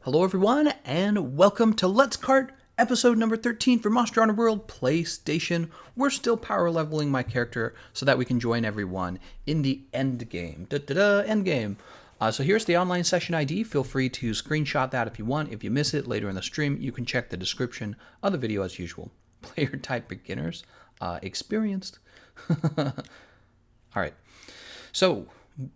Hello everyone, and welcome to Let's Cart, episode number 13 for Monster Hunter World PlayStation. We're still power leveling my character so that we can join everyone in the endgame. Endgame. So here's the online session ID. Feel free to screenshot that if you want. If you miss it later in the stream, you can check the description of the video as usual. Player type beginners, experienced. Alright, so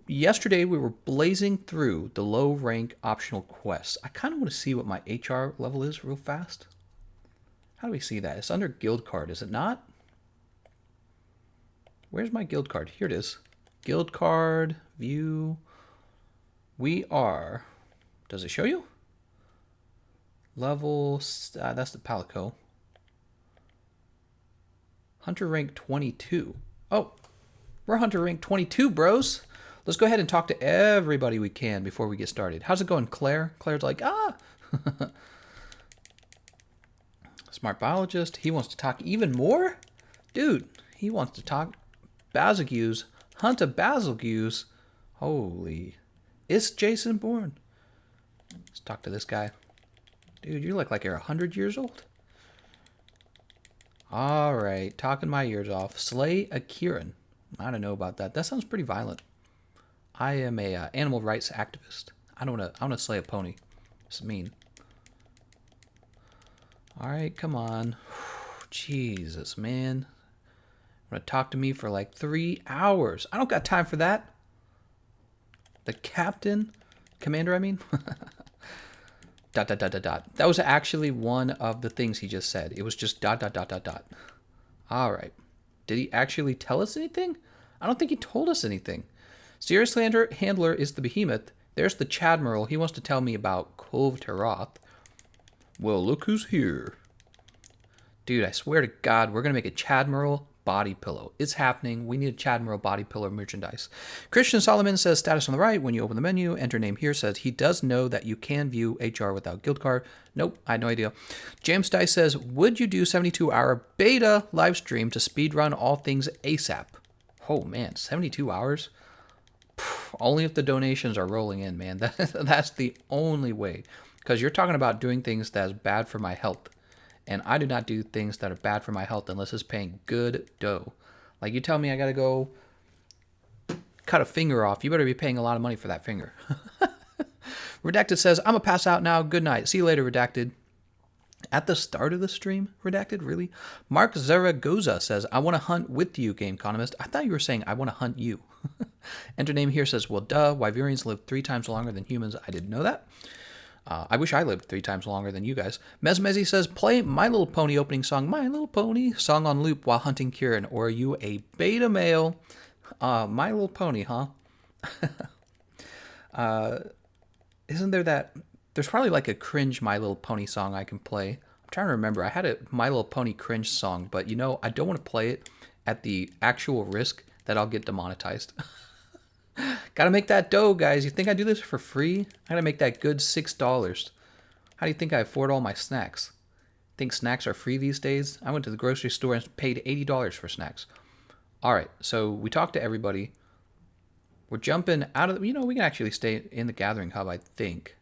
yesterday we were blazing through the low rank optional quests. I kind of want to see what my HR level is real fast. How do we see that? It's under guild card, is it not? Where's my guild card? Here it is. Guild card, view. We are, does it show you? Level, that's the Palico. Hunter rank 22. Oh, we're Hunter rank 22, bros. Let's go ahead and talk to everybody we can before we get started. How's it going, Claire? Claire's like, Smart biologist. He wants to talk even more? Dude, he wants to talk Basilgeuse. Hunt a Basilgeuse. Holy. Is Jason born? Let's talk to this guy. Dude, you look like you're 100 years old. Alright, talking my ears off. Slay a Kirin. I don't know about that. That sounds pretty violent. I am a animal rights activist. I don't want to slay a pony. It's mean. All right, come on. Jesus, man. Want to talk to me for like 3 hours? I don't got time for that. The captain, commander, I mean. ... That was actually one of the things he just said. It was just ... All right. Did he actually tell us anything? I don't think he told us anything. Serious Handler is the behemoth. There's the Chadmiral. He wants to tell me about Cove Teroth. Well, look who's here. Dude, I swear to God, we're going to make a Chadmiral body pillow. It's happening. We need a Chadmiral body pillow merchandise. Christian Solomon says status on the right. When you open the menu, enter name here. Says he does know that you can view HR without guild card. Nope, I had no idea. James Dice says, would you do 72-hour beta live stream to speedrun all things ASAP? Oh, man, 72 hours? Only if the donations are rolling in, man. That's the only way. Because you're talking about doing things that's bad for my health. And I do not do things that are bad for my health unless it's paying good dough. Like you tell me I got to go cut a finger off. You better be paying a lot of money for that finger. Redacted says, I'm going to pass out now. Good night. See you later, Redacted. At the start of the stream, Redacted, really? Mark Zaragoza says, I want to hunt with you, Gameconomist. I thought you were saying, I want to hunt you. Enter name here says, well, duh, Wyverians live 3 times longer than humans. I didn't know that. I wish I lived 3 times longer than you guys. Mesmezi says, play My Little Pony opening song, My Little Pony, song on loop while hunting Kirin. Or are you a beta male? My Little Pony, huh? Isn't there that... There's probably like a cringe My Little Pony song I can play. I'm trying to remember. I had a My Little Pony cringe song, but you know, I don't want to play it at the actual risk that I'll get demonetized. Gotta make that dough, guys. You think I do this for free? I gotta make that good $6. How do you think I afford all my snacks? Think snacks are free these days? I went to the grocery store and paid $80 for snacks. Alright, so we talked to everybody. We're jumping out of... You know, we can actually stay in the Gathering Hub, I think.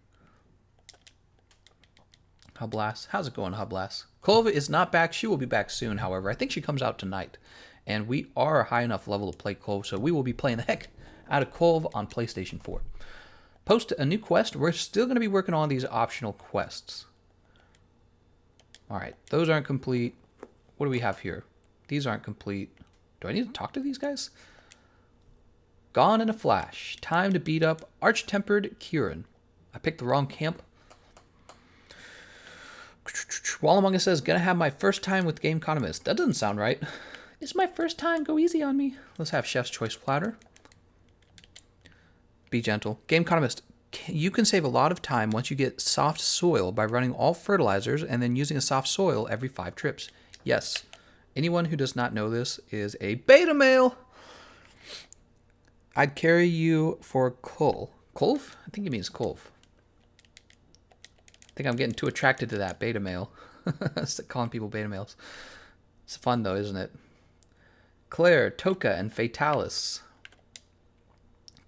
Hublass. How's it going, Hublass? Clova is not back. She will be back soon, however. I think she comes out tonight. And we are a high enough level to play Clove, so we will be playing the heck out of Clove on PlayStation 4. Post a new quest. We're still going to be working on these optional quests. Alright, those aren't complete. What do we have here? These aren't complete. Do I need to talk to these guys? Gone in a flash. Time to beat up Arch-Tempered Kirin. I picked the wrong camp. Wallamanga says, gonna have my first time with Gameconomist. That doesn't sound right. It's my first time. Go easy on me. Let's have Chef's Choice Platter. Be gentle. Gameconomist, you can save a lot of time once you get soft soil by running all fertilizers and then using a soft soil every 5 trips. Yes. Anyone who does not know this is a beta male. I'd carry you for Cole. Colv? I think he means Colv. I think I'm getting too attracted to that beta male. Calling people beta males. It's fun though, isn't it? Claire, Toka, and Fatalis.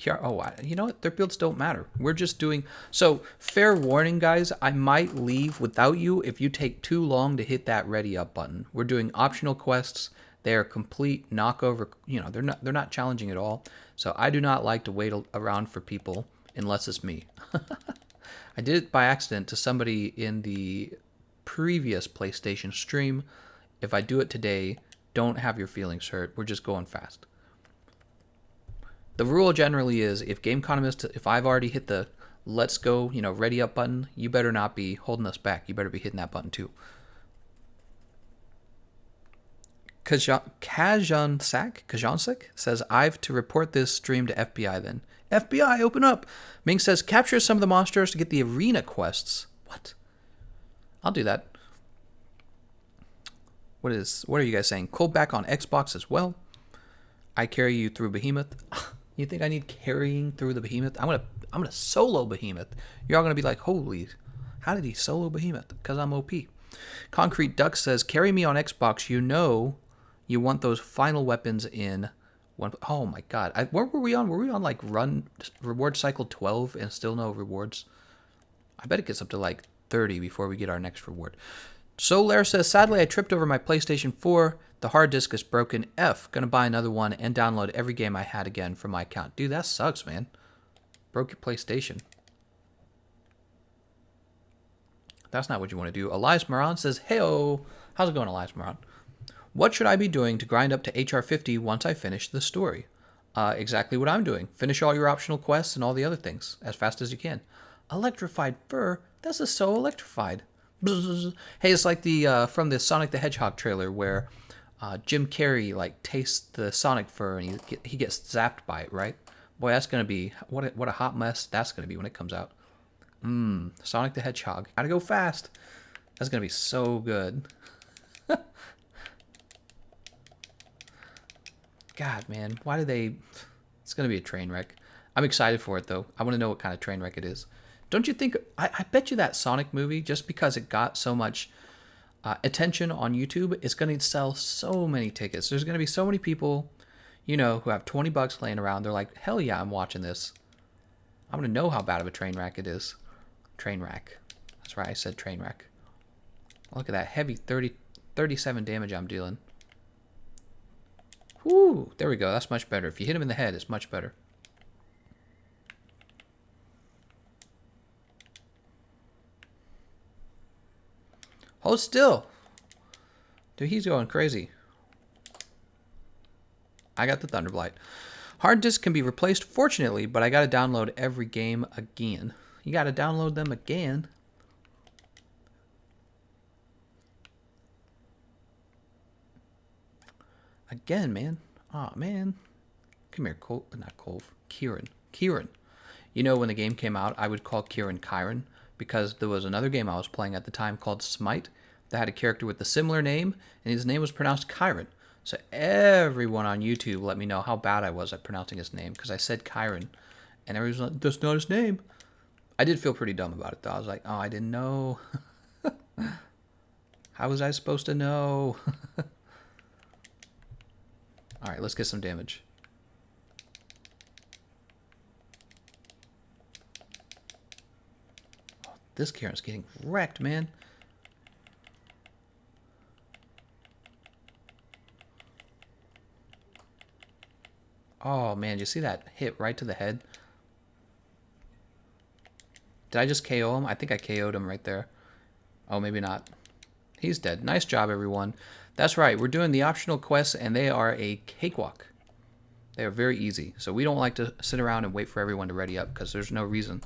Oh, you know what? Their builds don't matter. We're just doing... So, fair warning, guys. I might leave without you if you take too long to hit that ready up button. We're doing optional quests. They are complete knockover. You know, they're not challenging at all. So, I do not like to wait around for people unless it's me. I did it by accident to somebody in the previous PlayStation stream. If I do it today, don't have your feelings hurt. We're just going fast. The rule generally is if Gameconomist, if I've already hit the let's go, you know, ready up button, you better not be holding us back. You better be hitting that button too. Kajansek says, I've to report this stream to FBI then. FBI, open up. Ming says, capture some of the monsters to get the arena quests. What? I'll do that. What are you guys saying? Cold back on Xbox as well. I carry you through Behemoth. You think I need carrying through the Behemoth? I'm gonna solo Behemoth. You're all gonna be like, holy, how did he solo Behemoth? Because I'm OP. Concrete Duck says, carry me on Xbox. You know you want those final weapons in one. Oh my god. Where were we on? Were we on like reward cycle 12 and still no rewards? I bet it gets up to like 30 before we get our next reward. Solaire says, sadly I tripped over my PlayStation 4. The hard disk is broken. Gonna buy another one and download every game I had again from my account. Dude, that sucks, man. Broke your PlayStation. That's not what you want to do. Elias Moran says, hey-o. How's it going, Elias Moran? What should I be doing to grind up to HR 50 once I finish the story? Exactly what I'm doing. Finish all your optional quests and all the other things as fast as you can. Electrified fur? This is so electrified. Bzz. Hey, it's like the from the Sonic the Hedgehog trailer where Jim Carrey like tastes the Sonic fur and he gets zapped by it, right? Boy, that's gonna be what a hot mess that's gonna be when it comes out. Sonic the Hedgehog. Gotta go fast. That's gonna be so good. God, man, why do they? It's gonna be a train wreck. I'm excited for it though. I want to know what kind of train wreck it is. Don't you think? I bet you that Sonic movie, just because it got so much attention on YouTube, is going to sell so many tickets. There's going to be so many people, you know, who have $20 laying around. They're like, hell yeah, I'm watching this. I'm going to know how bad of a train wreck it is. Train wreck. That's right, I said train wreck. Look at that heavy 37 damage I'm dealing. Whoo, there we go. That's much better. If you hit him in the head, it's much better. Hold still. Dude, he's going crazy. I got the Thunderblight. Hard disk can be replaced, fortunately, but I got to download every game again. You got to download them again. Again, man. Aw, oh, man. Come here, Cole. Not Cole. Kirin. Kirin. You know, when the game came out, I would call Kirin Kirin because there was another game I was playing at the time called Smite that had a character with a similar name, and his name was pronounced Kirin. So everyone on YouTube let me know how bad I was at pronouncing his name because I said Kirin, and everyone was like, that's not his name. I did feel pretty dumb about it, though. I was like, oh, I didn't know. How was I supposed to know? All right, let's get some damage. Oh, this Kirin's getting wrecked, man. Oh, man, you see that hit right to the head? Did I just KO him? I think I KO'd him right there. Oh, maybe not. He's dead. Nice job, everyone. That's right. We're doing the optional quests, and they are a cakewalk. They are very easy. So we don't like to sit around and wait for everyone to ready up because there's no reason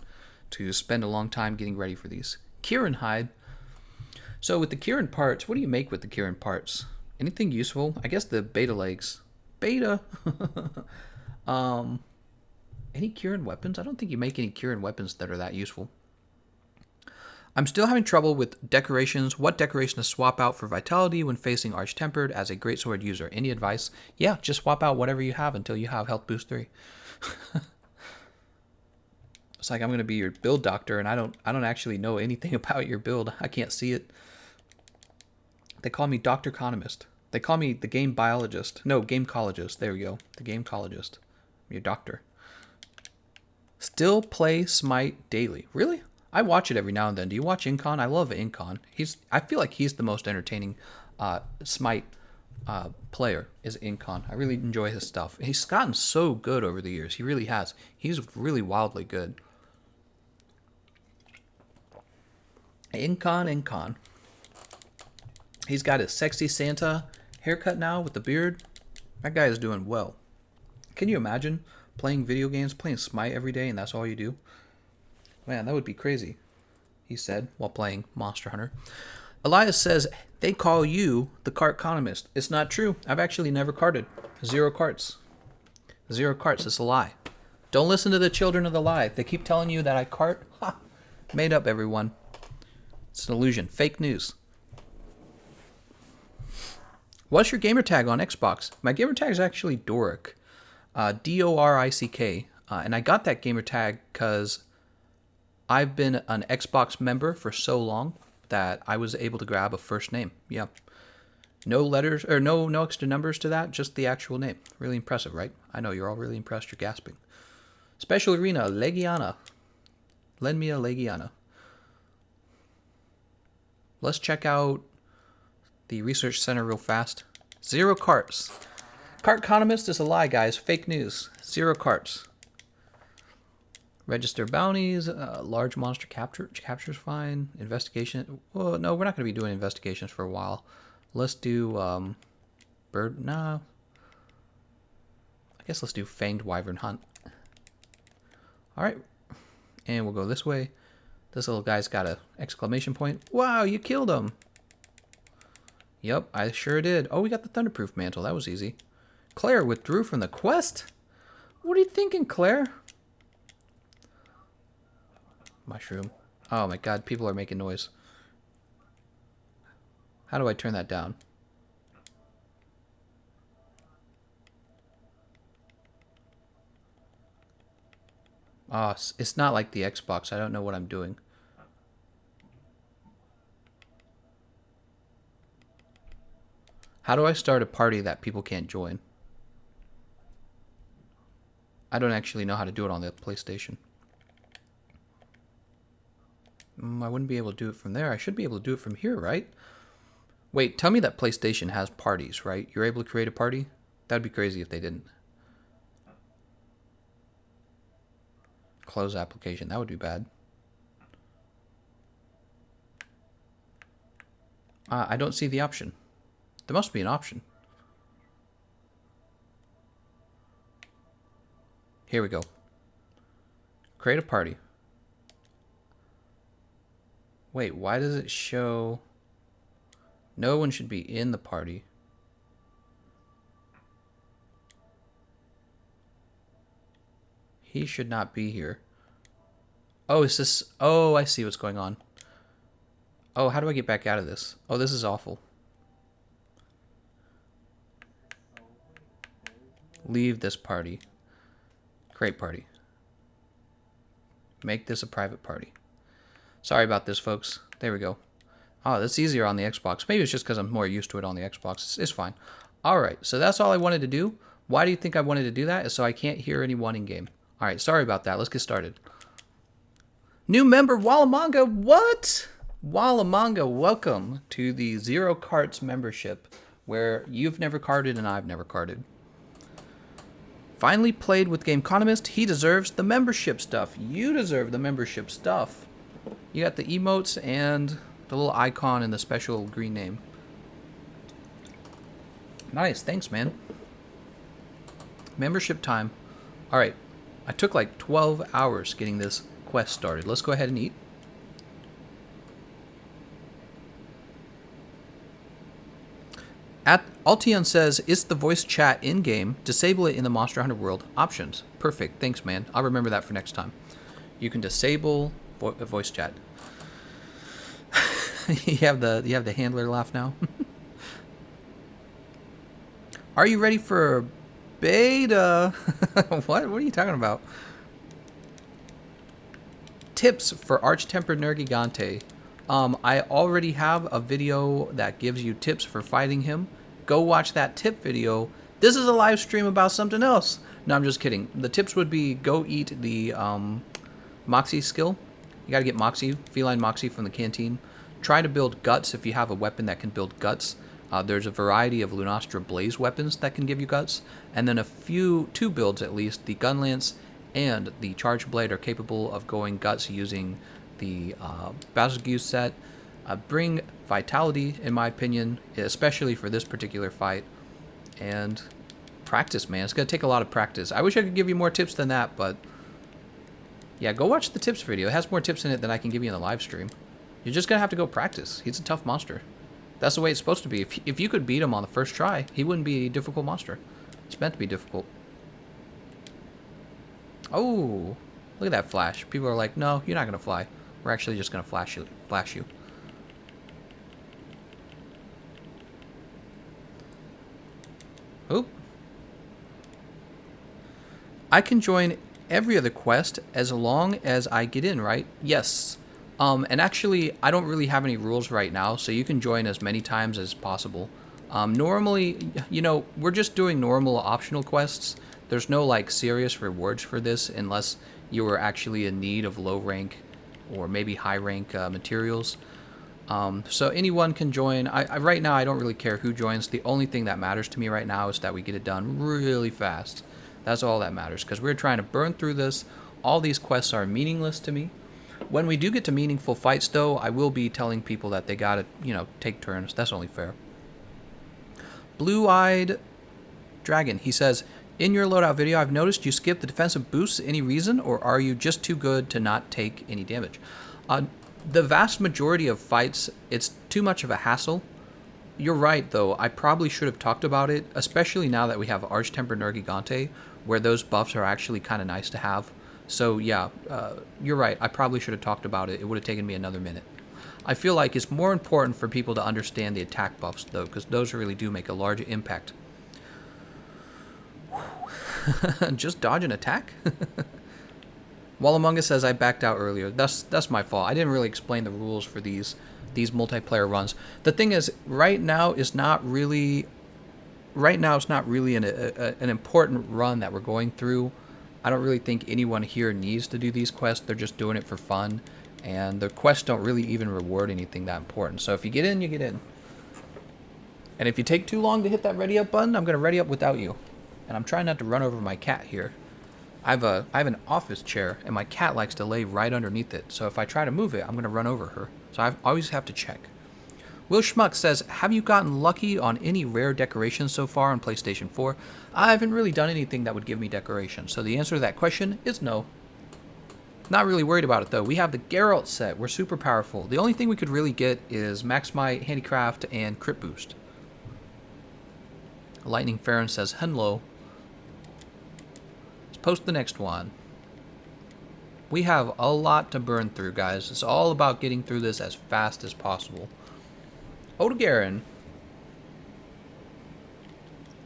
to spend a long time getting ready for these. Kirin hide. So with the Kirin parts, what do you make with the Kirin parts? Anything useful? I guess the beta legs. Beta. Any Kirin weapons? I don't think you make any Kirin weapons that are that useful. I'm still having trouble with decorations. What decoration to swap out for vitality when facing Arch-Tempered as a greatsword user? Any advice? Yeah, just swap out whatever you have until you have health boost 3. It's like I'm going to be your build doctor, and I don't actually know anything about your build. I can't see it. They call me TheGameconomist. They call me the game biologist. No, gamecologist. There we go. The gamecologist. I'm your doctor. Still play Smite daily. Really? I watch it every now and then. Do you watch Incon? I love Incon. I feel like he's the most entertaining Smite player is Incon. I really enjoy his stuff. He's gotten so good over the years. He really has. He's really wildly good. Incon. He's got his sexy Santa haircut now with the beard. That guy is doing well. Can you imagine playing video games, playing Smite every day, and that's all you do? Man, that would be crazy, he said while playing Monster Hunter. Elias says, they call you the Cartconomist. It's not true. I've actually never carted. 0 carts. 0 carts. It's a lie. Don't listen to the children of the lie. If they keep telling you that I cart, ha! Made up, everyone. It's an illusion. Fake news. What's your gamer tag on Xbox? My gamer tag is actually Doric. Dorick. And I got that gamer tag because I've been an Xbox member for so long that I was able to grab a first name. Yeah. No letters, or no extra numbers to that, just the actual name. Really impressive, right? I know, you're all really impressed. You're gasping. Special Arena, Legiana. Lend me a Legiana. Let's check out the research center real fast. 0 carts. Cartconomist is a lie, guys. Fake news. 0 carts. Register bounties. Large monster capture's fine. Investigation. Well, no, we're not going to be doing investigations for a while. Let's do bird. Nah. I guess let's do fanged wyvern hunt. All right, and we'll go this way. This little guy's got a exclamation point. Wow, you killed him. Yep, I sure did. Oh, we got the thunderproof mantle. That was easy. Claire withdrew from the quest? What are you thinking, Claire? Mushroom. Oh my god, people are making noise. How do I turn that down? Oh, it's not like the Xbox. I don't know what I'm doing. How do I start a party that people can't join? I don't actually know how to do it on the PlayStation. I wouldn't be able to do it from there. I should be able to do it from here, right? Wait, tell me that PlayStation has parties, right? You're able to create a party? That'd be crazy if they didn't. Close application. That would be bad. I don't see the option. There must be an option. Here we go. Create a party. Wait, why does it show... No one should be in the party. He should not be here. Oh, is this... Oh, I see what's going on. Oh, how do I get back out of this? Oh, this is awful. Leave this party. Create party. Make this a private party. Sorry about this, folks. There we go. Oh, that's easier on the Xbox. Maybe it's just because I'm more used to it on the Xbox. It's fine. Alright, so that's all I wanted to do. Why do you think I wanted to do that? Is so I can't hear anyone in game. Alright, sorry about that. Let's get started. New member, Wallamanga. What? Wallamanga, welcome to the 0 Carts membership, where you've never carded and I've never carded. Finally played with Gameconomist. He deserves the membership stuff. You deserve the membership stuff. You got the emotes and the little icon and the special green name. Nice, thanks, man. Membership time. Alright, I took like 12 hours getting this quest started. Let's go ahead and eat. Altion says, is the voice chat in-game? Disable it in the Monster Hunter World. Options. Perfect, thanks, man. I'll remember that for next time. You can disable voice chat. you have the handler laugh now. Are you ready for beta? What are you talking about? Tips for Arch-Tempered Nergigante. I already have a video that gives you tips for fighting him. Go watch that tip video. This is a live stream about something else. No, I'm just kidding. The tips would be go eat the Moxie skill. You gotta get Moxie, Feline Moxie from the canteen. Try to build Guts if you have a weapon that can build Guts. There's a variety of Lunastra Blaze weapons that can give you Guts. And then two builds at least, the Gun Lance and the Charge Blade are capable of going Guts using the Basilgeuse set. Bring Vitality, in my opinion, especially for this particular fight. And practice, man. It's going to take a lot of practice. I wish I could give you more tips than that, but yeah, go watch the tips video. It has more tips in it than I can give you in the live stream. You're just going to have to go practice. He's a tough monster. That's the way it's supposed to be. If you could beat him on the first try, he wouldn't be a difficult monster. It's meant to be difficult. Oh, look at that flash. People are like, no, you're not going to fly. We're actually just going to flash you. Oop. I can join every other quest as long as I get in, right? Yes. And actually, I don't really have any rules right now, so you can join as many times as possible. Normally, you know, we're just doing normal optional quests. There's no, like, serious rewards for this unless you were actually in need of low rank or maybe high rank materials. So anyone can join. Right now, I don't really care who joins. The only thing that matters to me right now is that we get it done really fast. That's all that matters, because we're trying to burn through this. All these quests are meaningless to me. When we do get to meaningful fights, though, I will be telling people that they gotta, you know, take turns. That's only fair. Blue-eyed Dragon, he says, in your loadout video, I've noticed you skip the defensive boosts. Any reason, or are you just too good to not take any damage? The vast majority of fights, it's too much of a hassle. You're right, though. I probably should have talked about it, especially now that we have Arch-Tempered Nergigante, where those buffs are actually kind of nice to have. So yeah, you're right. I probably should have talked about it. It would have taken me another minute. I feel like it's more important for people to understand the attack buffs, though, because those really do make a large impact. Just dodge an attack? While Among Us says I backed out earlier. That's my fault. I didn't really explain the rules for these multiplayer runs. The thing is, right now it's not really an important run that we're going through. I don't really think anyone here needs to do these quests. They're just doing it for fun, and the quests don't really even reward anything that important. So if you get in, you get in. And if you take too long to hit that ready up button, I'm going to ready up without you. And I'm trying not to run over my cat here. I have an office chair, and my cat likes to lay right underneath it. So if I try to move it, I'm going to run over her. So I always have to check. Will Schmuck says, have you gotten lucky on any rare decorations so far on PlayStation 4? I haven't really done anything that would give me decoration. So the answer to that question is no. Not really worried about it, though. We have the Geralt set. We're super powerful. The only thing we could really get is Max Might, Handicraft, and Crit Boost. Lightning Farron says, hello. Let's post the next one. We have a lot to burn through, guys. It's all about getting through this as fast as possible. Odegarin.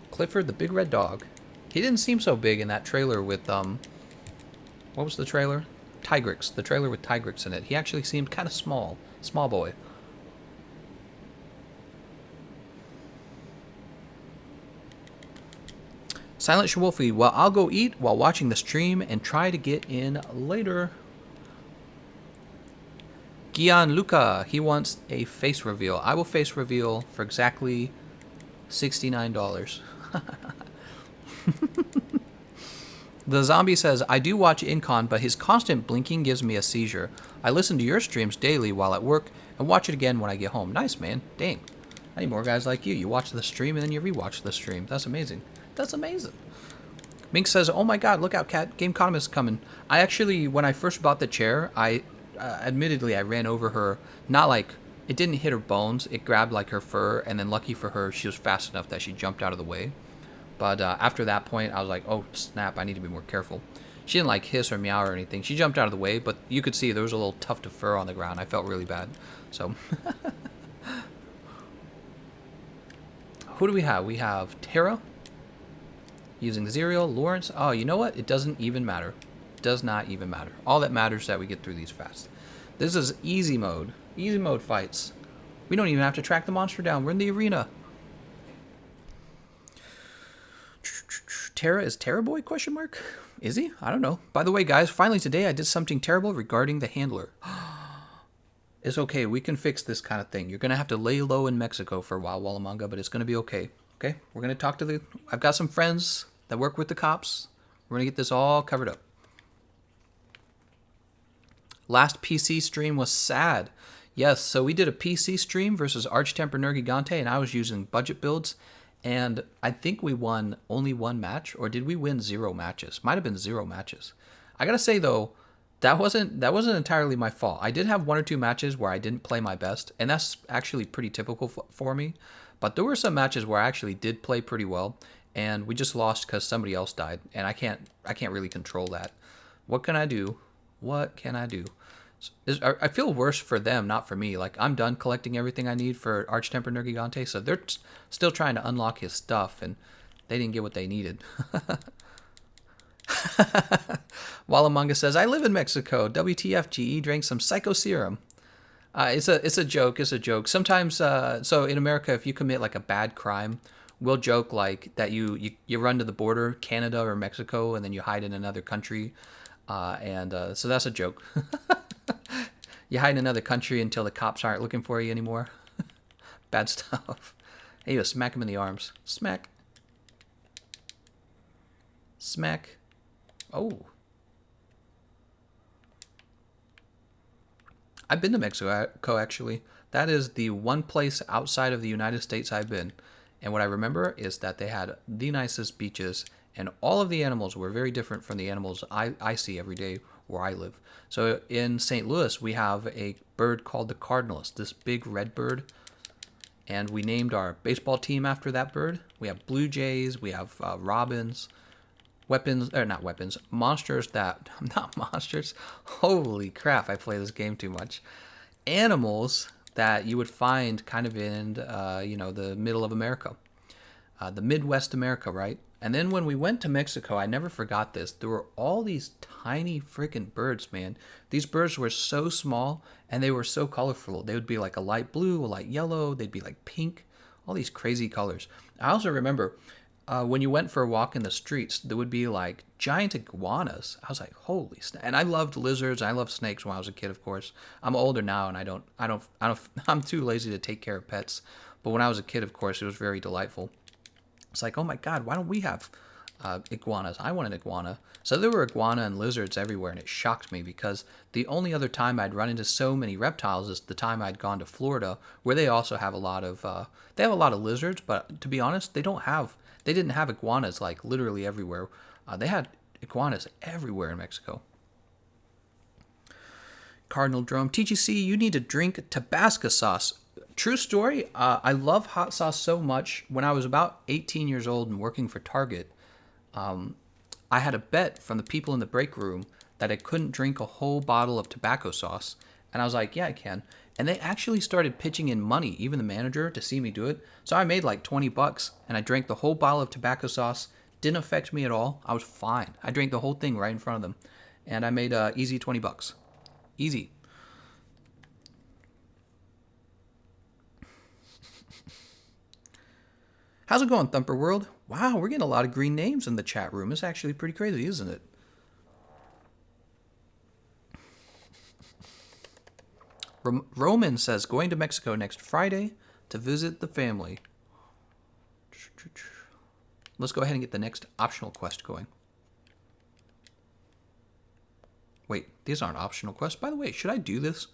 Clifford the Big Red Dog. He didn't seem so big in that trailer with, what was the trailer? Tigrix. The trailer with Tigrix in it. He actually seemed kind of small. Small boy. Silent Shawolfie. Well, I'll go eat while watching the stream and try to get in later. Gianluca, he wants a face reveal. I will face reveal for exactly $69. The zombie says, I do watch Incon, but his constant blinking gives me a seizure. I listen to your streams daily while at work and watch it again when I get home. Nice, man. Dang. I need more guys like you. You watch the stream and then you rewatch the stream. That's amazing. That's amazing. Mink says, oh my god, look out, cat. Gameconomist coming. I actually, when I first bought the chair, admittedly, I ran over her. Not like, it didn't hit her bones. It grabbed like her fur, and then lucky for her, she was fast enough that she jumped out of the way. But after that point, I was like, oh snap, I need to be more careful. She didn't like hiss or meow or anything. She jumped out of the way, but you could see there was a little tuft of fur on the ground. I felt really bad. So, who do we have? We have Tara using Zerial, Lawrence. Oh, you know what? It doesn't even matter. It does not even matter. All that matters is that we get through these fast. This is easy mode. Easy mode fights. We don't even have to track the monster down. We're in the arena. Terra is Terra Boy? Question mark. Is he? I don't know. By the way, guys, finally today I did something terrible regarding the handler. It's okay. We can fix this kind of thing. You're gonna have to lay low in Mexico for a while, Walamanga, but it's gonna be okay. Okay? We're gonna talk to the. I've got some friends that work with the cops. We're gonna get this all covered up. Last PC stream was sad. Yes, so we did a PC stream versus Archtemper Nergigante, and I was using budget builds, and I think we won only one match, or did we win 0 matches? Might have been 0 matches. I gotta say though, that wasn't entirely my fault. I did have 1 or 2 matches where I didn't play my best, and that's actually pretty typical for me. But there were some matches where I actually did play pretty well, and we just lost because somebody else died, and I can't really control that. What can I do? What can I do? I feel worse for them, not for me. Like, I'm done collecting everything I need for Archtemper Nergigante, so they're still trying to unlock his stuff, and they didn't get what they needed. Walamanga says, I live in Mexico. WTF, GE drank some psycho serum. It's a joke. It's a joke. Sometimes, so in America, if you commit like a bad crime, we'll joke like that you run to the border, Canada or Mexico, and then you hide in another country. So that's a joke. You hide in another country until the cops aren't looking for you anymore. Bad stuff. Hey, you smack him in the arms. Smack. Smack. Oh. I've been to Mexico, actually. That is the one place outside of the United States I've been. And what I remember is that they had the nicest beaches, and all of the animals were very different from the animals I see every day where I live. So in St. Louis, we have a bird called the cardinalist, this big red bird. And we named our baseball team after that bird. We have blue jays, we have robins, monsters that, not monsters, holy crap, I play this game too much. Animals that you would find kind of in, the middle of America. The Midwest America, right? And then when we went to Mexico, I never forgot this. There were all these tiny freaking birds, man. These birds were so small and they were so colorful. They would be like a light blue, a light yellow. They'd be like pink, all these crazy colors. I also remember when you went for a walk in the streets, there would be like giant iguanas. I was like, holy snap. And I loved lizards. I loved snakes when I was a kid, of course. I'm older now and I'm too lazy to take care of pets. But when I was a kid, of course, it was very delightful. It's like, oh my God, why don't we have iguanas? I want an iguana. So there were iguana and lizards everywhere, and it shocked me because the only other time I'd run into so many reptiles is the time I'd gone to Florida, where they also have a lot of lizards. But to be honest, they didn't have iguanas like literally everywhere. They had iguanas everywhere in Mexico. Cardinal Drum, TGC, you need to drink Tabasco sauce. True story, I love hot sauce so much. When I was about 18 years old and working for Target, I had a bet from the people in the break room that I couldn't drink a whole bottle of tobacco sauce. And I was like, yeah, I can. And they actually started pitching in money, even the manager, to see me do it. So I made like $20 and I drank the whole bottle of tobacco sauce. Didn't affect me at all. I was fine. I drank the whole thing right in front of them. And I made easy $20. Easy. How's it going, Thumper World? Wow, we're getting a lot of green names in the chat room. It's actually pretty crazy, isn't it? Roman says, going to Mexico next Friday to visit the family. Let's go ahead and get the next optional quest going. Wait, these aren't optional quests. By the way, should I do this?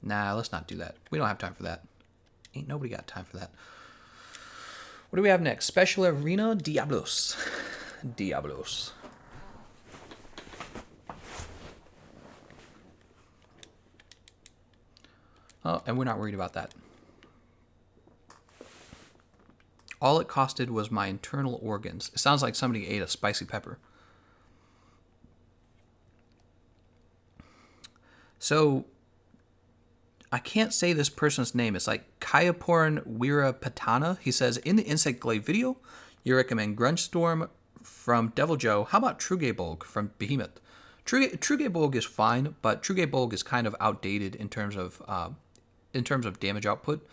Nah, let's not do that. We don't have time for that. Ain't nobody got time for that. What do we have next? Special Arena Diablos. Diablos. Oh, and we're not worried about that. All it costed was my internal organs. It sounds like somebody ate a spicy pepper. So, I can't say this person's name. It's like Kayaporn Weerapatana. He says, in the Insect Glaive video, you recommend Gruntstorm from Devil Joe. How about Trugebolg from Behemoth? Trugebolg is fine, but Trugebolg is kind of outdated in terms of damage output.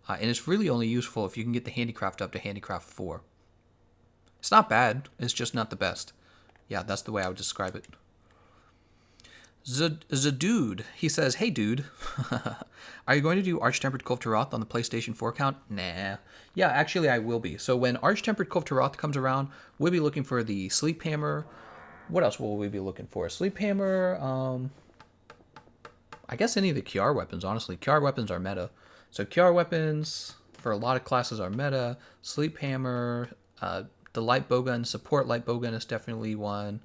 And it's really only useful if you can get the Handicraft up to Handicraft 4. It's not bad. It's just not the best. Yeah, that's the way I would describe it. The dude, he says, "Hey dude, are you going to do Arch-Tempered Kulftaroth on the PlayStation 4 account?" Nah. Yeah, actually I will be. So when Arch-Tempered Kulftaroth comes around, we'll be looking for the Sleep Hammer. What else will we be looking for? Sleep Hammer, I guess any of the QR weapons, honestly. QR weapons are meta. So QR weapons for a lot of classes are meta. Sleep Hammer, the light bowgun, support light bowgun is definitely one.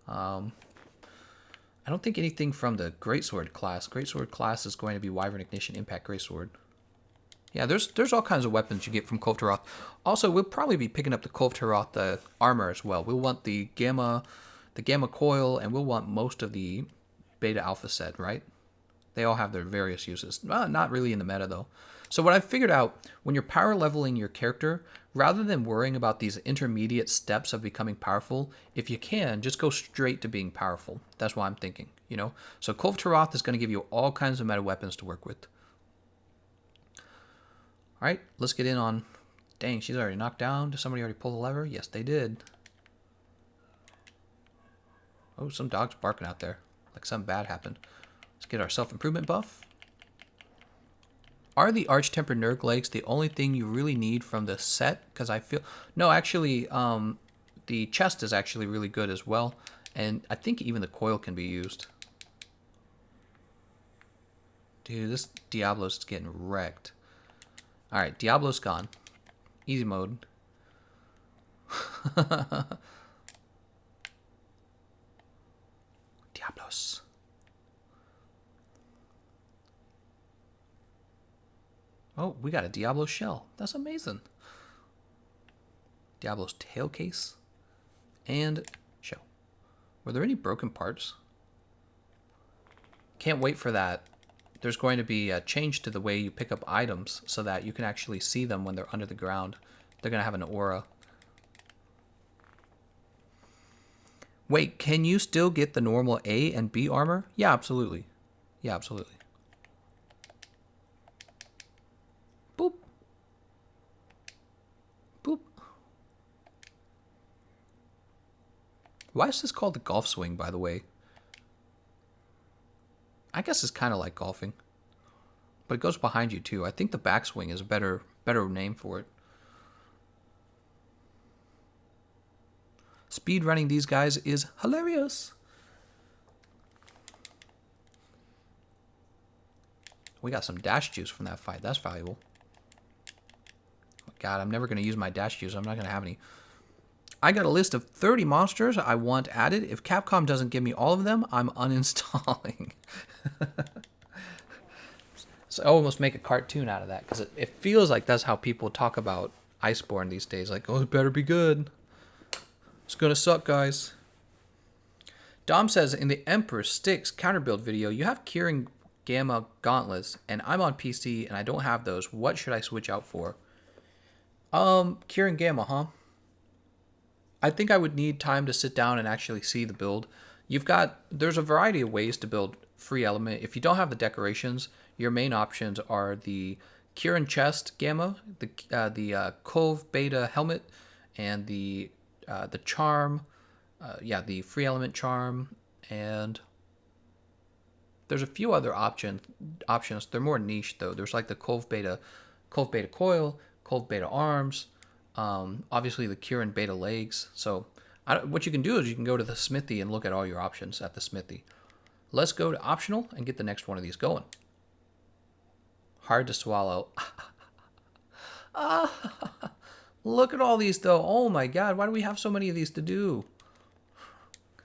I don't think anything from the Greatsword class. Greatsword class is going to be Wyvern Ignition, Impact Greatsword. Yeah, there's all kinds of weapons you get from Kulftaroth. Also, we'll probably be picking up the Kulftaroth armor as well. We'll want the Gamma coil, and we'll want most of the Beta Alpha set, right? They all have their various uses. Not really in the meta, though. So what I've figured out, when you're power leveling your character, rather than worrying about these intermediate steps of becoming powerful, if you can, just go straight to being powerful. That's what I'm thinking, you know? So Kulftaroth is going to give you all kinds of meta weapons to work with. All right, let's get in on... Dang, she's already knocked down. Did somebody already pull the lever? Yes, they did. Oh, some dog's barking out there. Like something bad happened. Let's get our self-improvement buff. Are the Arch-Tempered Nerg legs the only thing you really need from the set? Because I feel... No, actually, the chest is actually really good as well. And I think even the coil can be used. Dude, this Diablo's getting wrecked. Alright, Diablo's gone. Easy mode. Diablos. Oh, we got a Diablo shell. That's amazing. Diablo's tail case and shell. Were there any broken parts? Can't wait for that. There's going to be a change to the way you pick up items so that you can actually see them when they're under the ground. They're going to have an aura. Wait, can you still get the normal A and B armor? Yeah, absolutely. Yeah, absolutely. Boop. Boop. Why is this called the golf swing, by the way? I guess it's kind of like golfing. But it goes behind you, too. I think the backswing is a better name for it. Speed running these guys is hilarious. We got some dash juice from that fight. That's valuable. God, I'm never going to use my dash juice. I'm not going to have any. I got a list of 30 monsters I want added. If Capcom doesn't give me all of them, I'm uninstalling. So I almost make a cartoon out of that, because it feels like that's how people talk about Iceborne these days. Like, oh, it better be good. It's gonna suck, guys. Dom says, in the Emperor Styx counterbuild video, you have Kirin Gamma gauntlets, and I'm on PC and I don't have those. What should I switch out for? Kirin Gamma, huh? I think I would need time to sit down and actually see the build. There's a variety of ways to build free element. If you don't have the decorations, your main options are the Kirin chest Gamma, the Cove Beta helmet, and the charm. The free element charm, and there's a few other options. They're more niche though. There's like the Cove Beta coil, Cove Beta arms, obviously the Kirin Beta legs. So what you can do is you can go to the smithy and look at all your options at the smithy. Let's go to optional and get the next one of these going. Hard to swallow. Look at all these though. Oh my god, why do we have so many of these to do?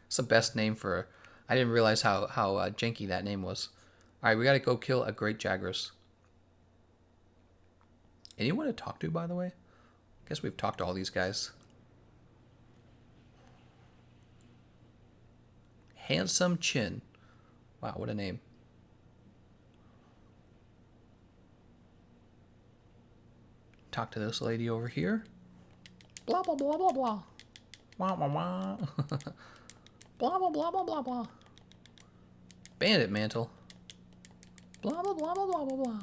It's the best name for... I didn't realize how janky that name was. Alright, we gotta go kill a great Jagras. Anyone to talk to, by the way? I guess we've talked to all these guys. Handsome Chin. Wow, what a name. Talk to this lady over here. Blah, blah, blah, blah, blah. Wah, wah, wah. Blah, blah, blah, blah, blah, blah. Bandit mantle. Blah, blah, blah, blah, blah, blah, blah.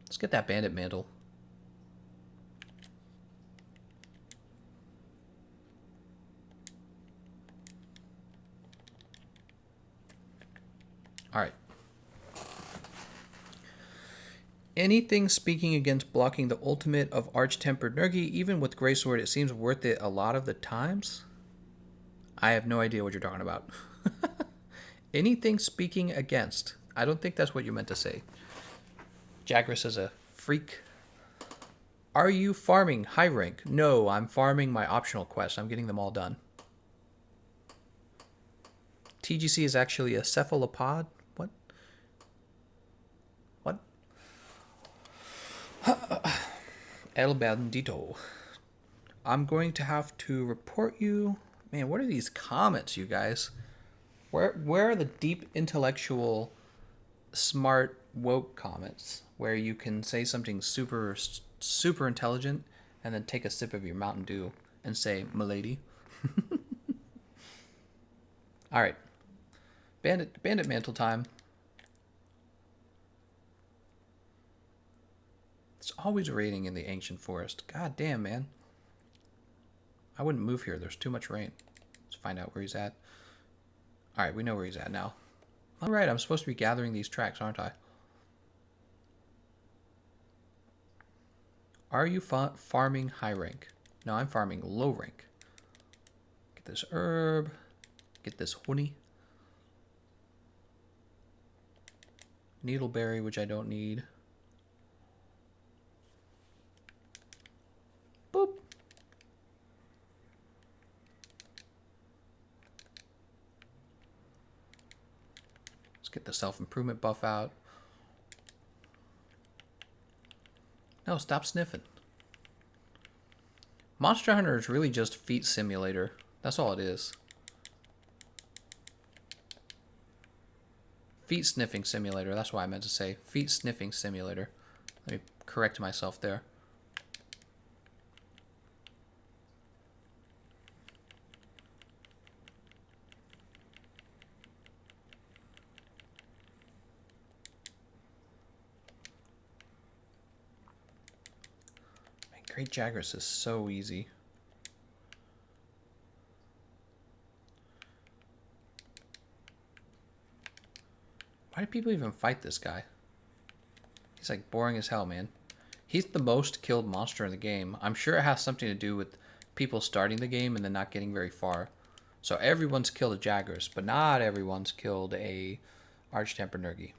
Let's get that bandit mantle. All right. Anything speaking against blocking the ultimate of Arch-Tempered Nergi, even with Greysword, it seems worth it a lot of the times. I have no idea what you're talking about. Anything speaking against. I don't think that's what you meant to say. Jagras is a freak. Are you farming high rank? No, I'm farming my optional quests. I'm getting them all done. TGC is actually a cephalopod? What? What? El Bandito. I'm going to have to report you. Man, what are these comments, you guys? Where are the deep intellectual, smart, woke comments where you can say something super intelligent and then take a sip of your Mountain Dew and say, "Milady"? All right, bandit mantle time. It's always raining in the ancient forest. God damn, man. I wouldn't move here. There's too much rain. Let's find out where he's at. All right, we know where he's at now. All right, I'm supposed to be gathering these tracks, aren't I? Are you farming high rank? No, I'm farming low rank. Get this herb. Get this honey. Needleberry, which I don't need. Boop. Let's get the self-improvement buff out. No, stop sniffing. Monster Hunter is really just feet simulator. That's all it is. Feet sniffing simulator. That's what I meant to say. Feet sniffing simulator. Let me correct myself there. Man, Great Jagras is so easy. Why do people even fight this guy? He's like boring as hell, man. He's the most killed monster in the game. I'm sure it has something to do with people starting the game and then not getting very far. So everyone's killed a Jagras, but not everyone's killed a Arch-Tempered Nergi.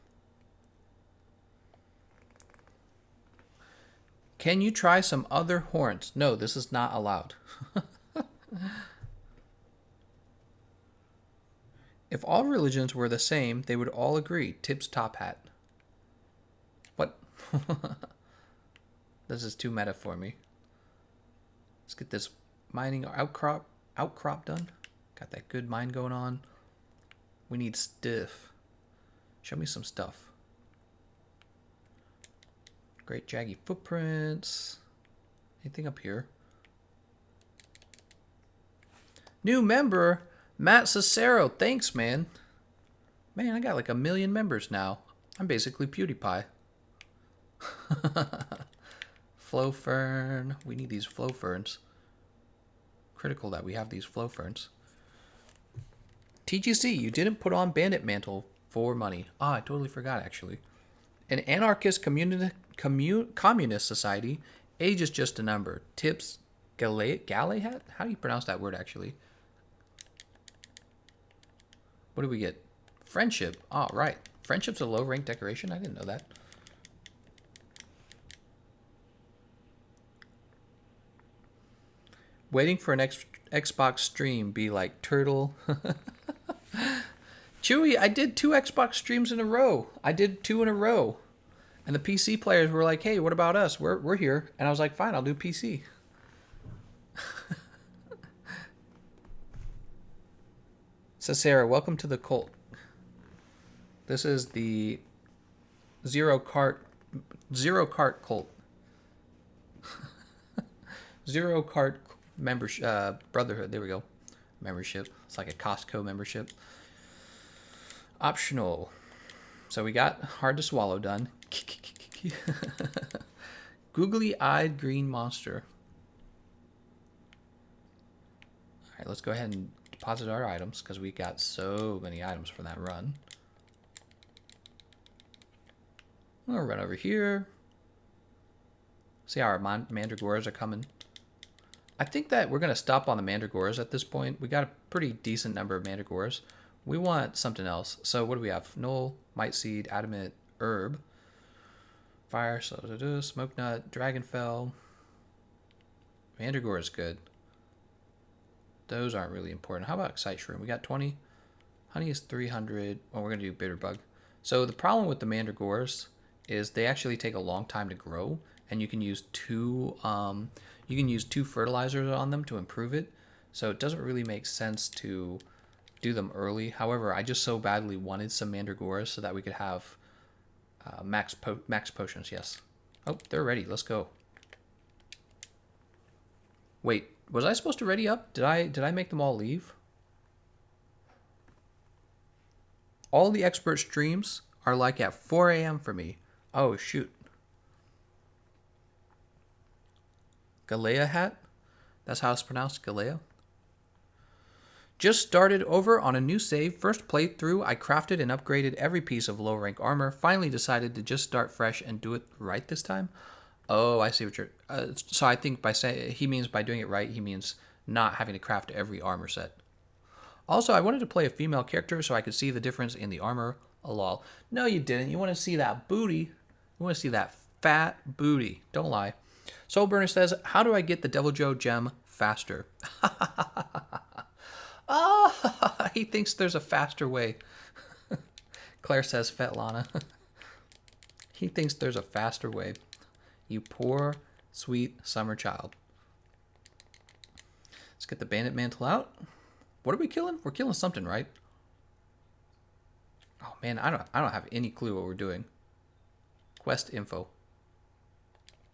Can you try some other horns? No, this is not allowed. If all religions were the same, they would all agree. Tips top hat. What? This is too meta for me. Let's get this mining outcrop done. Got that good mine going on. We need stuff. Show me some stuff. Great jaggy footprints. Anything up here? New member, Matt Cicero. Thanks, man. Man, I got like 1 million members now. I'm basically PewDiePie. Flow fern. We need these flow ferns. Critical that we have these flow ferns. TGC, you didn't put on Bandit Mantle for money. Ah, I totally forgot, actually. An anarchist communist society, age is just a number. Tips, Galehat? How do you pronounce that word, actually? What do we get? Friendship. Oh, right. Friendship's a low-rank decoration? I didn't know that. Waiting for an Xbox stream be like Turtle. Chewy, I did 2 Xbox streams in a row. I did 2 in a row. And the PC players were like, hey, what about us? We're here. And I was like, fine, I'll do PC. So Sarah, welcome to the cult. This is the Zero Cart cult. Zero Cart membership, brotherhood. There we go. Membership. It's like a Costco membership. Optional. So we got hard to swallow done. Googly-eyed green monster. All right, let's go ahead and deposit our items because we got so many items for that run. I'm gonna run over here. See how our mandragoras are coming. I think that we're gonna stop on the mandragoras at this point. We got a pretty decent number of mandragoras. We want something else. So what do we have? Null, might seed, adamant, herb, fire, smoke nut, dragonfell. Mandragora is good. Those aren't really important. How about excite shroom? We got 20. Honey is 300. Well, we're gonna do bitter bug. So the problem with the mandragoras is they actually take a long time to grow, and you can use two fertilizers on them to improve it. So it doesn't really make sense to do them early. However, I just so badly wanted some mandragoras so that we could have max potions. Yes. Oh, they're ready. Let's go. Wait, was I supposed to ready up? Did I make them all leave? All the expert streams are like at 4 a.m. for me. Oh, shoot. Galea hat? That's how it's pronounced, Galea. Just started over on a new save. First playthrough, I crafted and upgraded every piece of low rank armor. Finally decided to just start fresh and do it right this time. Oh, I see what you're... so I think by saying he means by doing it right, he means not having to craft every armor set. Also, I wanted to play a female character so I could see the difference in the armor. Oh, lol. No, you didn't. You want to see that booty. You want to see that fat booty. Don't lie. Soulburner says, how do I get the Devil Joe gem faster? Ah, he thinks there's a faster way. Claire says, Fetlana. He thinks there's a faster way. You poor, sweet summer child. Let's get the bandit mantle out. What are we killing? We're killing something, right? Oh man, I don't have any clue what we're doing. Quest info.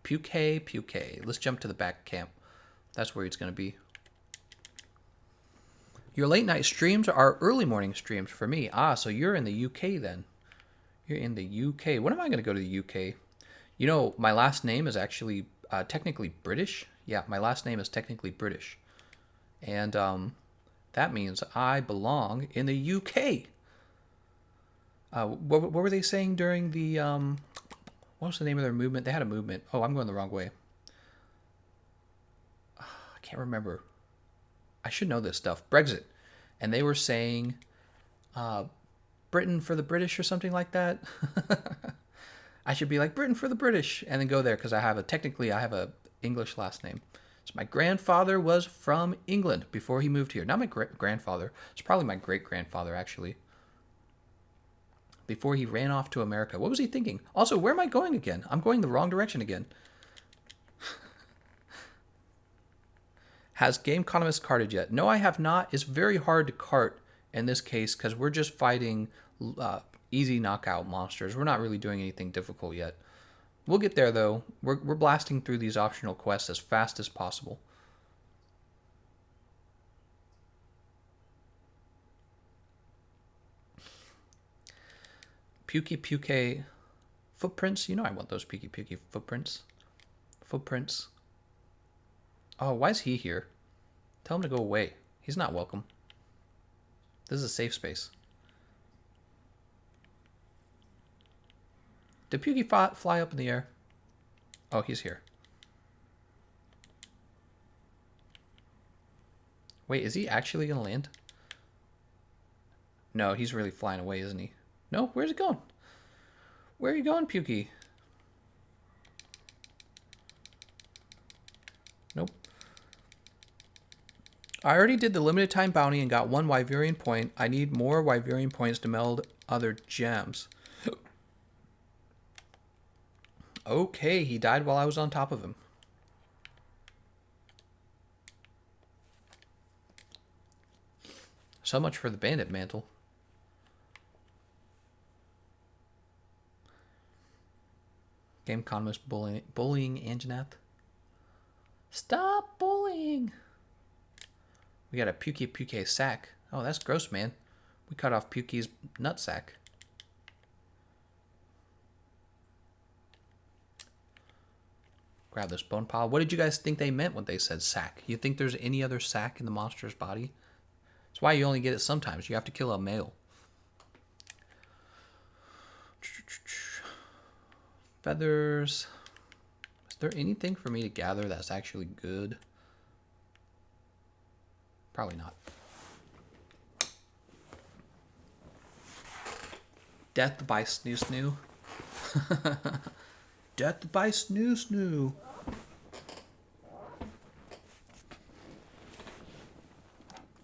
Puke. Let's jump to the back camp. That's where he's gonna be. Your late night streams are early morning streams for me. Ah, so you're in the UK then. You're in the UK. When am I gonna go to the UK? You know, my last name is actually technically British. Yeah, my last name is technically British. And that means I belong in the UK. What were they saying during the... what was the name of their movement? They had a movement. Oh, I'm going the wrong way. I can't remember. I should know this stuff. Brexit. And they were saying Britain for the British or something like that. I should be like Britain for the British and then go there because I have a English last name. So my grandfather was from England before he moved here. Not my grandfather. It's probably my great-grandfather actually. Before he ran off to America. What was he thinking? Also, where am I going again? I'm going the wrong direction again. Has Gameconomist carted yet? No, I have not. It's very hard to cart in this case because we're just fighting easy knockout monsters. We're not really doing anything difficult yet. We'll get there though. We're blasting through these optional quests as fast as possible. Puke footprints. You know I want those Puke footprints. Footprints. Oh, why is he here? Tell him to go away. He's not welcome. This is a safe space. Did Puke fly up in the air? Oh, he's here. Wait, is he actually going to land? No, he's really flying away, isn't he? No? Where's it going? Where are you going, Puke? Nope. I already did the limited time bounty and got 1 Wyverian point. I need more Wyverian points to meld other gems. Okay, he died while I was on top of him. So much for the bandit mantle. Gameconomist bullying Anjanath. Stop bullying! We got a Puke sack. Oh, that's gross, man. We cut off Puke's nut sack. Grab this bone pile. What did you guys think they meant when they said sack? You think there's any other sack in the monster's body? That's why you only get it sometimes. You have to kill a male. feathers. Is there anything for me to gather that's actually good? Probably not. Death by Snoo Snoo. Death by Snoo Snoo.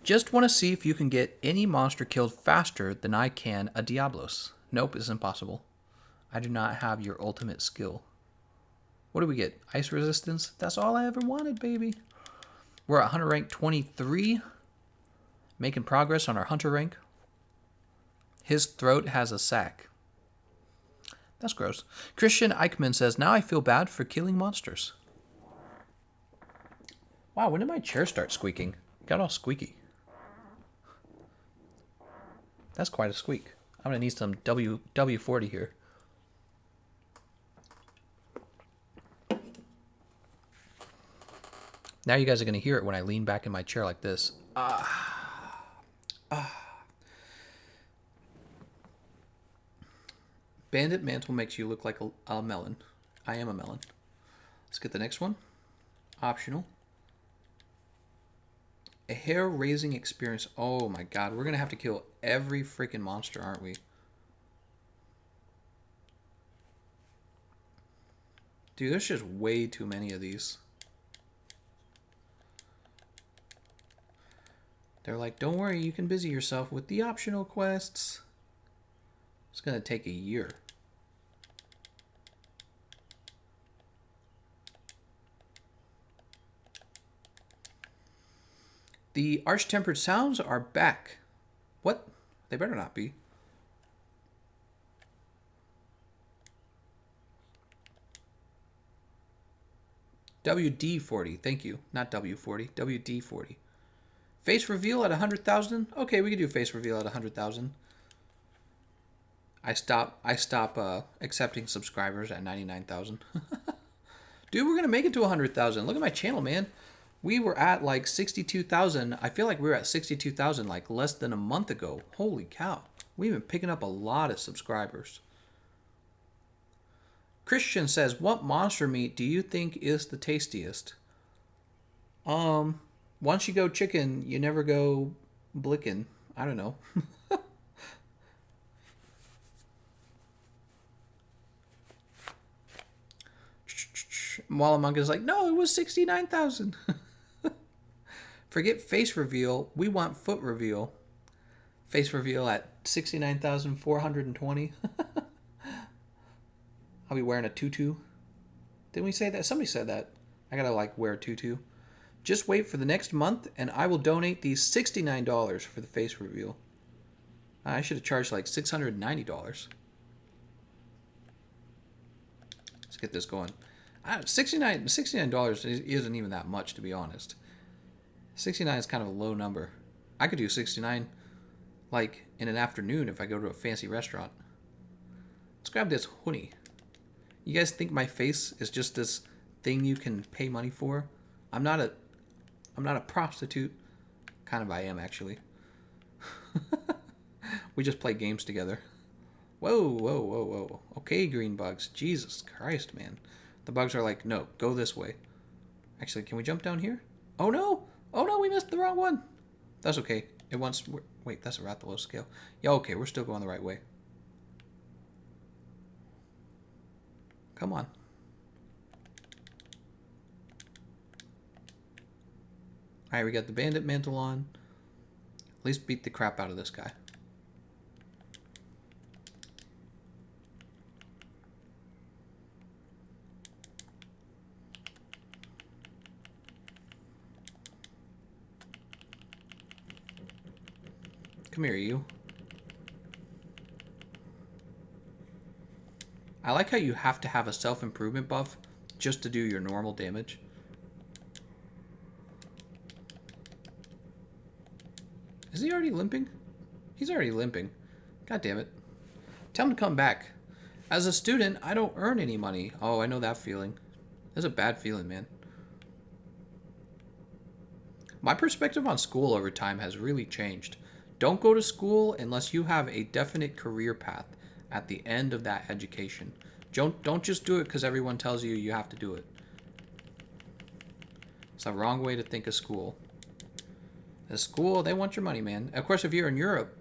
Just want to see if you can get any monster killed faster than I can a Diablos. Nope, it's impossible. I do not have your ultimate skill. What do we get? Ice resistance? That's all I ever wanted, baby. We're at hunter rank 23. Making progress on our hunter rank. His throat has a sack. That's gross. Christian Eichmann says, now I feel bad for killing monsters. Wow, when did my chair start squeaking? It got all squeaky. That's quite a squeak. I'm going to need some W40 here. Now you guys are going to hear it when I lean back in my chair like this. Bandit mantle makes you look like a melon. I am a melon. Let's get the next one. Optional. A hair-raising experience. Oh my god, we're going to have to kill every freaking monster, aren't we? Dude, there's just way too many of these. They're like, don't worry, you can busy yourself with the optional quests. It's going to take a year. The Arch-Tempered Sounds are back. What? They better not be. WD40, thank you. Not W40, WD40. Face reveal at 100,000? Okay, we can do face reveal at 100,000. I stop accepting subscribers at 99,000. Dude, we're going to make it to 100,000. Look at my channel, man. We were at like 62,000. I feel like we were at 62,000 like less than a month ago. Holy cow. We've been picking up a lot of subscribers. Christian says, what monster meat do you think is the tastiest? Once you go chicken, you never go blickin'. I don't know. Wallamonga is like, no, it was 69,000. Forget face reveal. We want foot reveal. Face reveal at 69,420. I'll be wearing a tutu. Didn't we say that? Somebody said that. I gotta like wear a tutu. Just wait for the next month and I will donate these $69 for the face reveal. I should have charged like $690. Let's get this going. $69 isn't even that much, to be honest. 69 is kind of a low number. I could do 69 like in an afternoon if I go to a fancy restaurant. Let's grab this honey. You guys think my face is just this thing you can pay money for? I'm not a prostitute. Kind of I am, actually. We just play games together. Whoa, whoa, whoa, whoa. Okay, green bugs. Jesus Christ, man. The bugs are like, no, go this way. Actually, can we jump down here? Oh, no. Oh, no, we missed the wrong one. That's okay. It wants... Wait, that's a Rathalos scale. Yeah, okay, we're still going the right way. Come on. Alright, we got the bandit mantle on. At least beat the crap out of this guy. Come here, you. I like how you have to have a self-improvement buff just to do your normal damage. Is he already limping? He's already limping. God damn it. Tell him to come back. As a student, I don't earn any money. Oh, I know that feeling. That's a bad feeling, man. My perspective on school over time has really changed. Don't go to school unless you have a definite career path at the end of that education. Don't just do it because everyone tells you you have to do it. It's the wrong way to think of school. The school, they want your money, man. Of course, if you're in Europe,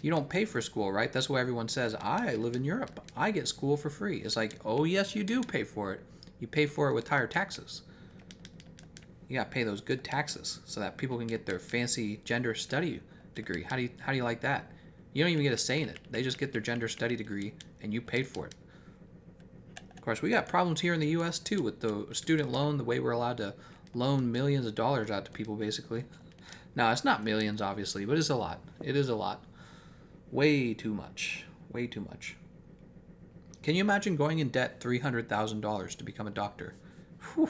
you don't pay for school, right? That's why everyone says, I live in Europe. I get school for free. It's like, oh, yes, you do pay for it. You pay for it with higher taxes. You got to pay those good taxes so that people can get their fancy gender study degree. How do you like that? You don't even get a say in it. They just get their gender study degree, and you paid for it. Of course, we got problems here in the U.S., too, with the student loan, the way we're allowed to loan millions of dollars out to people, basically. Now, it's not millions, obviously, but it's a lot. It is a lot. Way too much. Way too much. Can you imagine going in debt $300,000 to become a doctor? Whew,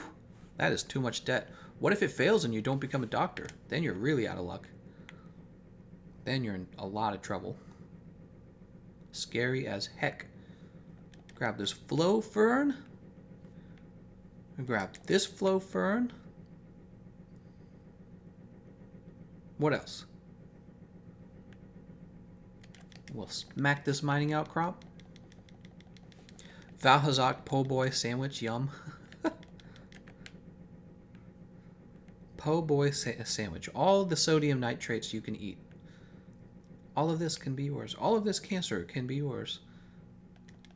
that is too much debt. What if it fails and you don't become a doctor? Then you're really out of luck. Then you're in a lot of trouble. Scary as heck. Grab this flow fern. Grab this flow fern. What else? We'll smack this mining outcrop. Valhazak po' boy sandwich, yum. Po' boy sandwich. All the sodium nitrates you can eat. All of this can be yours. All of this cancer can be yours.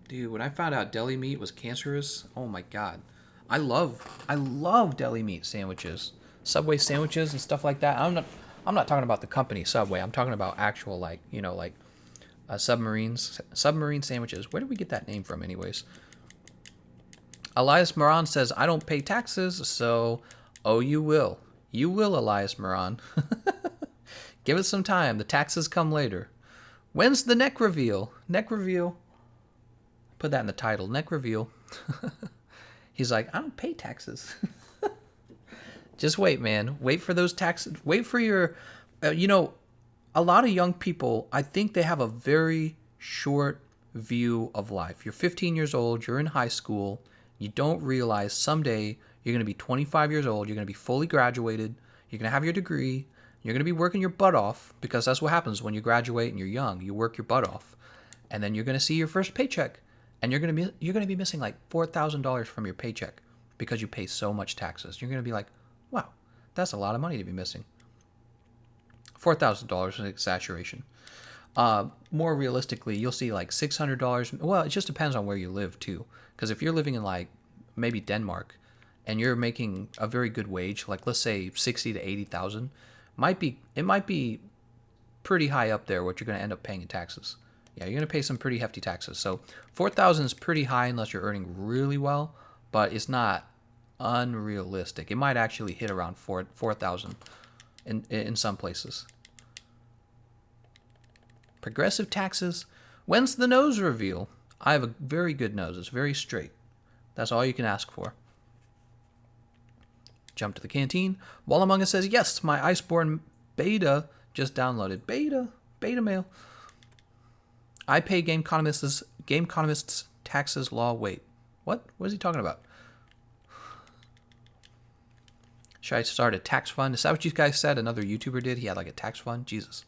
Dude, when I found out deli meat was cancerous, oh my god. I love deli meat sandwiches. Subway sandwiches and stuff like that. I'm not talking about the company Subway. I'm talking about actual, like, submarine sandwiches. Where did we get that name from anyways? Elias Moran says, I don't pay taxes, so, oh, you will. You will, Elias Moran. Give it some time. The taxes come later. When's the neck reveal? Neck reveal. Put that in the title. Neck reveal. He's like, I don't pay taxes. Just wait, man. Wait for those taxes. Wait for your, a lot of young people, I think they have a very short view of life. You're 15 years old. You're in high school. You don't realize someday you're going to be 25 years old. You're going to be fully graduated. You're going to have your degree. You're going to be working your butt off, because that's what happens when you graduate and you're young. You work your butt off. And then you're going to see your first paycheck. And you're going to be missing like $4,000 from your paycheck because you pay so much taxes. You're going to be like, wow, that's a lot of money to be missing. $4,000 is an exaggeration. More realistically, you'll see like $600. Well, it just depends on where you live too. Because if you're living in like maybe Denmark and you're making a very good wage, like let's say 60 to 80,000, it might be pretty high up there what you're going to end up paying in taxes. Yeah, you're going to pay some pretty hefty taxes. So 4,000 is pretty high unless you're earning really well, but it's not unrealistic. It might actually hit around 4,000 in some places. Progressive taxes. When's the nose reveal? I have a very good nose. It's very straight. That's all you can ask for. Jump to the canteen. Wall Among Us says, yes, my Iceborne beta just downloaded. Beta mail. I pay Gameconomist's taxes law. Wait, what? What is he talking about? Should I start a tax fund? Is that what you guys said another YouTuber did? He had like a tax fund? Jesus.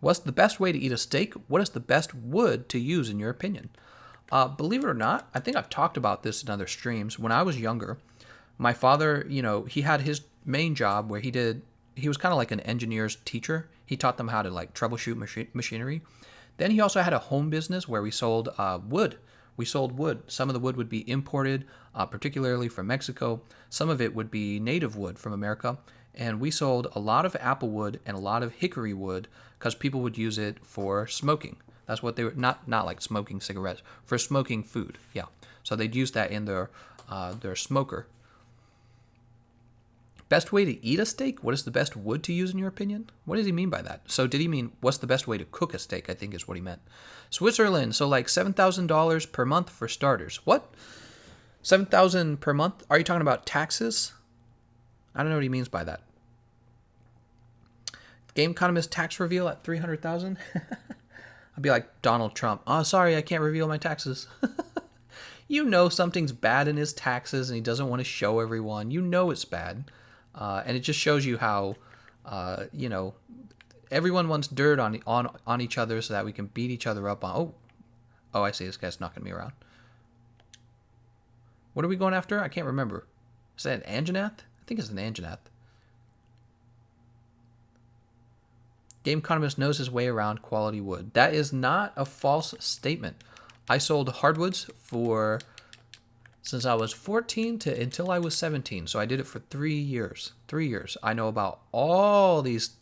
What's the best way to eat a steak? What is the best wood to use in your opinion? Believe it or not, I think I've talked about this in other streams. When I was younger, my father, he had his main job where he was kind of like an engineer's teacher. He taught them how to like troubleshoot machinery. Then he also had a home business where we sold wood. We sold wood. Some of the wood would be imported, particularly from Mexico. Some of it would be native wood from America. And we sold a lot of apple wood and a lot of hickory wood because people would use it for smoking. That's what they were, not like smoking cigarettes, for smoking food. Yeah. So they'd use that in their smoker. Best way to eat a steak? What is the best wood to use in your opinion? What does he mean by that? So did he mean what's the best way to cook a steak? I think is what he meant. Switzerland, so like $7,000 per month for starters. What? $7,000 per month? Are you talking about taxes? I don't know what he means by that. Gameconomist tax reveal at $300,000? I'd be like Donald Trump. Oh, sorry, I can't reveal my taxes. You know something's bad in his taxes and he doesn't want to show everyone. You know it's bad. And it just shows you how, everyone wants dirt on each other so that we can beat each other up on. Oh, I see. This guy's knocking me around. What are we going after? I can't remember. Is that an Anjanath? I think it's an Anjanath. Gameconomist knows his way around quality wood. That is not a false statement. I sold hardwoods since I was 14 to until I was 17. So I did it for 3 years. 3 years. I know about all these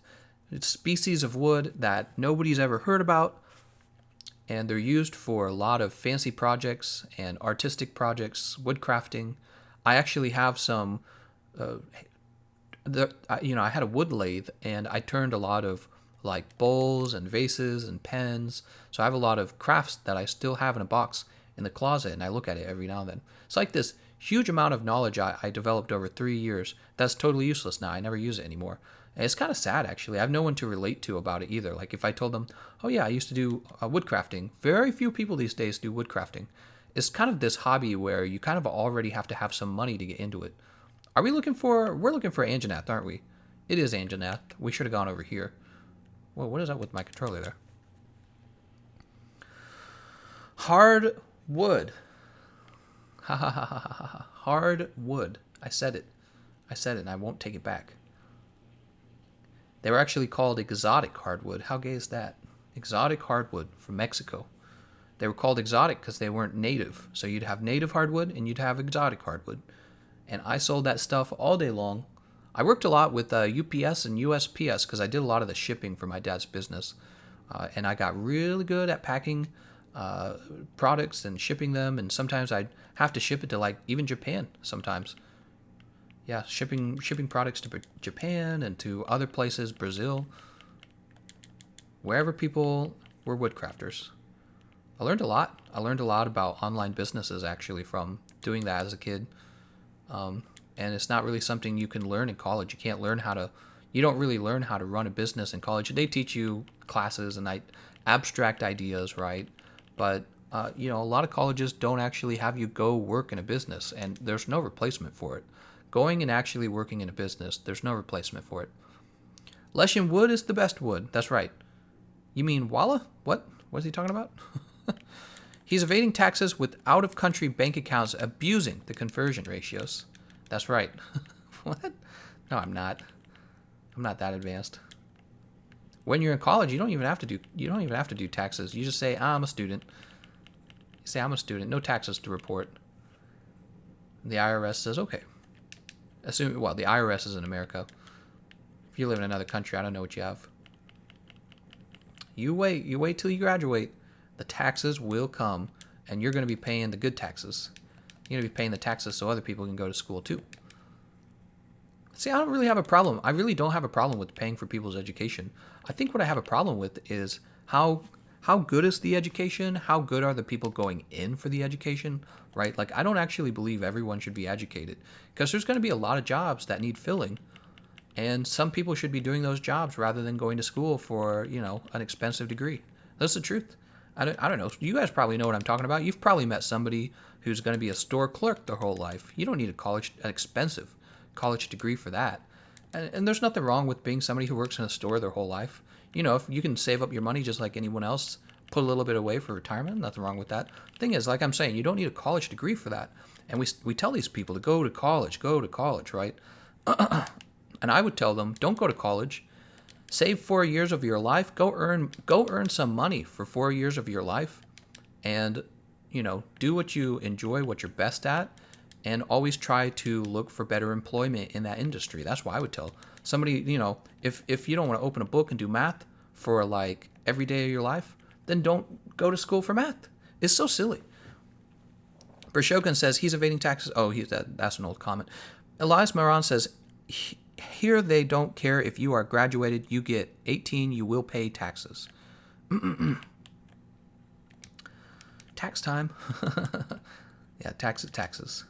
species of wood that nobody's ever heard about. And they're used for a lot of fancy projects and artistic projects, woodcrafting. I actually have some, I had a wood lathe and I turned a lot of like bowls and vases and pens. So I have a lot of crafts that I still have in a box in the closet, and I look at it every now and then. It's like this huge amount of knowledge I developed over 3 years that's totally useless now. I never use it anymore. And it's kind of sad, actually. I have no one to relate to about it either. Like if I told them, oh yeah, I used to do woodcrafting. Very few people these days do woodcrafting. It's kind of this hobby where you kind of already have to have some money to get into it. We're looking for Anjanath, aren't we? It is Anjanath. We should have gone over here. Well, what is up with my controller there? Hard wood. Ha ha ha ha ha ha. Hard wood. I said it and I won't take it back. They were actually called exotic hardwood. How gay is that? Exotic hardwood from Mexico. They were called exotic because they weren't native. So you'd have native hardwood and you'd have exotic hardwood. And I sold that stuff all day long. I worked a lot with UPS and USPS because I did a lot of the shipping for my dad's business. And I got really good at packing products and shipping them. And sometimes I'd have to ship it to like even Japan sometimes. Yeah, shipping products to Japan and to other places, Brazil. Wherever people were woodcrafters. I learned a lot. I learned a lot about online businesses actually from doing that as a kid. And it's not really something you can learn in college. You don't really learn how to run a business in college. They teach you classes and abstract ideas, right? But, a lot of colleges don't actually have you go work in a business, and there's no replacement for it. Going and actually working in a business, there's no replacement for it. Leshian wood is the best wood. That's right. You mean Walla? What? What is he talking about? He's evading taxes with out-of-country bank accounts, abusing the conversion ratios. That's right. What? No, I'm not. I'm not that advanced. When you're in college, you don't even have to do taxes. You just say, I'm a student. You say, I'm a student. No taxes to report. The IRS says, okay. The IRS is in America. If you live in another country, I don't know what you have. You wait till you graduate. The taxes will come, and you're going to be paying the good taxes. You're going to be paying the taxes so other people can go to school too. See, I don't really have a problem. I really don't have a problem with paying for people's education. I think what I have a problem with is how good is the education? How good are the people going in for the education? Right? Like, I don't actually believe everyone should be educated because there's going to be a lot of jobs that need filling. And some people should be doing those jobs rather than going to school for, an expensive degree. That's the truth. I don't know. You guys probably know what I'm talking about. You've probably met somebody who's going to be a store clerk their whole life. You don't need an expensive college degree for that. And there's nothing wrong with being somebody who works in a store their whole life. If you can save up your money just like anyone else, put a little bit away for retirement, nothing wrong with that. Thing is, like I'm saying, you don't need a college degree for that. And we tell these people to go to college, right? And I would tell them, don't go to college. Save 4 years of your life. Go earn some money for 4 years of your life, and do what you enjoy, what you're best at, and always try to look for better employment in that industry. That's why I would tell somebody, if you don't want to open a book and do math for like every day of your life, then don't go to school for math. It's so silly. Bershogun says he's evading taxes. Oh, that's an old comment. Elias Moran says, here they don't care if you are graduated, you get 18, you will pay taxes. Tax time. Yeah, taxes.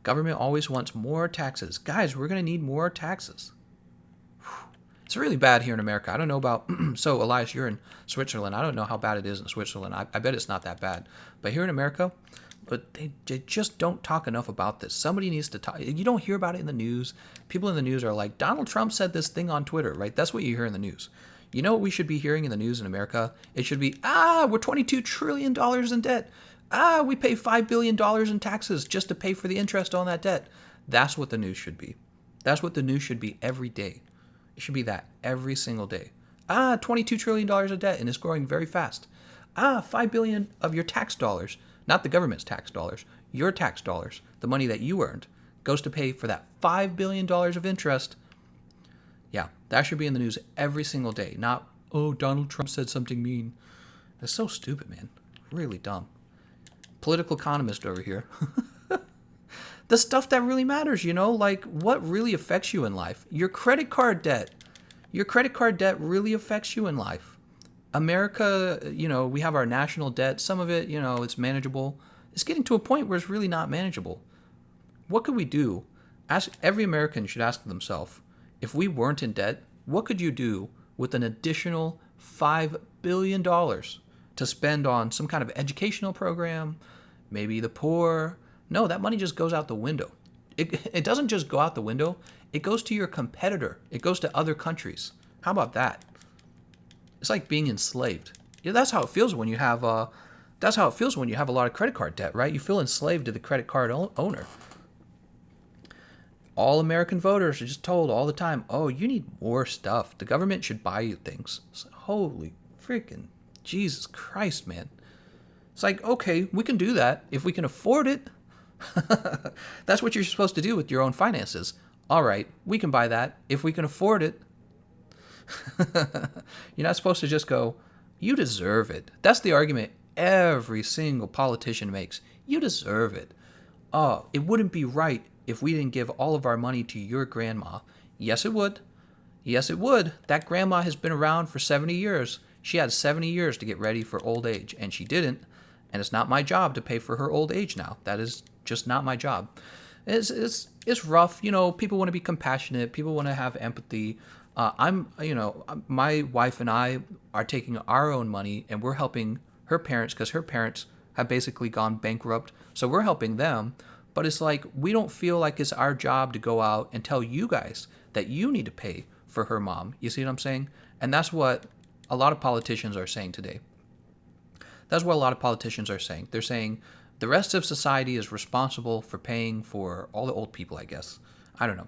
Government always wants more taxes. Guys, we're going to need more taxes. It's really bad here in America. I don't know about... So, Elias, you're in Switzerland. I don't know how bad it is in Switzerland. I bet it's not that bad. But here in America... But they just don't talk enough about this. Somebody needs to talk. You don't hear about it in the news. People in the news are like, Donald Trump said this thing on Twitter, right? That's what you hear in the news. You know what we should be hearing in the news in America? It should be, we're $22 trillion in debt. We pay $5 billion in taxes just to pay for the interest on that debt. That's what the news should be. That's what the news should be every day. It should be that every single day. $22 trillion of debt and it's growing very fast. $5 billion of your tax dollars, not the government's tax dollars, your tax dollars, the money that you earned, goes to pay for that $5 billion of interest. Yeah, that should be in the news every single day. Not, oh, Donald Trump said something mean. That's so stupid, man. Really dumb. Political economist over here. The stuff that really matters, like what really affects you in life. Your credit card debt. Your credit card debt really affects you in life. America, we have our national debt. Some of it, it's manageable. It's getting to a point where it's really not manageable. What could we do? Every American should ask themselves, if we weren't in debt, what could you do with an additional $5 billion to spend on some kind of educational program, maybe the poor? No, that money just goes out the window. It doesn't just go out the window. It goes to your competitor. It goes to other countries. How about that? It's like being enslaved. Yeah, that's how it feels when you have that's how it feels when you have a lot of credit card debt, right? You feel enslaved to the credit card owner. All American voters are just told all the time, oh, you need more stuff. The government should buy you things. Holy freaking Jesus Christ, man. It's like, okay, we can do that if we can afford it. That's what you're supposed to do with your own finances. All right, we can buy that if we can afford it. You're not supposed to just go, you deserve it. That's the argument every single politician makes. You deserve it. Oh, it wouldn't be right if we didn't give all of our money to your grandma. Yes, it would. Yes, it would. That grandma has been around for 70 years. She had 70 years to get ready for old age, and she didn't. And it's not my job to pay for her old age now. That is just not my job. It's rough. People want to be compassionate. People want to have empathy. My wife and I are taking our own money and we're helping her parents because her parents have basically gone bankrupt. So we're helping them. But it's like, we don't feel like it's our job to go out and tell you guys that you need to pay for her mom. You see what I'm saying? And that's what a lot of politicians are saying today. That's what a lot of politicians are saying. They're saying the rest of society is responsible for paying for all the old people, I guess. I don't know.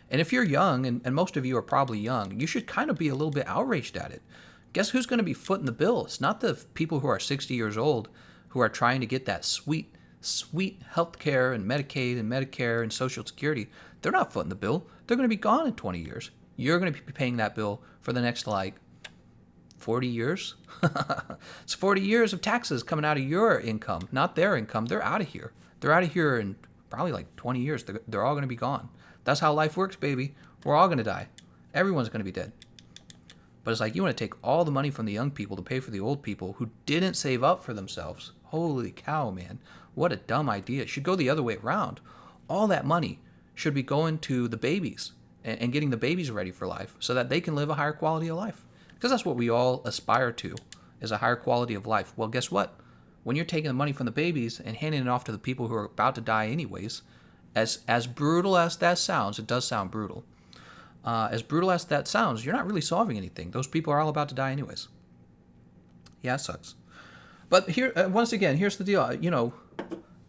And if you're young, and most of you are probably young, you should kind of be a little bit outraged at it. Guess who's going to be footing the bill? It's not the people who are 60 years old who are trying to get that sweet health care and Medicaid and Medicare and Social Security. They're not footing the bill. They're going to be gone in 20 years. You're going to be paying that bill for the next, 40 years. It's 40 years of taxes coming out of your income, not their income. They're out of here. They're out of here in probably 20 years. They're all going to be gone. That's how life works, baby. We're all going to die. Everyone's going to be dead. But it's like, you want to take all the money from the young people to pay for the old people who didn't save up for themselves. Holy cow, man. What a dumb idea. It should go the other way around. All that money should be going to the babies and getting the babies ready for life so that they can live a higher quality of life. Because that's what we all aspire to, is a higher quality of life. Well, guess what? When you're taking the money from the babies and handing it off to the people who are about to die anyways, as brutal as that sounds, it does sound brutal. As brutal as that sounds, you're not really solving anything. Those people are all about to die anyways. Yeah, it sucks. But here, once again, here's the deal.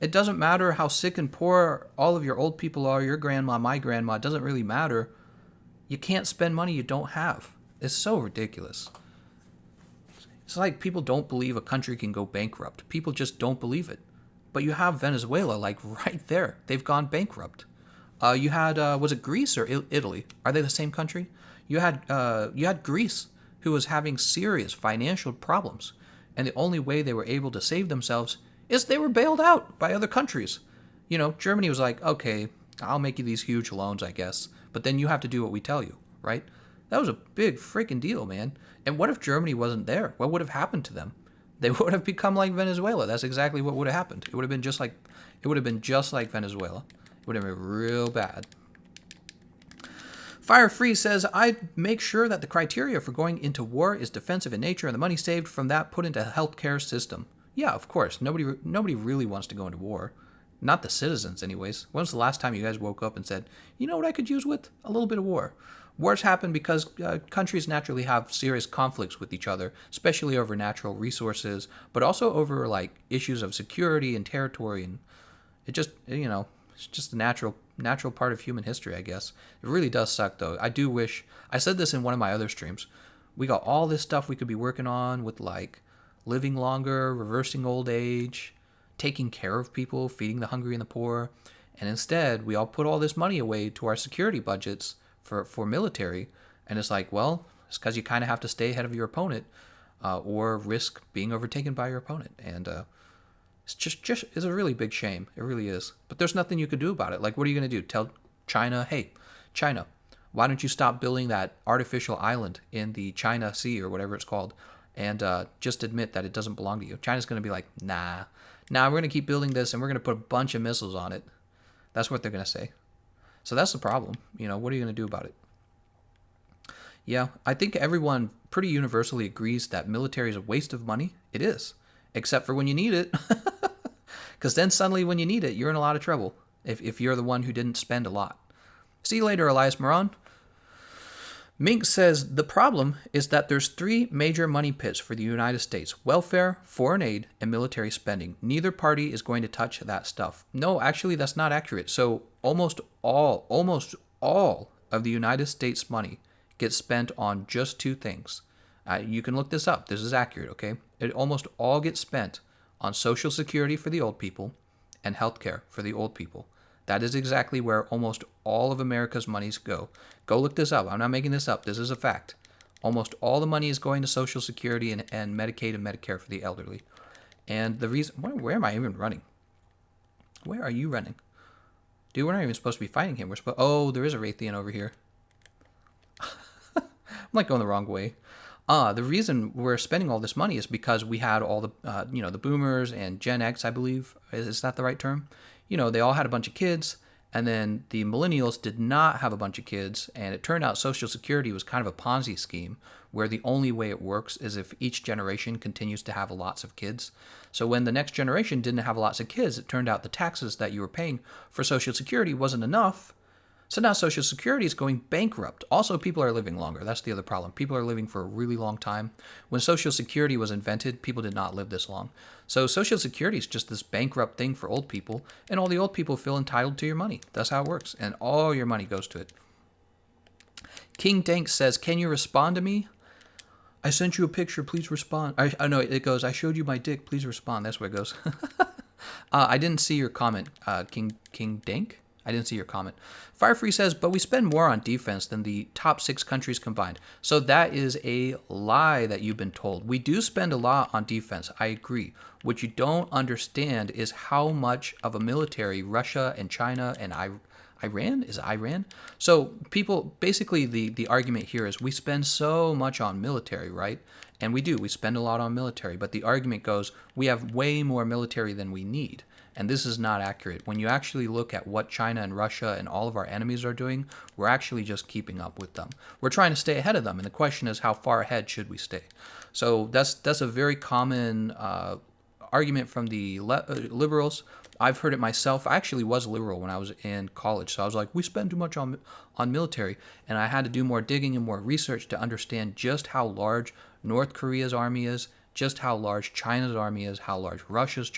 It doesn't matter how sick and poor all of your old people are, your grandma, my grandma, it doesn't really matter. You can't spend money you don't have. It's so ridiculous. It's like people don't believe a country can go bankrupt. People just don't believe it. But you have Venezuela, right there. They've gone bankrupt. You had, was it Greece or Italy? Are they the same country? You had Greece, who was having serious financial problems. And the only way they were able to save themselves is they were bailed out by other countries. Germany was like, okay, I'll make you these huge loans, I guess. But then you have to do what we tell you, right? That was a big freaking deal, man. And what if Germany wasn't there? What would have happened to them? They would have become like Venezuela. That's exactly what would have happened. It would have been just like Venezuela. It would have been real bad. Fire Free says, I'd make sure that the criteria for going into war is defensive in nature and the money saved from that put into a healthcare system. Yeah, of course. Nobody really wants to go into war. Not the citizens, anyways. When was the last time you guys woke up and said, you know what I could use with? A little bit of war. Wars happen because countries naturally have serious conflicts with each other, especially over natural resources, but also over like issues of security and territory. And it just, it's just a natural part of human history, I guess. It really does suck, though. I do wish I said this in one of my other streams. We got all this stuff we could be working on with like living longer, reversing old age, taking care of people, feeding the hungry and the poor. And instead, we all put all this money away to our security budgets for military. And it's like, well, it's because you kind of have to stay ahead of your opponent or risk being overtaken by your opponent. And it's just it's a really big shame. It really is. But there's nothing you could do about it. Like, what are you going to do? Tell China, hey, China, why don't you stop building that artificial island in the China Sea or whatever it's called, and just admit that it doesn't belong to you? China's going to be like, nah, we're going to keep building this, and we're going to put a bunch of missiles on it. That's what they're going to say. So that's the problem. What are you going to do about it? Yeah, I think everyone pretty universally agrees that military is a waste of money. It is, except for when you need it. Because then suddenly when you need it, you're in a lot of trouble if you're the one who didn't spend a lot. See you later, Elias Moran. Mink says the problem is that there's 3 major money pits for the United States: welfare, foreign aid, and military spending. Neither party is going to touch that stuff. No, actually, that's not accurate. So almost all of the United States money gets spent on just 2 things. You can look this up. This is accurate, okay? It almost all gets spent on Social Security for the old people and healthcare for the old people. That is exactly where almost all of America's monies go. Go look this up. I'm not making this up. This is a fact. Almost all the money is going to Social Security and Medicaid and Medicare for the elderly. And the reason... Where am I even running? Where are you running? Dude, we're not even supposed to be fighting him. Oh, there is a Raytheon over here. I'm like going the wrong way. The reason we're spending all this money is because we had all the, the boomers and Gen X, I believe. Is that the right term? They all had a bunch of kids, and then the millennials did not have a bunch of kids, and it turned out Social Security was kind of a Ponzi scheme where the only way it works is if each generation continues to have lots of kids. So when the next generation didn't have lots of kids, it turned out the taxes that you were paying for Social Security wasn't enough. So now Social Security is going bankrupt. Also, people are living longer. That's the other problem. People are living for a really long time. When Social Security was invented, people did not live this long. So Social Security is just this bankrupt thing for old people, and all the old people feel entitled to your money. That's how it works, and all your money goes to it. King Dank says, can you respond to me? I sent you a picture, please respond. I know it goes, I showed you my dick, please respond. That's where it goes. I didn't see your comment, King Dank. I didn't see your comment. Firefree says, but we spend more on defense than the top 6 countries combined. So that is a lie that you've been told. We do spend a lot on defense. I agree. What you don't understand is how much of a military Russia and China and Iran? Is it Iran? So people, basically the argument here is we spend so much on military, right? And we do. We spend a lot on military. But the argument goes, we have way more military than we need. And this is not accurate. When you actually look at what China and Russia and all of our enemies are doing, we're actually just keeping up with them. We're trying to stay ahead of them, and the question is, how far ahead should we stay? So that's a very common argument from the liberals. I've heard it myself. I actually was a liberal when I was in college, so I was like, we spend too much on military, and I had to do more digging and more research to understand just how large North Korea's army is, just how large China's army is, how large Russia's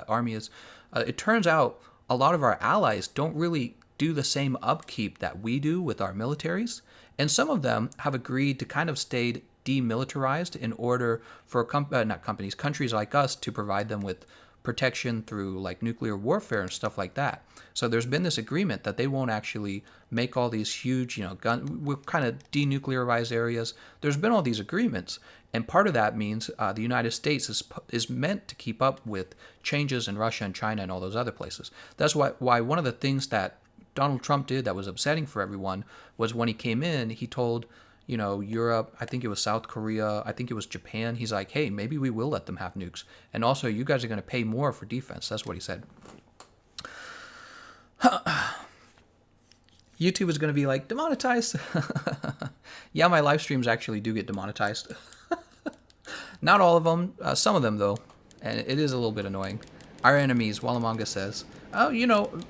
army is. It turns out a lot of our allies don't really do the same upkeep that we do with our militaries, and some of them have agreed to kind of stay demilitarized in order for countries like us to provide them with protection through like nuclear warfare and stuff like that. So there's been this agreement that they won't actually make all these huge, we're kind of denuclearized areas. There's been all these agreements, and part of that means the United States is meant to keep up with changes in Russia and China and all those other places. That's why one of the things that Donald Trump did that was upsetting for everyone was when he came in, he told Europe, I think it was South Korea, I think it was Japan. He's like, hey, maybe we will let them have nukes. And also, you guys are going to pay more for defense. That's what he said. YouTube is going to be like, demonetized. Yeah, my live streams actually do get demonetized. Not all of them. Some of them, though. And it is a little bit annoying. Our enemies, Walamanga says. Oh,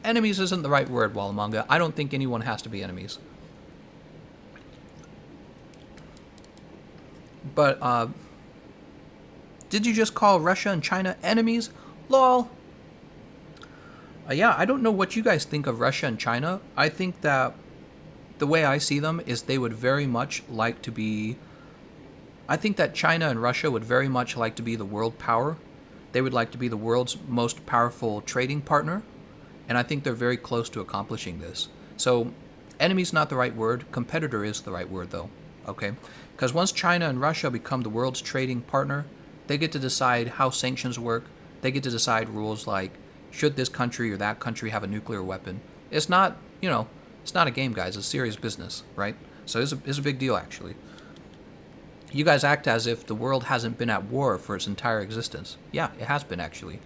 enemies isn't the right word, Walamanga. I don't think anyone has to be enemies. But did you just call Russia and China enemies? Lol. Yeah, I don't know what you guys think of Russia and China. I think that the way I see them is they would very much like to be. I think that China and Russia would very much like to be the world power. They would like to be the world's most powerful trading partner. And I think they're very close to accomplishing this. So, enemy's not the right word. Competitor is the right word, though. Okay? Because once China and Russia become the world's trading partner, they get to decide how sanctions work. They get to decide rules like, should this country or that country have a nuclear weapon? It's not, it's not a game, guys. It's serious business, right? So it's a big deal, actually. You guys act as if the world hasn't been at war for its entire existence. Yeah, it has been, actually.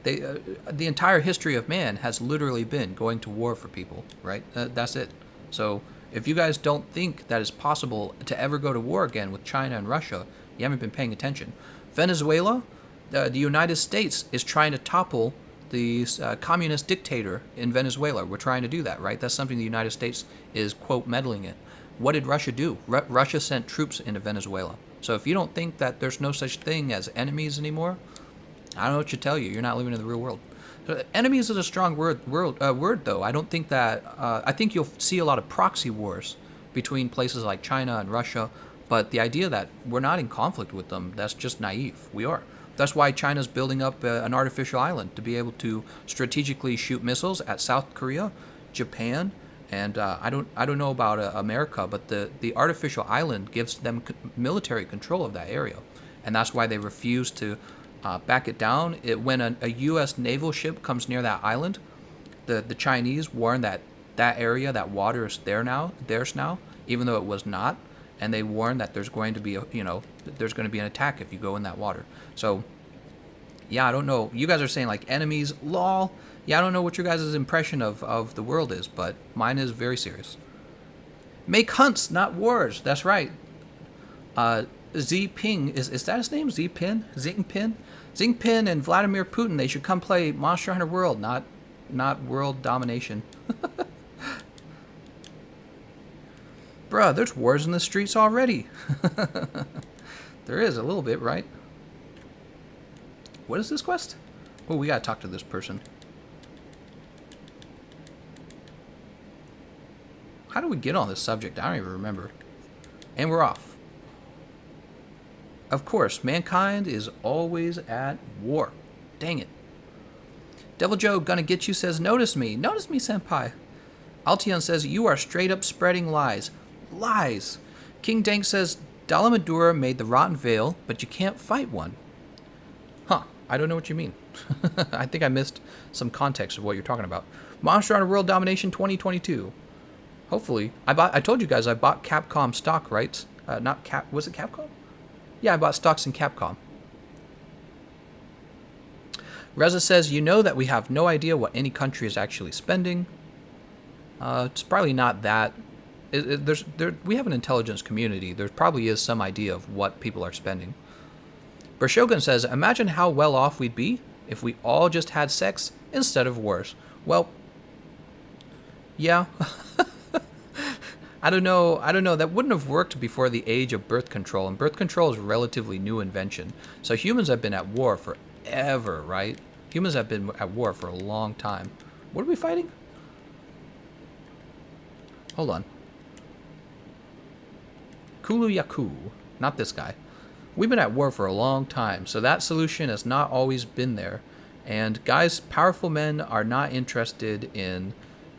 The entire history of man has literally been going to war for people, right? That's it. So if you guys don't think that it's possible to ever go to war again with China and Russia, you haven't been paying attention. Venezuela, the United States is trying to topple the communist dictator in Venezuela. We're trying to do that, right? That's something the United States is, quote, meddling in. What did Russia do? Russia sent troops into Venezuela. So if you don't think that there's no such thing as enemies anymore, I don't know what to tell you. You're not living in the real world. So enemies is a strong word though. I don't think that. I think you'll see a lot of proxy wars between places like China and Russia, but the idea that we're not in conflict with them, that's just naive. We are. That's why China's building up an artificial island to be able to strategically shoot missiles at South Korea, Japan, and I don't know about America, but the artificial island gives them military control of that area, and that's why they refuse to back it down. When a U.S. naval ship comes near that island, the Chinese warn that area, that water is theirs now, even though it was not, and they warn that there's going to be there's going to be an attack if you go in that water. So, yeah, I don't know. You guys are saying like enemies, lol. Yeah, I don't know what your guys' impression of the world is, but mine is very serious. Make hunts, not wars. That's right. Xiping, is that his name? Xiping? Xingpin and Vladimir Putin, they should come play Monster Hunter World, not world domination. Bruh, there's wars in the streets already. There is a little bit, right? What is this quest? Oh, we gotta talk to this person. How do we get on this subject? I don't even remember. And we're off. Of course, mankind is always at war. Dang it. Devil Joe Gonna Get You says, notice me, senpai. Altion says, you are straight up spreading lies. Lies. King Dank says, Dalamadura made the rotten veil, but you can't fight one. Huh, I don't know what you mean. I think I missed some context of what you're talking about. Monster Hunter World Domination 2022. Hopefully. I told you guys I bought Capcom stock, right? Was it Capcom? Yeah, I bought stocks in Capcom. Reza says, you know that we have no idea what any country is actually spending. It's probably not that. We have an intelligence community. There probably is some idea of what people are spending. Bershogun says, imagine how well off we'd be if we all just had sex instead of wars. Well, yeah. I don't know. That wouldn't have worked before the age of birth control, and birth control is a relatively new invention. So humans have been at war forever, right? Humans have been at war for a long time. What are we fighting? Hold on. Kulu Yaku. Not this guy. We've been at war for a long time, so that solution has not always been there. And guys, powerful men are not interested in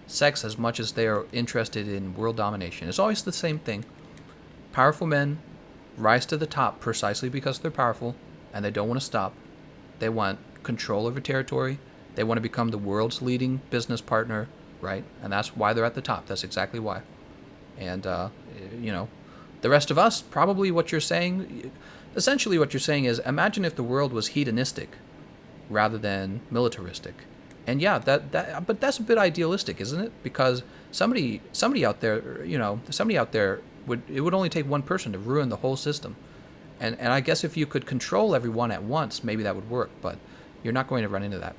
sex as much as they are interested in world domination. It's always the same thing. Powerful men rise to the top precisely because they're powerful, and they don't want to stop. They want control over territory. They want to become the world's leading business partner, right? And that's why they're at the top. That's exactly why. And, the rest of us, probably what you're saying, essentially what you're saying is, imagine if the world was hedonistic rather than militaristic. And yeah, but that's a bit idealistic, isn't it? Because somebody out there, it would only take one person to ruin the whole system. And I guess if you could control everyone at once, maybe that would work, but you're not going to run into that.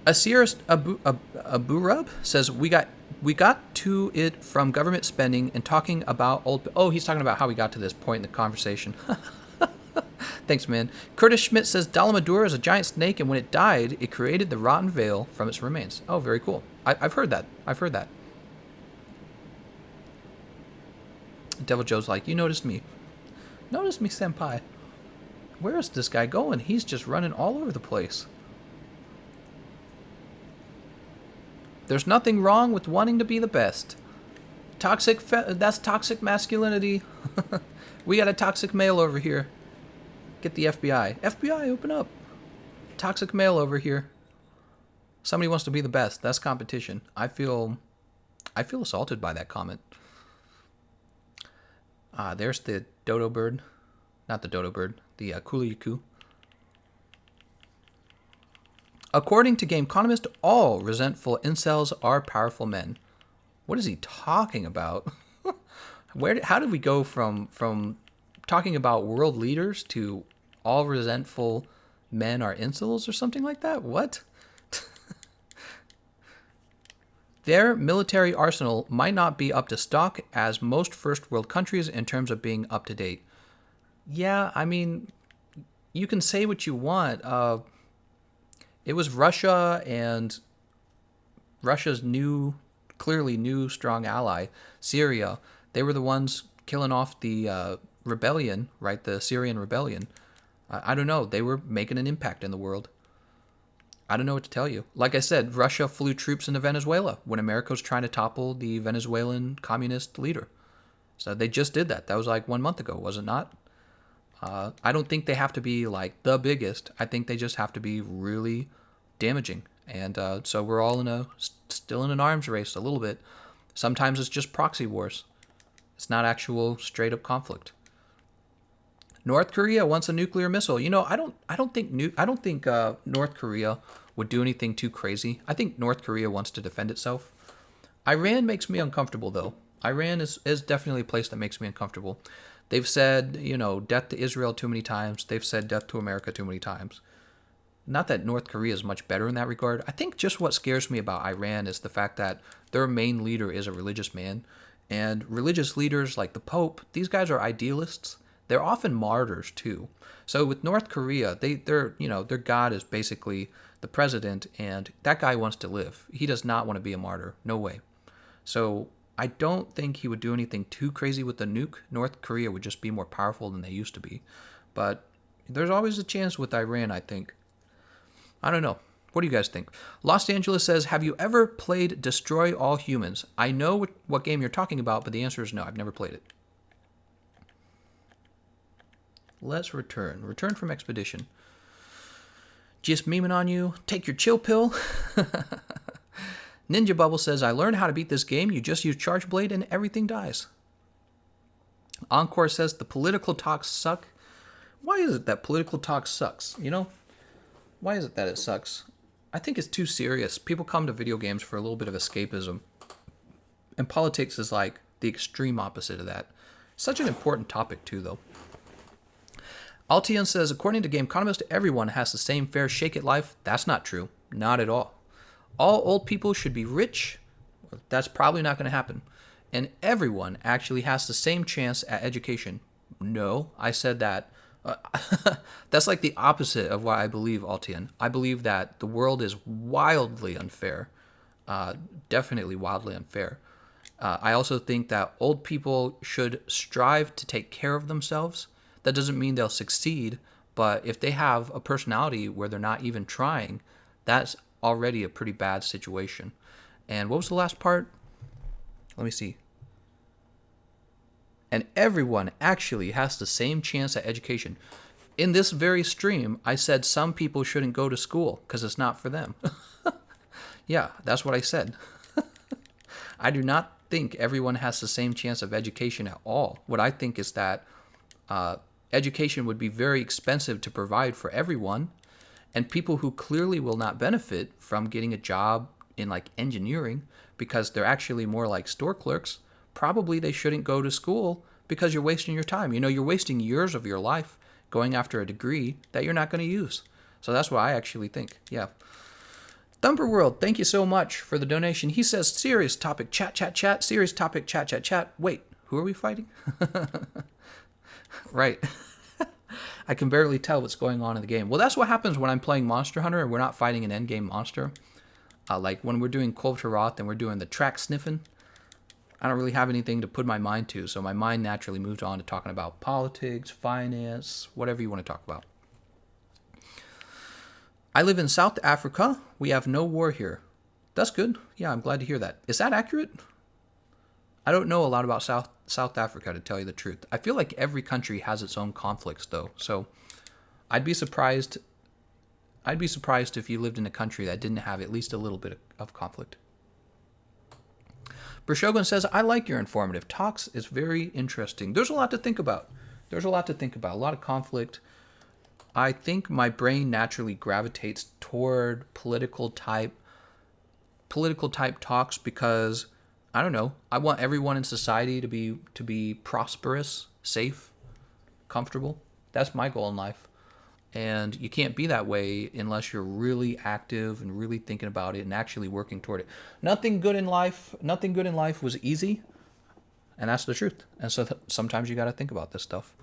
Asir Aburub says, we got We got to it from government spending and talking about old. Oh, he's talking about how we got to this point in the conversation. Thanks, man. Curtis Schmidt says Dalamadura is a giant snake, and when it died, it created the rotten veil from its remains. Oh, very cool. I've heard that. I've heard that. Devil Joe's like, you noticed me. Notice me, senpai. Where is this guy going? He's just running all over the place. There's nothing wrong with wanting to be the best. That's toxic masculinity. We got a toxic male over here. Get the FBI. FBI, open up. Toxic male over here. Somebody wants to be the best. That's competition. I feel assaulted by that comment. There's the dodo bird. Not the dodo bird. The kuliku. According to Gameconomist, all resentful incels are powerful men. What is he talking about? How did we go from talking about world leaders to all resentful men are incels or something like that? What? Their military arsenal might not be up to stock as most first world countries in terms of being up to date. Yeah, I mean, you can say what you want. It was Russia and Russia's clearly new strong ally, Syria. They were the ones killing off the rebellion, right? The Syrian rebellion. I don't know. They were making an impact in the world. I don't know what to tell you. Like I said, Russia flew troops into Venezuela when America was trying to topple the Venezuelan communist leader. So they just did that. That was like 1 month ago, was it not? I don't think they have to be like the biggest. I think they just have to be really damaging. And so we're all still in an arms race a little bit. Sometimes it's just proxy wars. It's not actual straight up conflict. North Korea wants a nuclear missile. You know, I don't think North Korea would do anything too crazy. I think North Korea wants to defend itself. Iran makes me uncomfortable, though. Iran is definitely a place that makes me uncomfortable. They've said, death to Israel too many times. They've said death to America too many times. Not that North Korea is much better in that regard. I think just what scares me about Iran is the fact that their main leader is a religious man. And religious leaders like the Pope, these guys are idealists. They're often martyrs too. So with North Korea, their god is basically the president, and that guy wants to live. He does not want to be a martyr. No way. So I don't think he would do anything too crazy with the nuke. North Korea would just be more powerful than they used to be. But there's always a chance with Iran, I think. I don't know. What do you guys think? Los Angeles says, have you ever played Destroy All Humans? I know what game you're talking about, but the answer is no. I've never played it. Let's return. Return from expedition. Just memeing on you. Take your chill pill. Ninja Bubble says, I learned how to beat this game. You just use Charge Blade and everything dies. Encore says, the political talks suck. Why is it that political talk sucks? Why is it that it sucks? I think it's too serious. People come to video games for a little bit of escapism. And politics is like the extreme opposite of that. Such an important topic too, though. Altian says, according to Gameconomist, everyone has the same fair shake at life. That's not true. Not at all. All old people should be rich. That's probably not going to happen. And everyone actually has the same chance at education. No, I said that. That's like the opposite of what I believe, Altian. I believe that the world is wildly unfair. Definitely wildly unfair. I also think that old people should strive to take care of themselves. That doesn't mean they'll succeed, but if they have a personality where they're not even trying, that's already a pretty bad situation. And what was the last part? Let me see. And everyone actually has the same chance at education. In this very stream, I said some people shouldn't go to school because it's not for them. Yeah, that's what I said. I do not think everyone has the same chance of education at all. What I think is that education would be very expensive to provide for everyone, and people who clearly will not benefit from getting a job in like engineering because they're actually more like store clerks, probably they shouldn't go to school because you're wasting your time. You're wasting years of your life going after a degree that you're not going to use. So that's what I actually think. Yeah. Thumper World, thank you so much for the donation. He says, serious topic, chat, chat, chat. Serious topic, chat, chat, chat. Wait, who are we fighting? Right. I can barely tell what's going on in the game. Well, that's what happens when I'm playing Monster Hunter and we're not fighting an endgame monster. Like when we're doing Kulve Roth and we're doing the track sniffing, I don't really have anything to put my mind to, so my mind naturally moved on to talking about politics, finance, whatever you want to talk about. I live in South Africa. We have no war here. That's good. Yeah, I'm glad to hear that. Is that accurate? I don't know a lot about South Africa, to tell you the truth. I feel like every country has its own conflicts, though. So I'd be surprised. I'd be surprised if you lived in a country that didn't have at least a little bit of conflict. Brashogun says, I like your informative talks. It's very interesting. There's a lot to think about. A lot of conflict. I think my brain naturally gravitates toward political type talks because, I don't know, I want everyone in society to be prosperous, safe, comfortable. That's my goal in life. And you can't be that way unless you're really active and really thinking about it and actually working toward it. Nothing good in life was easy, and that's the truth. And so sometimes you got to think about this stuff.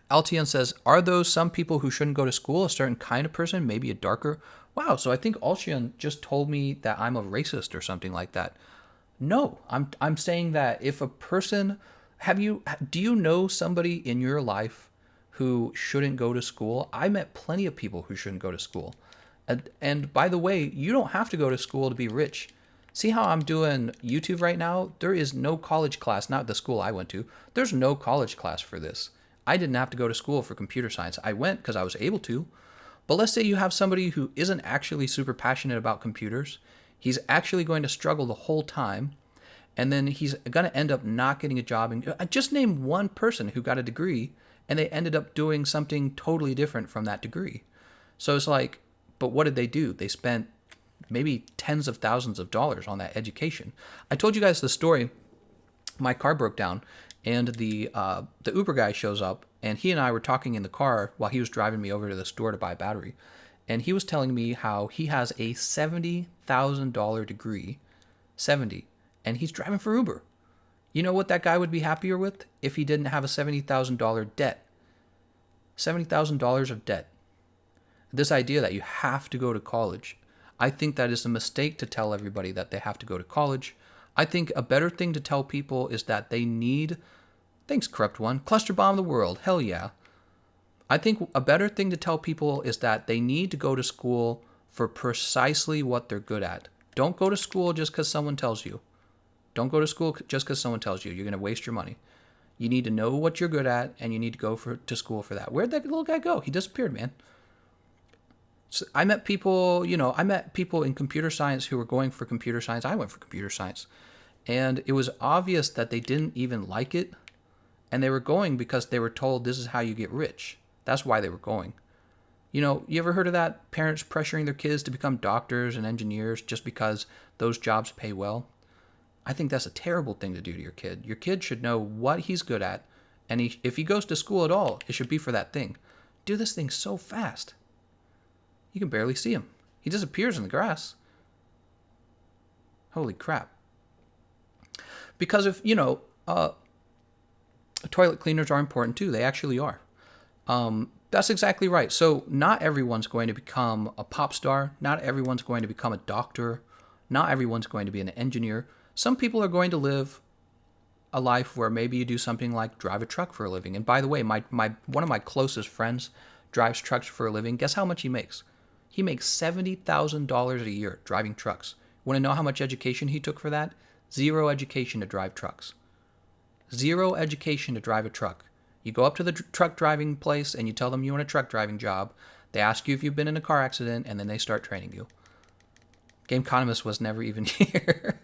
LTN says, are those some people who shouldn't go to school, a certain kind of person, maybe a darker? Wow, so I think Altian just told me that I'm a racist or something like that. No, I'm saying that if a person, do you know somebody in your life who shouldn't go to school? I met plenty of people who shouldn't go to school. And by the way, you don't have to go to school to be rich. See how I'm doing YouTube right now? There is no college class, not the school I went to. There's no college class for this. I didn't have to go to school for computer science. I went because I was able to. But let's say you have somebody who isn't actually super passionate about computers. He's actually going to struggle the whole time. And then he's going to end up not getting a job. And just name one person who got a degree and they ended up doing something totally different from that degree. So it's like, but what did they do? They spent maybe tens of thousands of dollars on that education. I told you guys the story. My car broke down and the Uber guy shows up and he and I were talking in the car while he was driving me over to the store to buy a battery. And he was telling me how he has a $70,000 degree, 70, and he's driving for Uber. You know what that guy would be happier with if he didn't have a $70,000 debt? $70,000 of debt. This idea that you have to go to college, I think that is a mistake to tell everybody that they have to go to college. I think a better thing to tell people is that they need, thanks Corrupt One, cluster bomb the world, hell yeah. I think a better thing to tell people is that they need to go to school for precisely what they're good at. Don't go to school just because someone tells you. Don't go to school just because someone tells you. You're going to waste your money. You need to know what you're good at, and you need to go to school for that. Where'd that little guy go? He disappeared, man. So I met people in computer science who were going for computer science. I went for computer science. And it was obvious that they didn't even like it. And they were going because they were told this is how you get rich. That's why they were going. You ever heard of that? Parents pressuring their kids to become doctors and engineers just because those jobs pay well? I think that's a terrible thing to do to your kid. Your kid should know what he's good at. And if he goes to school at all, it should be for that thing. Do this thing so fast. You can barely see him. He disappears in the grass. Holy crap. Because if, toilet cleaners are important too. They actually are. That's exactly right. So not everyone's going to become a pop star. Not everyone's going to become a doctor. Not everyone's going to be an engineer. Some people are going to live a life where maybe you do something like drive a truck for a living. And by the way, one of my closest friends drives trucks for a living. Guess how much he makes? He makes $70,000 a year driving trucks. Want to know how much education he took for that? 0 education to drive trucks. 0 education to drive a truck. You go up to the truck driving place and you tell them you want a truck driving job. They ask you if you've been in a car accident, and then they start training you. Gameconomist was never even here.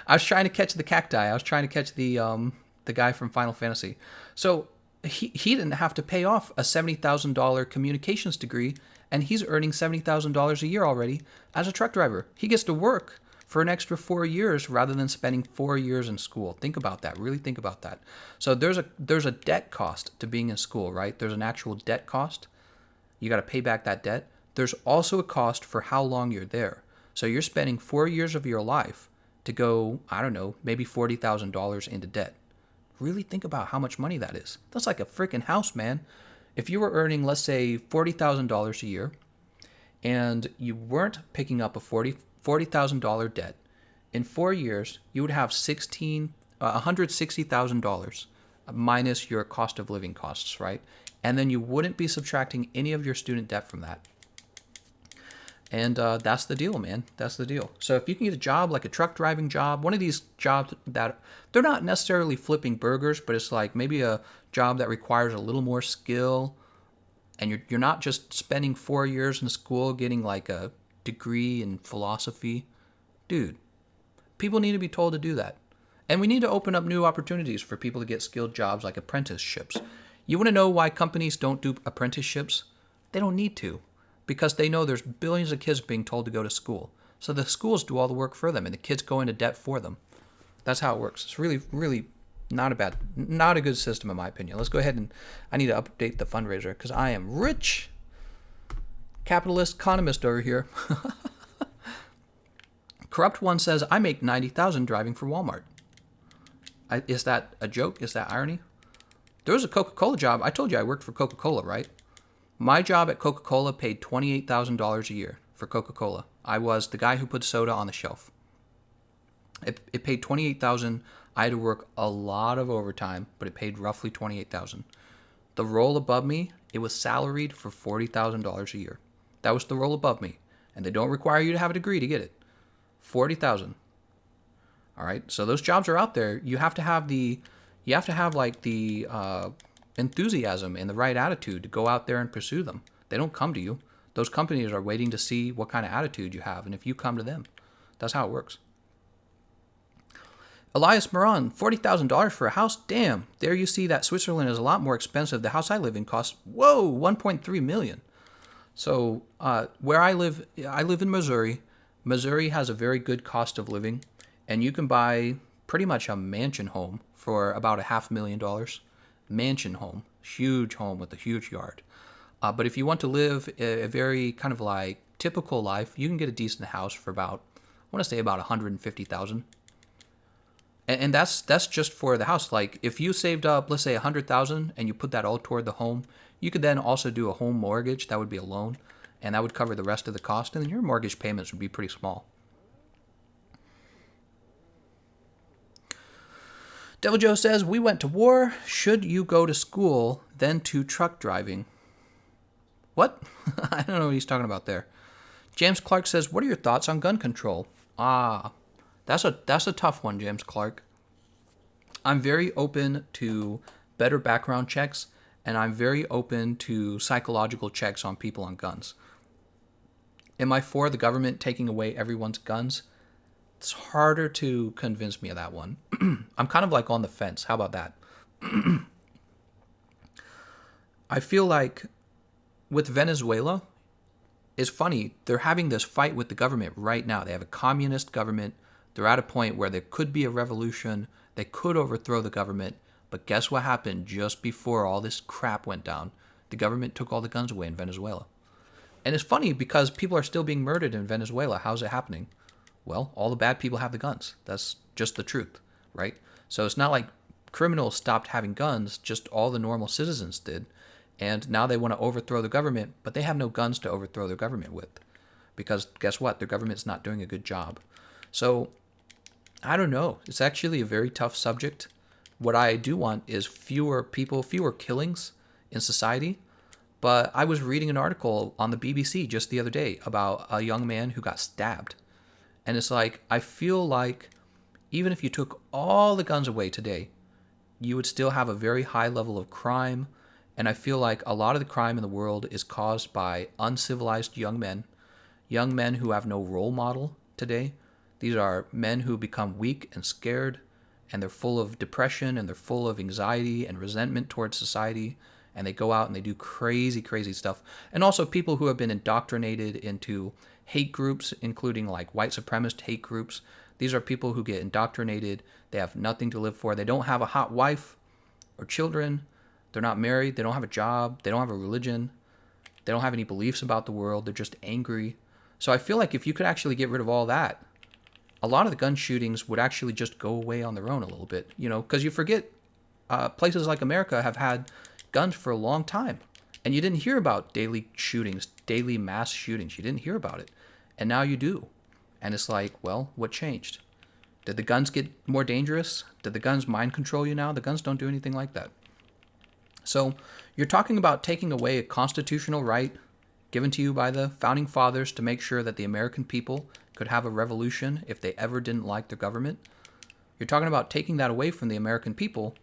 I was trying to catch the cacti. I was trying to catch the guy from Final Fantasy. So he didn't have to pay off a $70,000 communications degree, and he's earning $70,000 a year already as a truck driver. He gets to work for an extra 4 years rather than spending 4 years in school. Think about that. Really think about that. So there's a debt cost to being in school, right? There's an actual debt cost. You got to pay back that debt. There's also a cost for how long you're there. So you're spending 4 years of your life to go, I don't know, maybe $40,000 into debt. Really think about how much money that is. That's like a freaking house, man. If you were earning, let's say, $40,000 a year, and you weren't picking up a $40,000 debt, in 4 years, you would have $160,000 minus your cost of living costs, right? And then you wouldn't be subtracting any of your student debt from that. And that's the deal, man. That's the deal. So if you can get a job like a truck driving job, one of these jobs that they're not necessarily flipping burgers, but it's like maybe a job that requires a little more skill, and you're not just spending 4 years in school getting like a degree in philosophy. Dude, people need to be told to do that. And we need to open up new opportunities for people to get skilled jobs like apprenticeships. You want to know why companies don't do apprenticeships? They don't need to, because they know there's billions of kids being told to go to school. So the schools do all the work for them, and the kids go into debt for them. That's how it works. It's really, really not a good system in my opinion. Let's go ahead and I need to update the fundraiser because I am rich. Capitalist economist over here. Corrupt One says, I make $90,000 driving for Walmart. Is that a joke? Is that irony? There was a Coca-Cola job. I told you I worked for Coca-Cola, right? My job at Coca-Cola paid $28,000 a year for Coca-Cola. I was the guy who put soda on the shelf. It paid $28,000. I had to work a lot of overtime, but it paid roughly $28,000. The role above me, it was salaried for $40,000 a year. That was the role above me, and they don't require you to have a degree to get it. $40,000. All right, so those jobs are out there. You have to have the enthusiasm and the right attitude to go out there and pursue them. They don't come to you. Those companies are waiting to see what kind of attitude you have, and if you come to them, that's how it works. Elias Moran, $40,000 for a house? Damn, there you see that Switzerland is a lot more expensive. The house I live in costs, whoa, $1.3 million. So where I live in Missouri. Missouri has a very good cost of living, and you can buy pretty much a mansion home for about $500,000. Mansion home, huge home with a huge yard. But if you want to live a very kind of like typical life, you can get a decent house for about, I want to say about $150,000. And that's just for the house. Like if you saved up, let's say $100,000, and you put that all toward the home, you could then also do a home mortgage. That would be a loan, and that would cover the rest of the cost, and then your mortgage payments would be pretty small. Devil Joe says, we went to war. Should you go to school, then to truck driving? What? I don't know what he's talking about there. James Clark says, what are your thoughts on gun control? That's a tough one, James Clark. I'm very open to better background checks, and I'm very open to psychological checks on people on guns. Am I for the government taking away everyone's guns? It's harder to convince me of that one. I'm kind of like on the fence. How about that? I feel like with Venezuela, it's funny. They're having this fight with the government right now. They have a communist government. They're at a point where there could be a revolution. They could overthrow the government. But guess what happened just before all this crap went down? The government took all the guns away in Venezuela. And it's funny because people are still being murdered in Venezuela. How's it happening? Well, all the bad people have the guns. That's just the truth, right? So it's not like criminals stopped having guns, just all the normal citizens did. And now they want to overthrow the government, but they have no guns to overthrow their government with. Because guess what? Their government's not doing a good job. So, I don't know. It's actually a very tough subject. What I do want is fewer people, fewer killings in society. But I was reading an article on the BBC just the other day about a young man who got stabbed. And it's like, I feel like even if you took all the guns away today, you would still have a very high level of crime. And I feel like a lot of the crime in the world is caused by uncivilized young men who have no role model today. These are men who become weak and scared, and they're full of depression, and they're full of anxiety and resentment towards society, and they go out and they do crazy, crazy stuff. And also people who have been indoctrinated into hate groups, including like white supremacist hate groups. These are people who get indoctrinated. They have nothing to live for. They don't have a hot wife or children. They're not married. They don't have a job. They don't have a religion. They don't have any beliefs about the world. They're just angry. So I feel like if you could actually get rid of all that, a lot of the gun shootings would actually just go away on their own a little bit, because you forget places like America have had guns for a long time. And you didn't hear about daily shootings, daily mass shootings. You didn't hear about it. And now you do. And it's like, well, what changed? Did the guns get more dangerous? Did the guns mind control you now? The guns don't do anything like that. So you're talking about taking away a constitutional right given to you by the founding fathers to make sure that the American people could have a revolution if they ever didn't like their government. You're talking about taking that away from the American people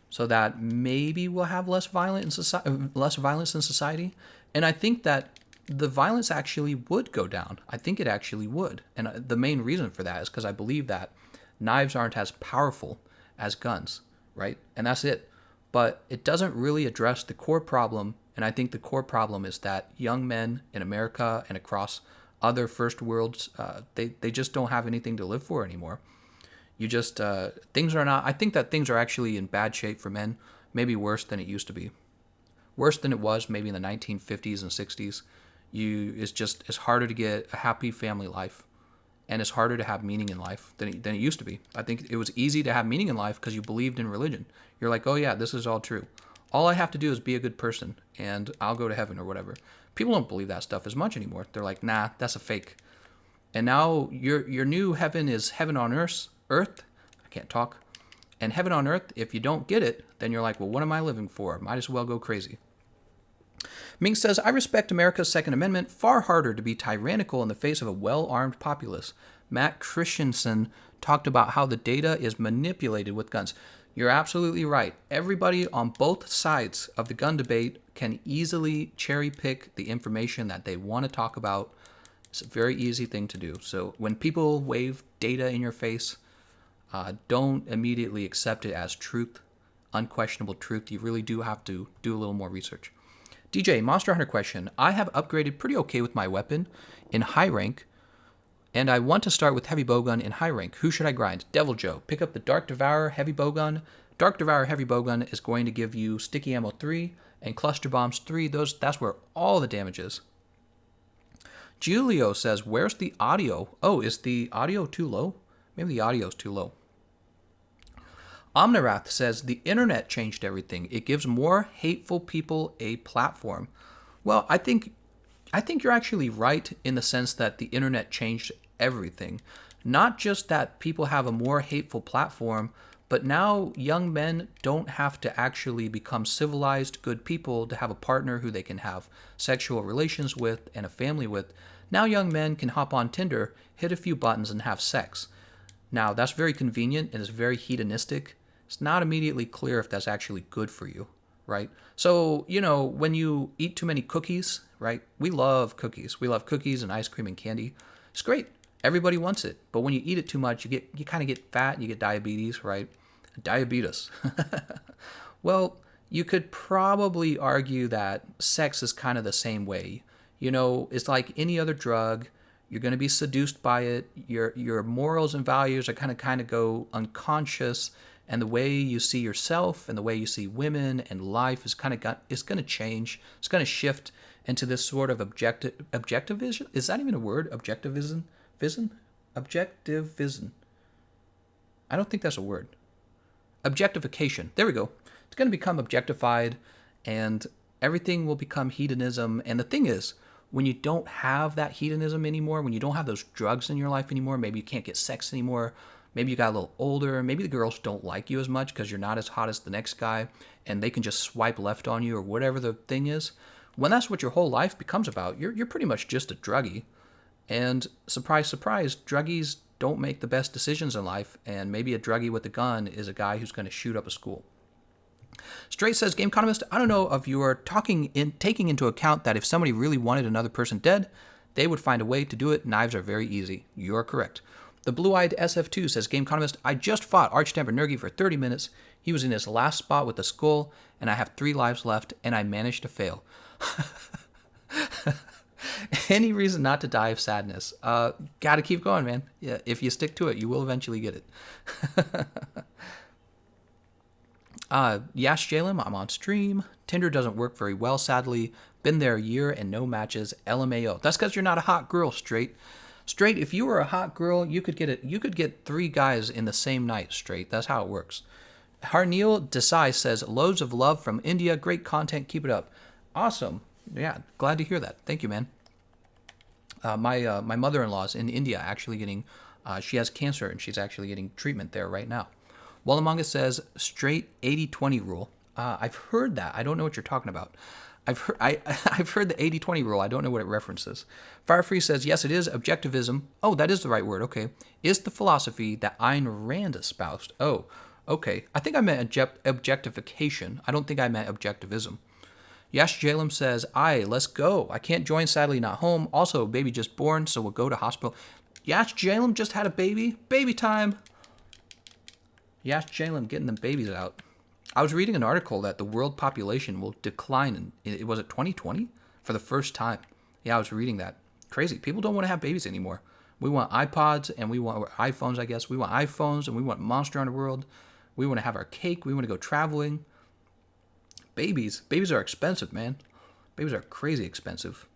so that maybe we'll have less violence in society. And I think that the violence actually would go down. I think it actually would. And the main reason for that is because I believe that knives aren't as powerful as guns, right? And that's it. But it doesn't really address the core problem. And I think the core problem is that young men in America and across other first worlds, they just don't have anything to live for anymore. Things are not, I think that things are actually in bad shape for men, maybe worse than it used to be. Worse than it was maybe in the 1950s and 60s. It's harder to get a happy family life, and it's harder to have meaning in life than it used to be. I think it was easy to have meaning in life because you believed in religion. You're like, oh yeah, this is all true. All I have to do is be a good person, and I'll go to heaven or whatever. People don't believe that stuff as much anymore. They're like, nah, that's a fake. And now your new heaven is heaven on earth. I can't talk. And heaven on earth, if you don't get it, then you're like, well, what am I living for? Might as well go crazy. Ming says, I respect America's Second Amendment far harder to be tyrannical in the face of a well-armed populace. Matt Christensen talked about how the data is manipulated with guns. You're absolutely right. Everybody on both sides of the gun debate can easily cherry pick the information that they want to talk about. It's a very easy thing to do. So when people wave data in your face, don't immediately accept it as truth, unquestionable truth. You really do have to do a little more research. DJ, Monster Hunter question. I have upgraded pretty okay with my weapon in high rank, and I want to start with heavy bowgun in high rank. Who should I grind? Devil Joe. Pick up the Dark Devourer heavy bowgun. Dark Devourer heavy bowgun is going to give you sticky ammo 3 and cluster bombs 3. That's where all the damage is. Julio says, where's the audio? Oh, is the audio too low? Maybe the audio's too low. Omnirath says, the internet changed everything. It gives more hateful people a platform. Well, I think you're actually right in the sense that the internet changed everything. Not just that people have a more hateful platform, but now young men don't have to actually become civilized, good people to have a partner who they can have sexual relations with and a family with. Now young men can hop on Tinder, hit a few buttons, and have sex. Now, that's very convenient and it's very hedonistic. It's not immediately clear if that's actually good for you, right? So, when you eat too many cookies, right? We love cookies. We love cookies and ice cream and candy. It's great. Everybody wants it. But when you eat it too much, you kind of get fat, you get diabetes, right? Diabetes. Well, you could probably argue that sex is kind of the same way. It's like any other drug. You're going to be seduced by it. Your morals and values are kind of go unconscious. And the way you see yourself and the way you see women and life is going to change. It's going to shift into this sort of objectivism. Is that even a word? Objectivism? Objectivism. I don't think that's a word. Objectification. There we go. It's going to become objectified and everything will become hedonism. And the thing is, when you don't have that hedonism anymore, when you don't have those drugs in your life anymore, maybe you can't get sex anymore, maybe you got a little older, maybe the girls don't like you as much because you're not as hot as the next guy and they can just swipe left on you or whatever the thing is. When that's what your whole life becomes about, you're pretty much just a druggie. And surprise, surprise, druggies don't make the best decisions in life, and maybe a druggie with a gun is a guy who's going to shoot up a school. Straight says, Gameconomist, I don't know if you are taking into account that if somebody really wanted another person dead, they would find a way to do it. Knives are very easy. You're correct. The blue-eyed SF2 says, Gameconomist, I just fought Archtemper Nergi for 30 minutes. He was in his last spot with the skull, and I have 3 lives left, and I managed to fail. Any reason not to die of sadness? Gotta keep going, man. Yeah, if you stick to it, you will eventually get it. Yash Jalem, I'm on stream. Tinder doesn't work very well, sadly. Been there a year and no matches. LMAO. That's because you're not a hot girl, straight. Straight, if you were a hot girl, you could get it. You could get 3 guys in the same night, straight. That's how it works. Harneil Desai says, loads of love from India. Great content. Keep it up. Awesome. Yeah, glad to hear that. Thank you, man. My mother-in-law's in India actually getting, she has cancer and she's actually getting treatment there right now. Wallamanga says, straight 80-20 rule. I've heard that. I don't know what you're talking about. I've heard the 80-20 rule. I don't know what it references. Firefree says, yes, it is. Objectivism. Oh, that is the right word. Okay. Is the philosophy that Ayn Rand espoused. Oh, okay. I think I meant objectification. I don't think I meant objectivism. Yash Jalem says, aye, let's go. I can't join, sadly not home. Also, baby just born, so we'll go to hospital. Yash Jalem just had a baby. Baby time. Yash Jalem getting the babies out. I was reading an article that the world population will decline in, was it 2020? For the first time. Yeah, I was reading that. Crazy. People don't want to have babies anymore. We want iPods and we want iPhones, I guess. We want iPhones and we want Monster Hunter World. We want to have our cake. We want to go traveling. Babies are expensive, man. Babies are crazy expensive.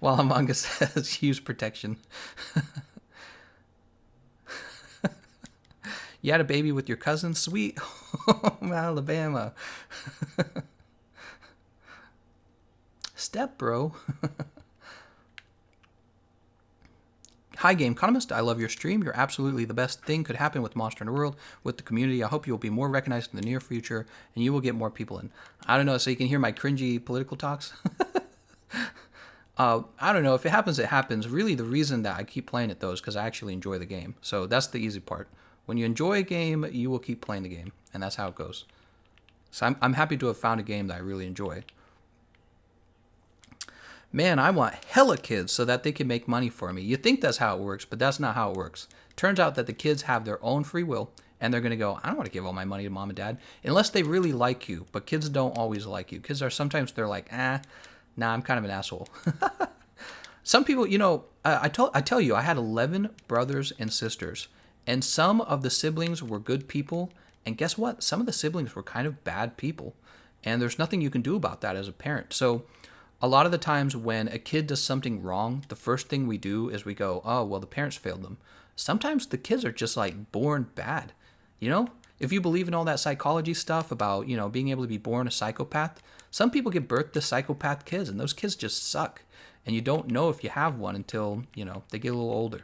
While Among Us says use protection. You had a baby with your cousin? Sweet. Alabama. Step, bro. Hi, Gameconomist. I love your stream. You're absolutely the best thing could happen with Monster Hunter World, with the community. I hope you'll be more recognized in the near future, and you will get more people in. I don't know, so you can hear my cringy political talks? I don't know. If it happens, it happens. Really, the reason that I keep playing it, though, is because I actually enjoy the game. So that's the easy part. When you enjoy a game, you will keep playing the game, and that's how it goes. So I'm happy to have found a game that I really enjoy. Man, I want hella kids so that they can make money for me. You think that's how it works, but that's not how it works. Turns out that the kids have their own free will, and they're going to go, I don't want to give all my money to mom and dad, unless they really like you. But kids don't always like you. Kids are sometimes, they're like, nah, I'm kind of an asshole. Some people, you know, I tell you, I had 11 brothers and sisters, and some of the siblings were good people, and guess what? Some of the siblings were kind of bad people, and there's nothing you can do about that as a parent. So a lot of the times when a kid does something wrong, the first thing we do is we go, oh, well, the parents failed them. Sometimes the kids are just like born bad. You know, if you believe in all that psychology stuff about, you know, being able to be born a psychopath, some people give birth to psychopath kids and those kids just suck. And you don't know if you have one until, you know, they get a little older.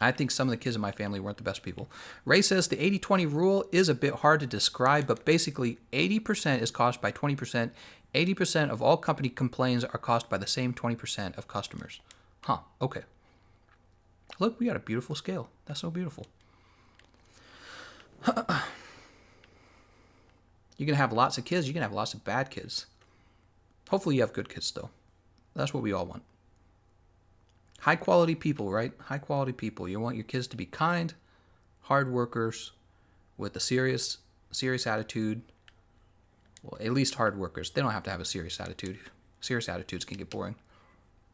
I think some of the kids in my family weren't the best people. Ray says the 80-20 rule is a bit hard to describe, but basically 80% is caused by 20%. 80% of all company complaints are caused by the same 20% of customers. Huh, okay. Look, we got a beautiful scale. That's so beautiful. You're going to have lots of kids. You're going to have lots of bad kids. Hopefully you have good kids, though. That's what we all want. High quality people, right? High quality people. You want your kids to be kind, hard workers, with a serious attitude. Well, at least hard workers. They don't have to have a serious attitude. Serious attitudes can get boring.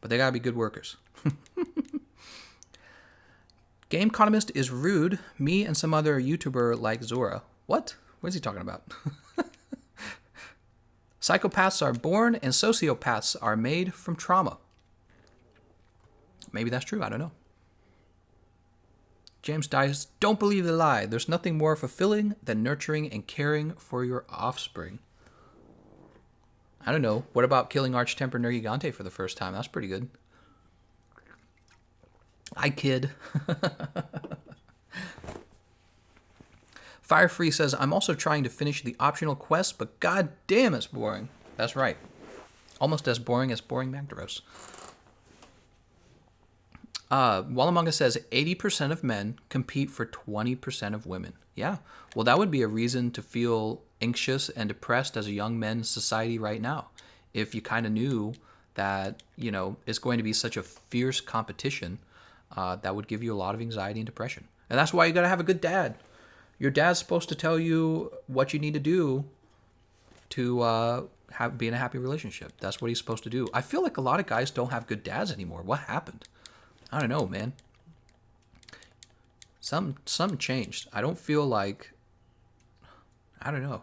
But they gotta be good workers. Gameconomist is rude. Me and some other YouTuber like Zora. What? What is he talking about? Psychopaths are born and sociopaths are made from trauma. Maybe that's true. I don't know. James Dice, don't believe the lie. There's nothing more fulfilling than nurturing and caring for your offspring. I don't know. What about killing Arch-Temper Nergigante for the first time? That's pretty good. I kid. Firefree says, I'm also trying to finish the optional quest, but god damn it's boring. That's right. Almost as boring Magdaros. Wallamonga says 80% of men compete for 20% of women. Yeah. Well, that would be a reason to feel anxious and depressed as a young men's society right now. If you kind of knew that, you know, it's going to be such a fierce competition, that would give you a lot of anxiety and depression. And that's why you got to have a good dad. Your dad's supposed to tell you what you need to do to be in a happy relationship. That's what he's supposed to do. I feel like a lot of guys don't have good dads anymore. What happened? I don't know, man. Some changed. I don't feel like, I don't know.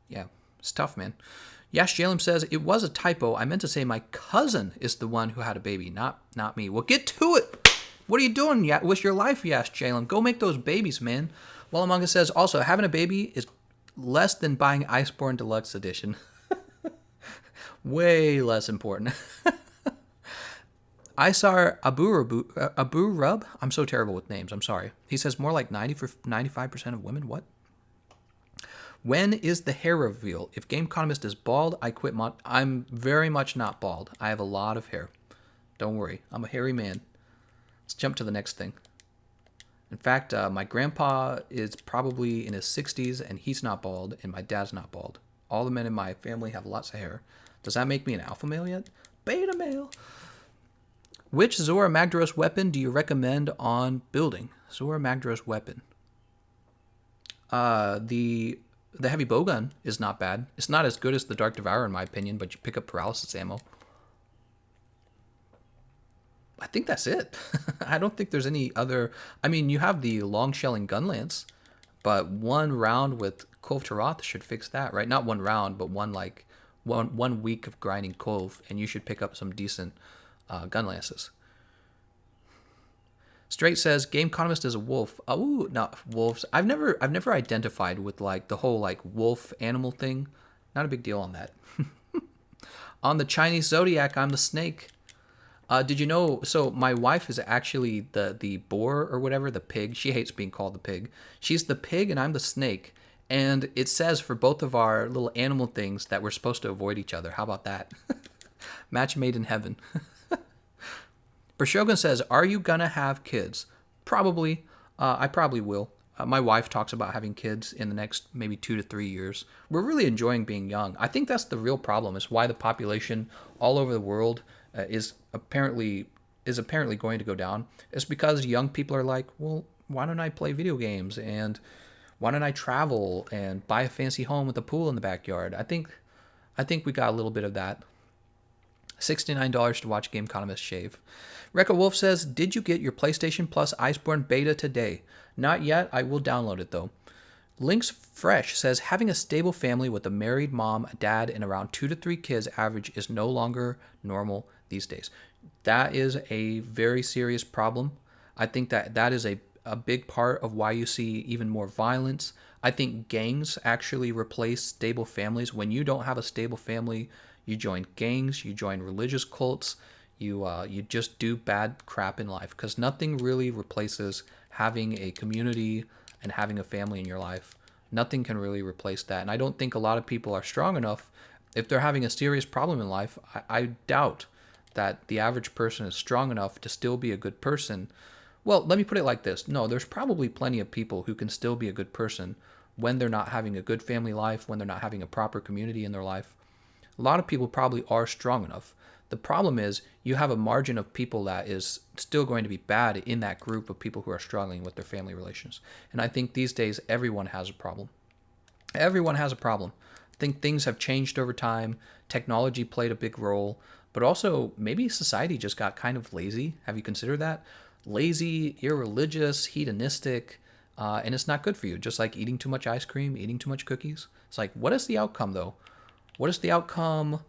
Yeah, it's tough, man. Yes, Jalen says it was a typo. I meant to say my cousin is the one who had a baby, not me. Well, get to it. What are you doing with your life, Yes, Jalen? Go make those babies, man. Well, Among Us says also having a baby is less than buying Iceborne Deluxe Edition. Way less important. Isar Abu Rub. I'm so terrible with names. I'm sorry. He says more like 95% of women. What? When is the hair reveal? If Gameconomist is bald, I quit. I'm very much not bald. I have a lot of hair. Don't worry. I'm a hairy man. Let's jump to the next thing. In fact, my grandpa is probably in his 60s, and he's not bald, and my dad's not bald. All the men in my family have lots of hair. Does that make me an alpha male yet? Beta male. Which Zora Magdaros weapon do you recommend on building? Zora Magdaros weapon. The heavy bowgun is not bad. It's not as good as the Dark Devourer in my opinion, but you pick up paralysis ammo. I think that's it. I don't think there's any other. I mean, you have the long shelling gun lance, but one round with Kolv Taroth should fix that, right? Not one round, but one week of grinding Kolv, and you should pick up some decent gun lances. Straight says Gameconomist is a wolf. Oh, not wolves. I've never identified with like the whole like wolf animal thing. Not a big deal on that. On the Chinese zodiac, I'm the snake. Did you know? So my wife is actually the boar or whatever, the pig. She hates being called the pig. She's the pig and I'm the snake. And it says for both of our little animal things that we're supposed to avoid each other. How about that? Match made in heaven. Bershogun says, are you gonna have kids? Probably. I probably will. My wife talks about having kids in the next maybe 2 to 3 years. We're really enjoying being young. I think that's the real problem. Is why the population all over the world is apparently going to go down. It's because young people are like, well, why don't I play video games and why don't I travel and buy a fancy home with a pool in the backyard? I think we got a little bit of that. $69 to watch Gameconomist shave. Rekka Wolf says, did you get your PlayStation Plus Iceborne beta today? Not yet. I will download it though. Links Fresh says, having a stable family with a married mom, a dad, and around 2 to 3 kids average is no longer normal these days. That is a very serious problem. I think that is a big part of why you see even more violence. I think gangs actually replace stable families. When you don't have a stable family, you join gangs, you join religious cults, you just do bad crap in life, because nothing really replaces having a community and having a family in your life. Nothing can really replace that. And I don't think a lot of people are strong enough. If they're having a serious problem in life, I doubt that the average person is strong enough to still be a good person. Well, let me put it like this. No, there's probably plenty of people who can still be a good person when they're not having a good family life, when they're not having a proper community in their life. A lot of people probably are strong enough. The problem is you have a margin of people that is still going to be bad in that group of people who are struggling with their family relations. And I think these days everyone has a problem. Everyone has a problem. I think things have changed over time. Technology played a big role, but also maybe society just got kind of lazy. Have you considered that? Lazy, irreligious, hedonistic, and it's not good for you. Just like eating too much ice cream, eating too much cookies. It's like, what is the outcome though? What is the outcome?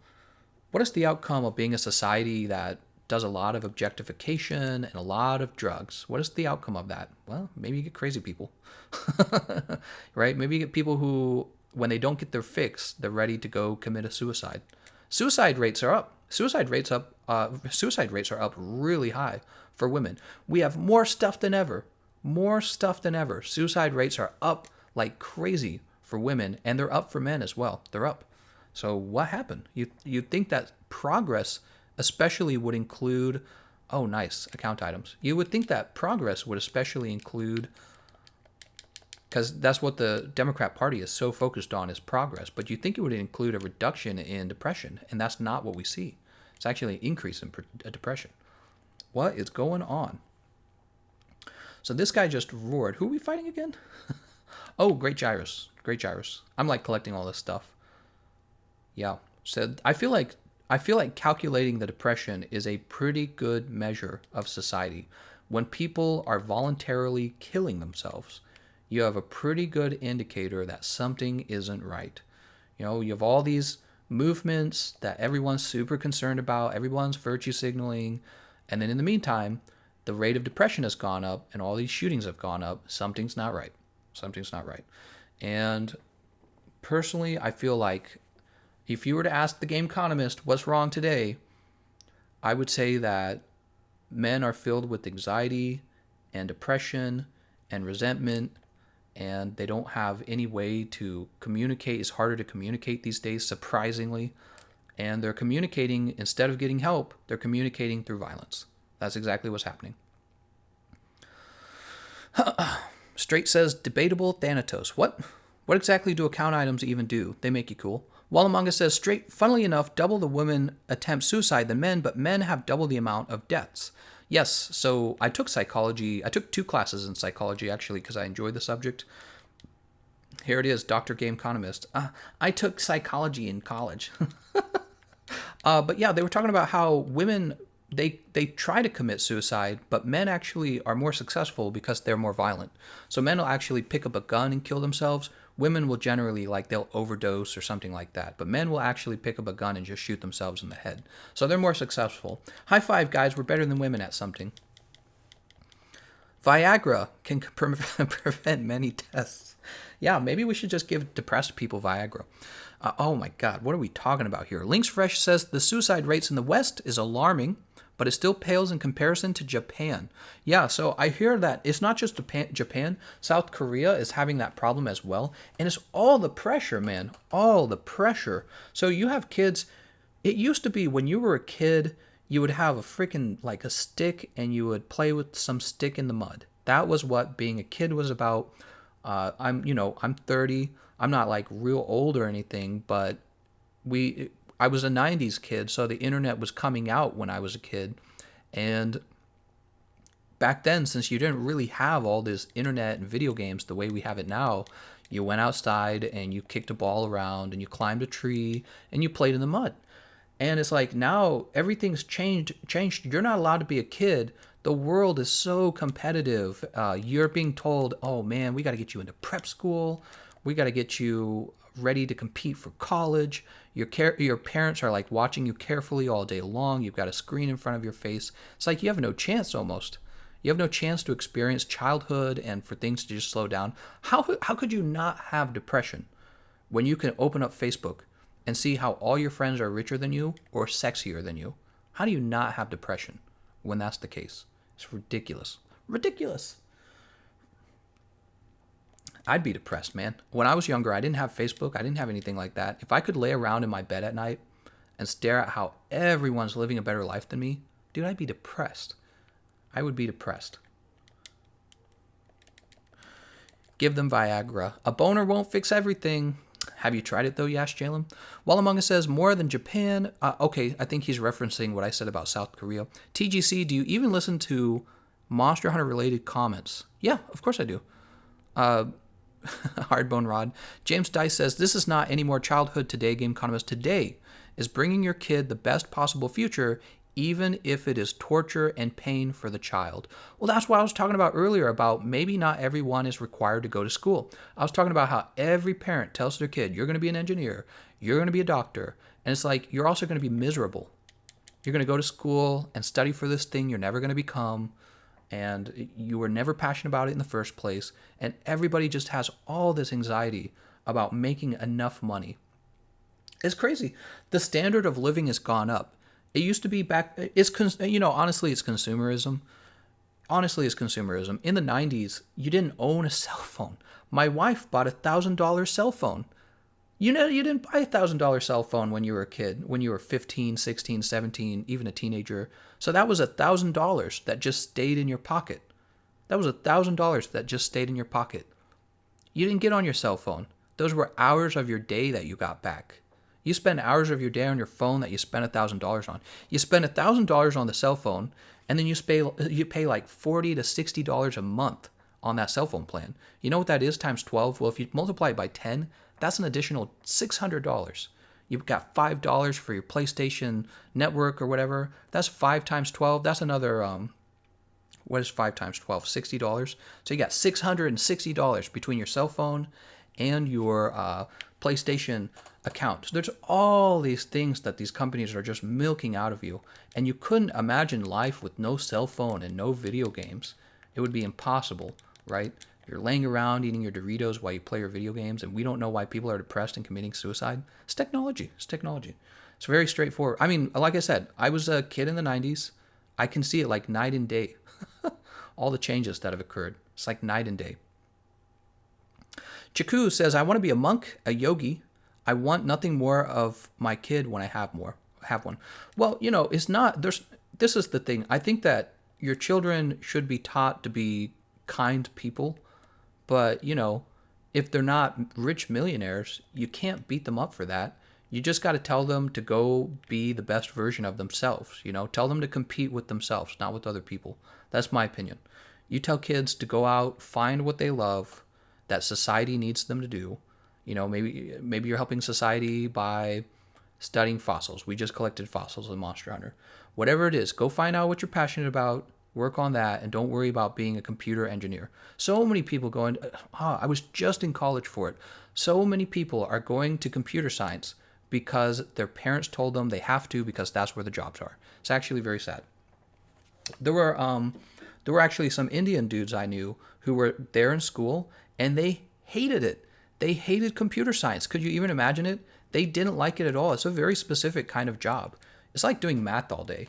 What is the outcome of being a society that does a lot of objectification and a lot of drugs? What is the outcome of that? Well, maybe you get crazy people, right? Maybe you get people who, when they don't get their fix, they're ready to go commit a suicide. Suicide rates are up. Suicide rates are up really high for women. We have more stuff than ever. More stuff than ever. Suicide rates are up like crazy for women, and they're up for men as well. They're up. So what happened? You'd think that progress especially would include, oh nice, account items. You would think that progress would especially include, because that's what the Democrat Party is so focused on, is progress, but you think it would include a reduction in depression, and that's not what we see. It's actually an increase in depression. What is going on? So this guy just roared. Who are we fighting again? Oh, Great Gyrus. Great Gyrus. I'm like collecting all this stuff. Yeah. So I feel like calculating the depression is a pretty good measure of society. When people are voluntarily killing themselves, you have a pretty good indicator that something isn't right. You have all these movements that everyone's super concerned about, everyone's virtue signaling, and then in the meantime, the rate of depression has gone up and all these shootings have gone up. Something's not right. Something's not right. And personally, I feel like if you were to ask the Gameconomist what's wrong today, I would say that men are filled with anxiety and depression and resentment, and they don't have any way to communicate. It's harder to communicate these days, surprisingly. And they're communicating, instead of getting help, they're communicating through violence. That's exactly what's happening. Straight says, debatable Thanatos. What? What exactly do account items even do? They make you cool. While Among Us says, straight, funnily enough, double the women attempt suicide than men, but men have double the amount of deaths. Yes, so I took psychology. I took 2 classes in psychology, actually, because I enjoyed the subject. Here it is, Dr. Gameconomist. I took psychology in college. But yeah, they were talking about how women, they try to commit suicide, but men actually are more successful because they're more violent. So men will actually pick up a gun and kill themselves. Women will generally, they'll overdose or something like that. But men will actually pick up a gun and just shoot themselves in the head. So they're more successful. High five, guys. We're better than women at something. Viagra can prevent many deaths. Yeah, maybe we should just give depressed people Viagra. Oh my God, what are we talking about here? Links Fresh says the suicide rates in the West is alarming, but it still pales in comparison to Japan. Yeah, so I hear that it's not just Japan. South Korea is having that problem as well. And it's all the pressure, man. All the pressure. So you have kids. It used to be when you were a kid, you would have a freaking, a stick, and you would play with some stick in the mud. That was what being a kid was about. I'm 30. I'm not real old or anything, but I was a 90s kid, so the internet was coming out when I was a kid. And back then, since you didn't really have all this internet and video games the way we have it now, you went outside and you kicked a ball around and you climbed a tree and you played in the mud. And it's now everything's changed. You're not allowed to be a kid. The world is so competitive. You're being told, oh man, we got to get you into prep school. We got to get you ready to compete for college. Your parents are watching you carefully all day long. You've got a screen in front of your face. It's you have no chance almost. You have no chance to experience childhood and for things to just slow down. How could you not have depression when you can open up Facebook and see how all your friends are richer than you or sexier than you? How do you not have depression when that's the case? It's ridiculous. Ridiculous. I'd be depressed, man. When I was younger, I didn't have Facebook. I didn't have anything like that. If I could lay around in my bed at night and stare at how everyone's living a better life than me, dude, I'd be depressed. I would be depressed. Give them Viagra. A boner won't fix everything. Have you tried it though, Yash Jalen? While Among Us says more than Japan. Okay, I think he's referencing what I said about South Korea. TGC, do you even listen to Monster Hunter related comments? Yeah, of course I do. Hardbone Rod. James Dice says, this is not any more childhood today, Gameconomist. Today is bringing your kid the best possible future, even if it is torture and pain for the child. Well, that's what I was talking about earlier, about maybe not everyone is required to go to school. I was talking about how every parent tells their kid, you're going to be an engineer, you're going to be a doctor, and it's you're also going to be miserable. You're going to go to school and study for this thing you're never going to become, and you were never passionate about it in the first place, and everybody just has all this anxiety about making enough money. It's crazy. The standard of living has gone up. It used to be honestly, it's consumerism. Honestly, it's consumerism. In the 90s, you didn't own a cell phone. My wife bought $1,000 cell phone. You didn't buy $1,000 cell phone when you were a kid, when you were 15, 16, 17, even a teenager. So that was $1,000 that just stayed in your pocket. That was $1,000 that just stayed in your pocket. You didn't get on your cell phone. Those were hours of your day that you got back. You spend hours of your day on your phone that you spent $1,000 on. You spend $1,000 on the cell phone, and then you pay $40 to $60 a month on that cell phone plan. You know what that is times 12? Well, if you multiply it by 10, that's an additional $600. You've got $5 for your PlayStation Network or whatever. That's 5 times 12. That's another what is 5 times 12? $60. So you got $660 between your cell phone and your PlayStation account. So there's all these things that these companies are just milking out of you. And you couldn't imagine life with no cell phone and no video games. It would be impossible, right? You're laying around eating your Doritos while you play your video games, and we don't know why people are depressed and committing suicide. It's technology. It's technology. It's very straightforward. I mean, like I said, I was a kid in the 90s. I can see it like night and day. All the changes that have occurred. It's like night and day. Chiku says, I want to be a monk, a yogi. I want nothing more of my kid when I have one. Well, it's not, this is the thing. I think that your children should be taught to be kind people, but if they're not rich millionaires, you can't beat them up for that. You just got to tell them to go be the best version of themselves. Tell them to compete with themselves, not with other people. That's my opinion. You tell kids to go out, find what they love, that society needs them to do. Maybe you're helping society by studying fossils. We just collected fossils in Monster Hunter. Whatever it is, go find out what you're passionate about, work on that, and don't worry about being a computer engineer. So many people going, I was just in college for it. So many people are going to computer science because their parents told them they have to because that's where the jobs are. It's actually very sad. There were actually some Indian dudes I knew who were there in school, and they hated it. They hated computer science. Could you even imagine it? They didn't like it at all. It's a very specific kind of job. It's like doing math all day.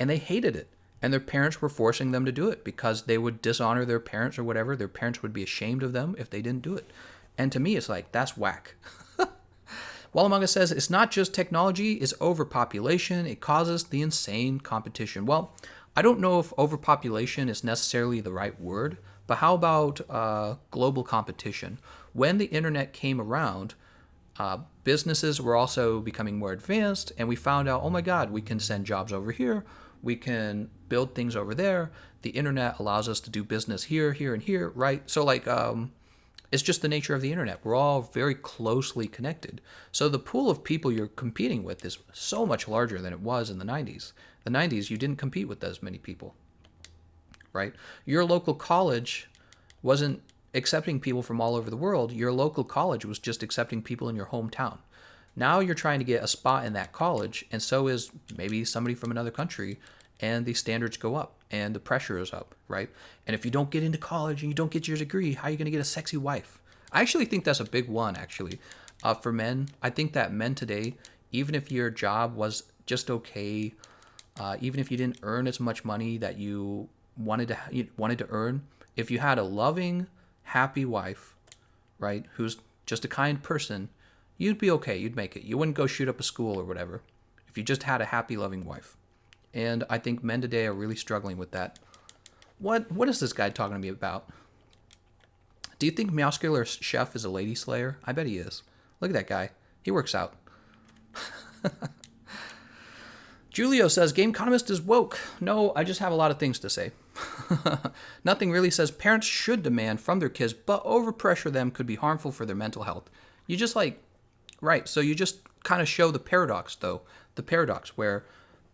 And they hated it. And their parents were forcing them to do it because they would dishonor their parents or whatever. Their parents would be ashamed of them if they didn't do it. And to me, it's like, that's whack. Wallamonga says, it's not just technology, it's overpopulation. It causes the insane competition. Well, I don't know if overpopulation is necessarily the right word, but how about global competition? When the internet came around, businesses were also becoming more advanced, and we found out, oh my God, we can send jobs over here. We can build things over there. The internet allows us to do business here, here, and here, right? So it's just the nature of the internet. We're all very closely connected. So the pool of people you're competing with is so much larger than it was in the 90s. The 90s, you didn't compete with as many people, right? Your local college wasn't accepting people from all over the world. Your local college was just accepting people in your hometown. Now you're trying to get a spot in that college, and so is maybe somebody from another country, and the standards go up, and the pressure is up, right? And if you don't get into college and you don't get your degree, how are you going to get a sexy wife? I actually think that's a big one, actually. For men, I think that men today, even if your job was just okay, even if you didn't earn as much money that you wanted to earn, if you had a loving, happy wife, right, who's just a kind person, you'd be okay. You'd make it. You wouldn't go shoot up a school or whatever if you just had a happy, loving wife. And I think men today are really struggling with that. What is this guy talking to me about? Do you think Muscular Chef is a lady slayer? I bet he is. Look at that guy. He works out. Julio says, Gameconomist is woke. No, I just have a lot of things to say. Nothing really says parents should demand from their kids, but overpressure them could be harmful for their mental health. You just right, so you just kind of show the paradox, though. The paradox where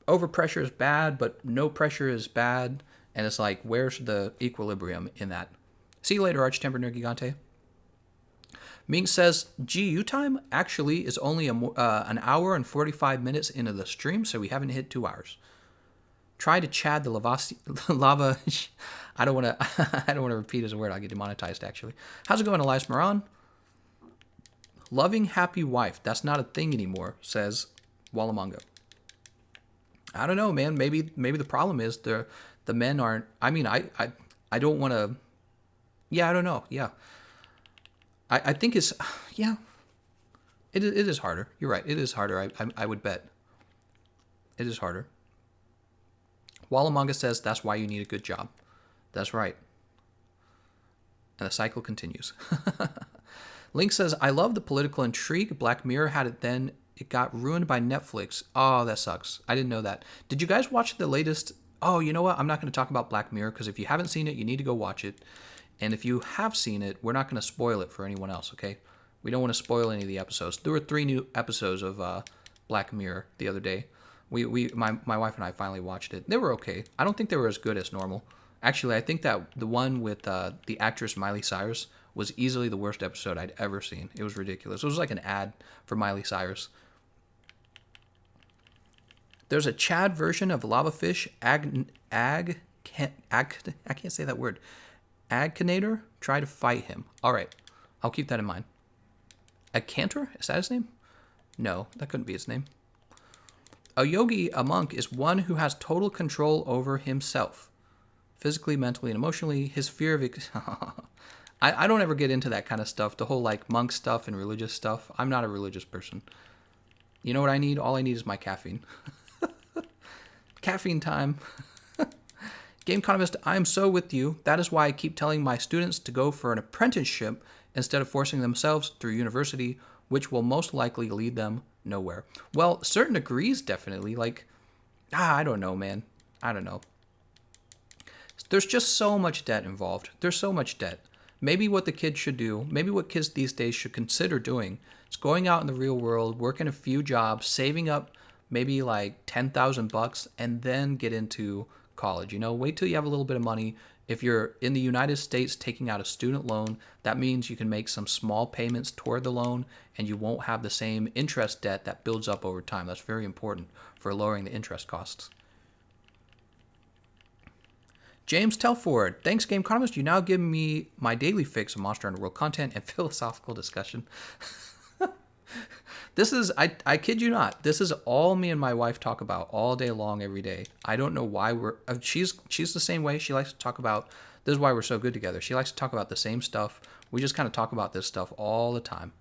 overpressure is bad, but no pressure is bad. And it's like, where's the equilibrium in that? See you later, Arch-Tempered Nerd Gigante. Ming says, GU time actually is only an hour and 45 minutes into the stream, so we haven't hit 2 hours. Try to Chad the lava. I don't want to repeat as a word. I'll get demonetized, actually. How's it going, Elias Moran? Loving happy wife. That's not a thing anymore, says Wallamonga. I don't know, man. Maybe the problem is the men aren't. I mean, I don't want to. Yeah, I don't know. Yeah. I think it's, yeah, it is harder. You're right. It is harder. I would bet. It is harder. Wallamonga says that's why you need a good job. That's right. And the cycle continues. Link says, I love the political intrigue. Black Mirror had it then. It got ruined by Netflix. Oh, that sucks. I didn't know that. Did you guys watch the latest? Oh, you know what? I'm not going to talk about Black Mirror because if you haven't seen it, you need to go watch it. And if you have seen it, we're not going to spoil it for anyone else, okay? We don't want to spoil any of the episodes. There were 3 new episodes of Black Mirror the other day. My wife and I finally watched it. They were okay. I don't think they were as good as normal. Actually, I think that the one with the actress Miley Cyrus was easily the worst episode I'd ever seen. It was ridiculous. It was like an ad for Miley Cyrus. There's a Chad version of Lava Fish I can't say that word. Agcanator. Try to fight him. All right, I'll keep that in mind. Agcantor? Is that his name? No, that couldn't be his name. A yogi, a monk, is one who has total control over himself, physically, mentally, and emotionally. His fear of I don't ever get into that kind of stuff, the whole like monk stuff and religious stuff. I'm not a religious person. You know what I need? All I need is my caffeine. Caffeine time. Gameconomist, I am so with you. That is why I keep telling my students to go for an apprenticeship instead of forcing themselves through university, which will most likely lead them nowhere. Well, certain degrees definitely. Like, I don't know, man. I don't know. There's just so much debt involved. There's so much debt. Maybe what the kids should do, maybe what kids these days should consider doing is going out in the real world, working a few jobs, saving up maybe like $10,000 and then get into college. You know, wait till you have a little bit of money. If you're in the United States taking out a student loan, that means you can make some small payments toward the loan and you won't have the same interest debt that builds up over time. That's very important for lowering the interest costs. James Telford, thanks Gameconomist. You now give me my daily fix of Monster Hunter World content and philosophical discussion. This is, I kid you not, this is all me and my wife talk about all day long, every day. I don't know why she's the same way. She likes to talk about, this is why we're so good together. She likes to talk about the same stuff. We just kind of talk about this stuff all the time.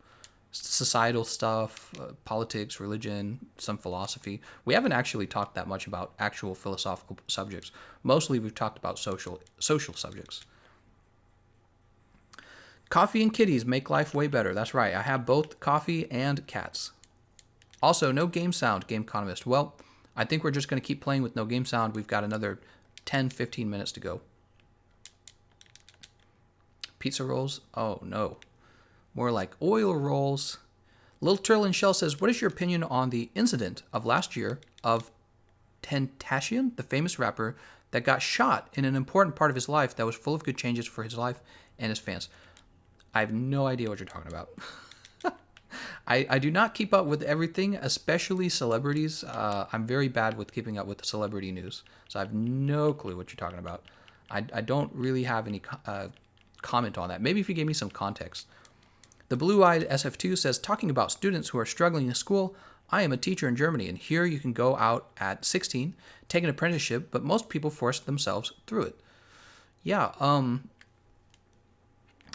Societal stuff, politics, religion, some philosophy. We haven't actually talked that much about actual philosophical subjects. Mostly we've talked about social subjects. Coffee and kitties make life way better. That's right. I have both coffee and cats. Also, no game sound, Gameconomist. Well, I think we're just going to keep playing with no game sound. We've got another 10, 15 minutes to go. Pizza rolls? Oh, no. More like oil rolls. Little Turtle in Shell says, what is your opinion on the incident of last year of Tentacion, the famous rapper, that got shot in an important part of his life that was full of good changes for his life and his fans? I have no idea what you're talking about. I do not keep up with everything, especially celebrities. I'm very bad with keeping up with the celebrity news, so I have no clue what you're talking about. I don't really have any comment on that. Maybe if you gave me some context. The Blue-Eyed SF2 says, talking about students who are struggling in school, I am a teacher in Germany, and here you can go out at 16, take an apprenticeship, but most people force themselves through it. Yeah,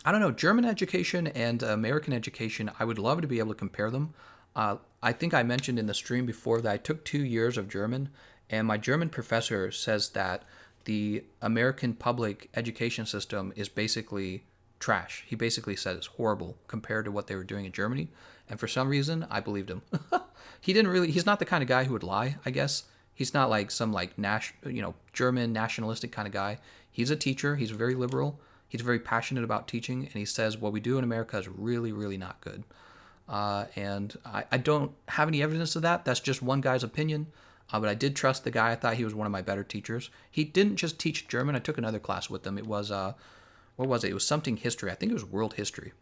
I don't know, German education and American education, I would love to be able to compare them. I think I mentioned in the stream before that I took 2 years of German, and my German professor says that the American public education system is basically trash. He basically said it's horrible compared to what they were doing in Germany, and for some reason, I believed him. He's not the kind of guy who would lie, I guess. He's not like some like German nationalistic kind of guy. He's a teacher, he's very liberal. He's very passionate about teaching, and he says what we do in America is really, really not good. And I don't have any evidence of that. That's just one guy's opinion. But I did trust the guy. I thought he was one of my better teachers. He didn't just teach German. I took another class with him. It was, what was it? It was something history. I think it was world history.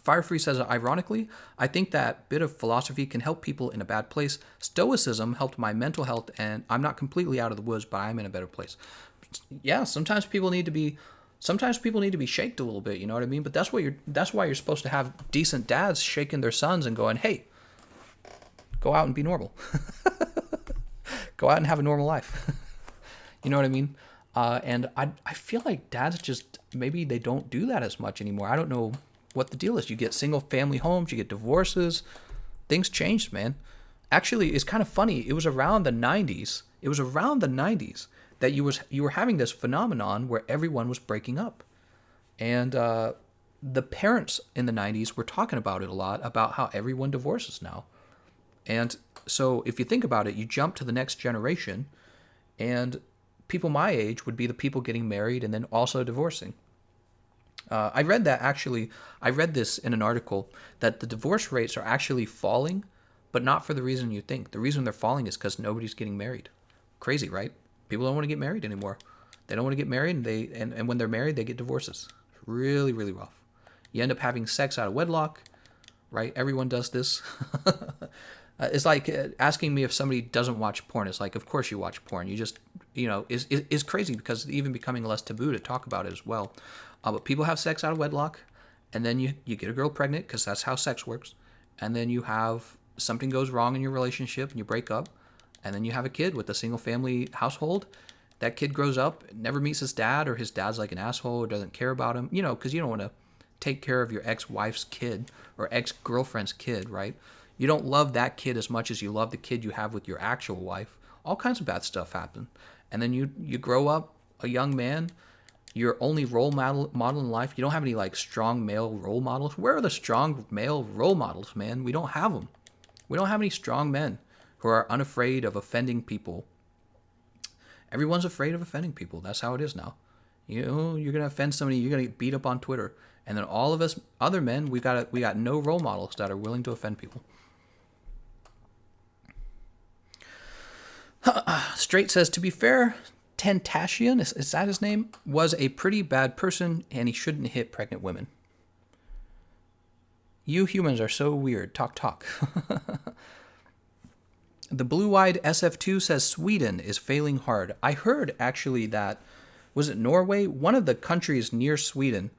Firefree says, ironically, I think that bit of philosophy can help people in a bad place. Stoicism helped my mental health, and I'm not completely out of the woods, but I'm in a better place. Yeah, sometimes people need to be shaked a little bit, you know what I mean? But that's why you're supposed to have decent dads shaking their sons and going, hey, go out and be normal. Go out and have a normal life. You know what I mean? And I feel like dads just, maybe they don't do that as much anymore. I don't know what the deal is. You get single family homes, you get divorces. Things changed, man. Actually, it's kind of funny. It was around the 90s. That you were having this phenomenon where everyone was breaking up. And the parents in the 90s were talking about it a lot, about how everyone divorces now. And so if you think about it, you jump to the next generation, and people my age would be the people getting married and then also divorcing. I read this in an article, that the divorce rates are actually falling, but not for the reason you think. The reason they're falling is because nobody's getting married. Crazy, right? People don't want to get married anymore. They don't want to get married, and when they're married, they get divorces. Really, really rough. You end up having sex out of wedlock, right? Everyone does this. It's like asking me if somebody doesn't watch porn. It's like, of course you watch porn. You just, is crazy because it's even becoming less taboo to talk about it as well. But people have sex out of wedlock, and then you get a girl pregnant because that's how sex works. And then you have something goes wrong in your relationship and you break up, and then you have a kid with a single family household. That kid grows up, never meets his dad, or his dad's like an asshole or doesn't care about him, because you don't want to take care of your ex-wife's kid or ex-girlfriend's kid, right? You don't love that kid as much as you love the kid you have with your actual wife. All kinds of bad stuff happen. And then you grow up a young man, your only role model in life, you don't have any like strong male role models. Where are the strong male role models, man? We don't have them. We don't have any strong men who are unafraid of offending people. Everyone's afraid of offending people. That's how it is now. You're going to offend somebody, you're going to get beat up on Twitter. And then all of us other men, we got no role models that are willing to offend people. Straight says, to be fair, Tentacion, is that his name, was a pretty bad person, and he shouldn't hit pregnant women. You humans are so weird. Talk. The blue-eyed SF2 says Sweden is failing hard. I heard, actually, that, was it Norway? One of the countries near Sweden,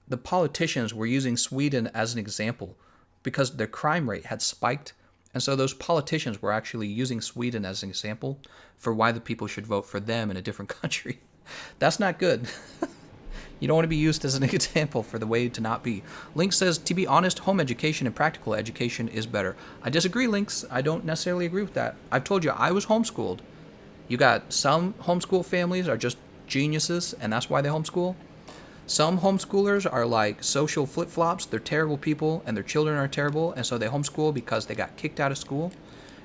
the politicians were using Sweden as an example because their crime rate had spiked. And so those politicians were actually using Sweden as an example for why the people should vote for them in a different country. That's not good. You don't want to be used as an example for the way to not be. Lynx says, to be honest, home education and practical education is better. I disagree, Lynx. I don't necessarily agree with that. I've told you, I was homeschooled. You got some homeschool families are just geniuses, and that's why they homeschool. Some homeschoolers are like social flip-flops. They're terrible people, and their children are terrible, and so they homeschool because they got kicked out of school.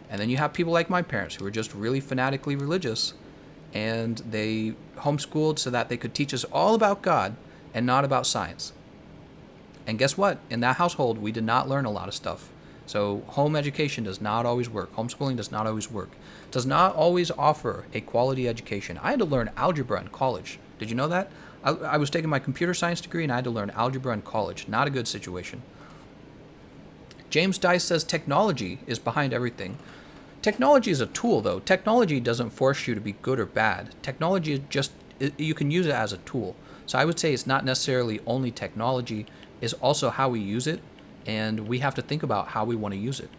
And then you have people like my parents who are just really fanatically religious, and they homeschooled so that they could teach us all about God and not about science. And guess what? In that household, we did not learn a lot of stuff. So home education does not always work. Homeschooling does not always work. It does not always offer a quality education. I had to learn algebra in college. Did you know that? I was taking my computer science degree and I had to learn algebra in college. Not a good situation. James Dice says technology is behind everything. Technology is a tool, though. Technology doesn't force you to be good or bad. Technology is just, you can use it as a tool. So I would say it's not necessarily only technology, it's also how we use it, and we have to think about how we want to use it.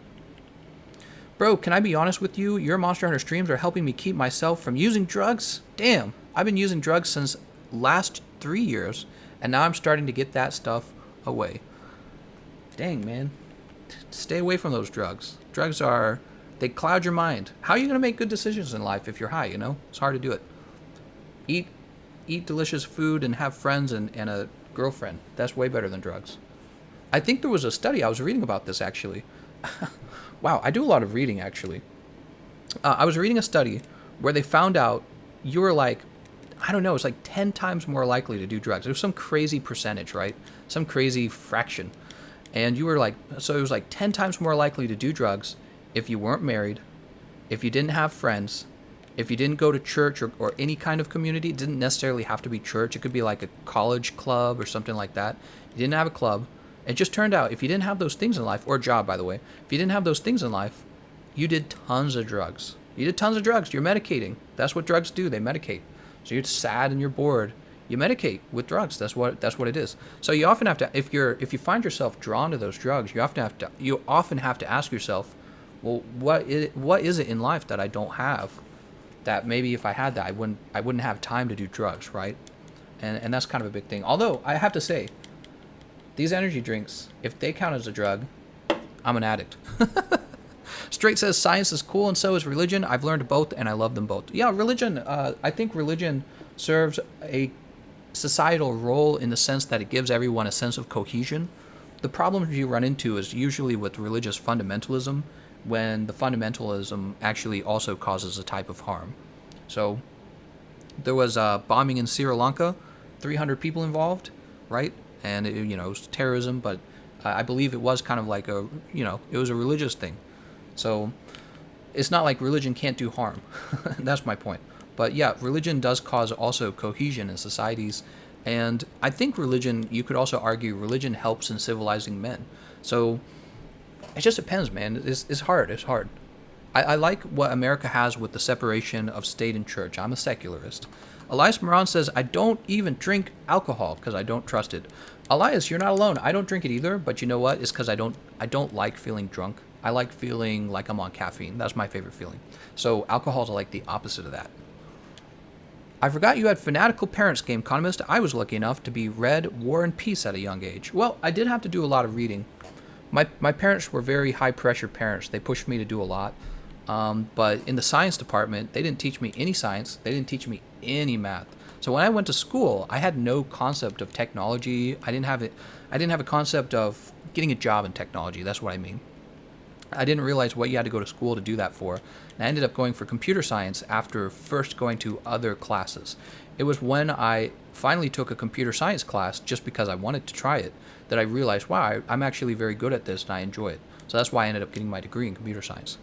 Bro, can I be honest with you? Your Monster Hunter streams are helping me keep myself from using drugs. Damn, I've been using drugs since last 3 years, and now I'm starting to get that stuff away. Dang, man. Stay away from those drugs. Drugs are, they cloud your mind. How are you going to make good decisions in life if you're high, It's hard to do it. Eat delicious food and have friends and a girlfriend. That's way better than drugs. I think there was a study, I was reading about this actually. Wow, I do a lot of reading actually. I was reading a study where they found out you were like, I don't know, it's like 10 times more likely to do drugs. It was some crazy percentage, right? Some crazy fraction. And you were like, so it was like 10 times more likely to do drugs if you weren't married, if you didn't have friends, if you didn't go to church or any kind of community. It didn't necessarily have to be church. It could be like a college club or something like that. You didn't have a club. It just turned out if you didn't have those things in life, or a job, by the way, if you didn't have those things in life, you did tons of drugs. You did tons of drugs. You're medicating. That's what drugs do. They medicate. So you're sad and you're bored. You medicate with drugs. That's what it is. So you often have to, if you find yourself drawn to those drugs, you often have to ask yourself, well, what is it in life that I don't have? That maybe if I had that, I wouldn't have time to do drugs, right? And that's kind of a big thing. Although I have to say, these energy drinks, if they count as a drug, I'm an addict. Straight says science is cool and so is religion. I've learned both and I love them both. Yeah, religion, I think religion serves a societal role in the sense that it gives everyone a sense of cohesion. The problem you run into is usually with religious fundamentalism, when the fundamentalism actually also causes a type of harm. So there was a bombing in Sri Lanka, 300 people involved, right? And it was terrorism, but I believe it was kind of like it was a religious thing. So it's not like religion can't do harm. That's my point. But yeah, religion does cause also cohesion in societies. And I think religion, you could also argue religion helps in civilizing men. So it just depends, man. It's hard. It's hard. I like what America has with the separation of state and church. I'm a secularist. Elias Moran says, I don't even drink alcohol because I don't trust it. Elias, you're not alone. I don't drink it either, but you know what? It's because I don't like feeling drunk. I like feeling like I'm on caffeine. That's my favorite feeling. So alcohol's like the opposite of that. I forgot you had fanatical parents, Gameconomist. I was lucky enough to be read War and Peace at a young age. Well, I did have to do a lot of reading. My parents were very high pressure parents. They pushed me to do a lot. But in the science department, they didn't teach me any science. They didn't teach me any math. So when I went to school, I had no concept of technology. I didn't have it. I didn't have a concept of getting a job in technology. That's what I mean. I didn't realize what you had to go to school to do that for. And I ended up going for computer science after first going to other classes. It was when I finally took a computer science class just because I wanted to try it that I realized, wow, I'm actually very good at this and I enjoy it. So that's why I ended up getting my degree in computer science.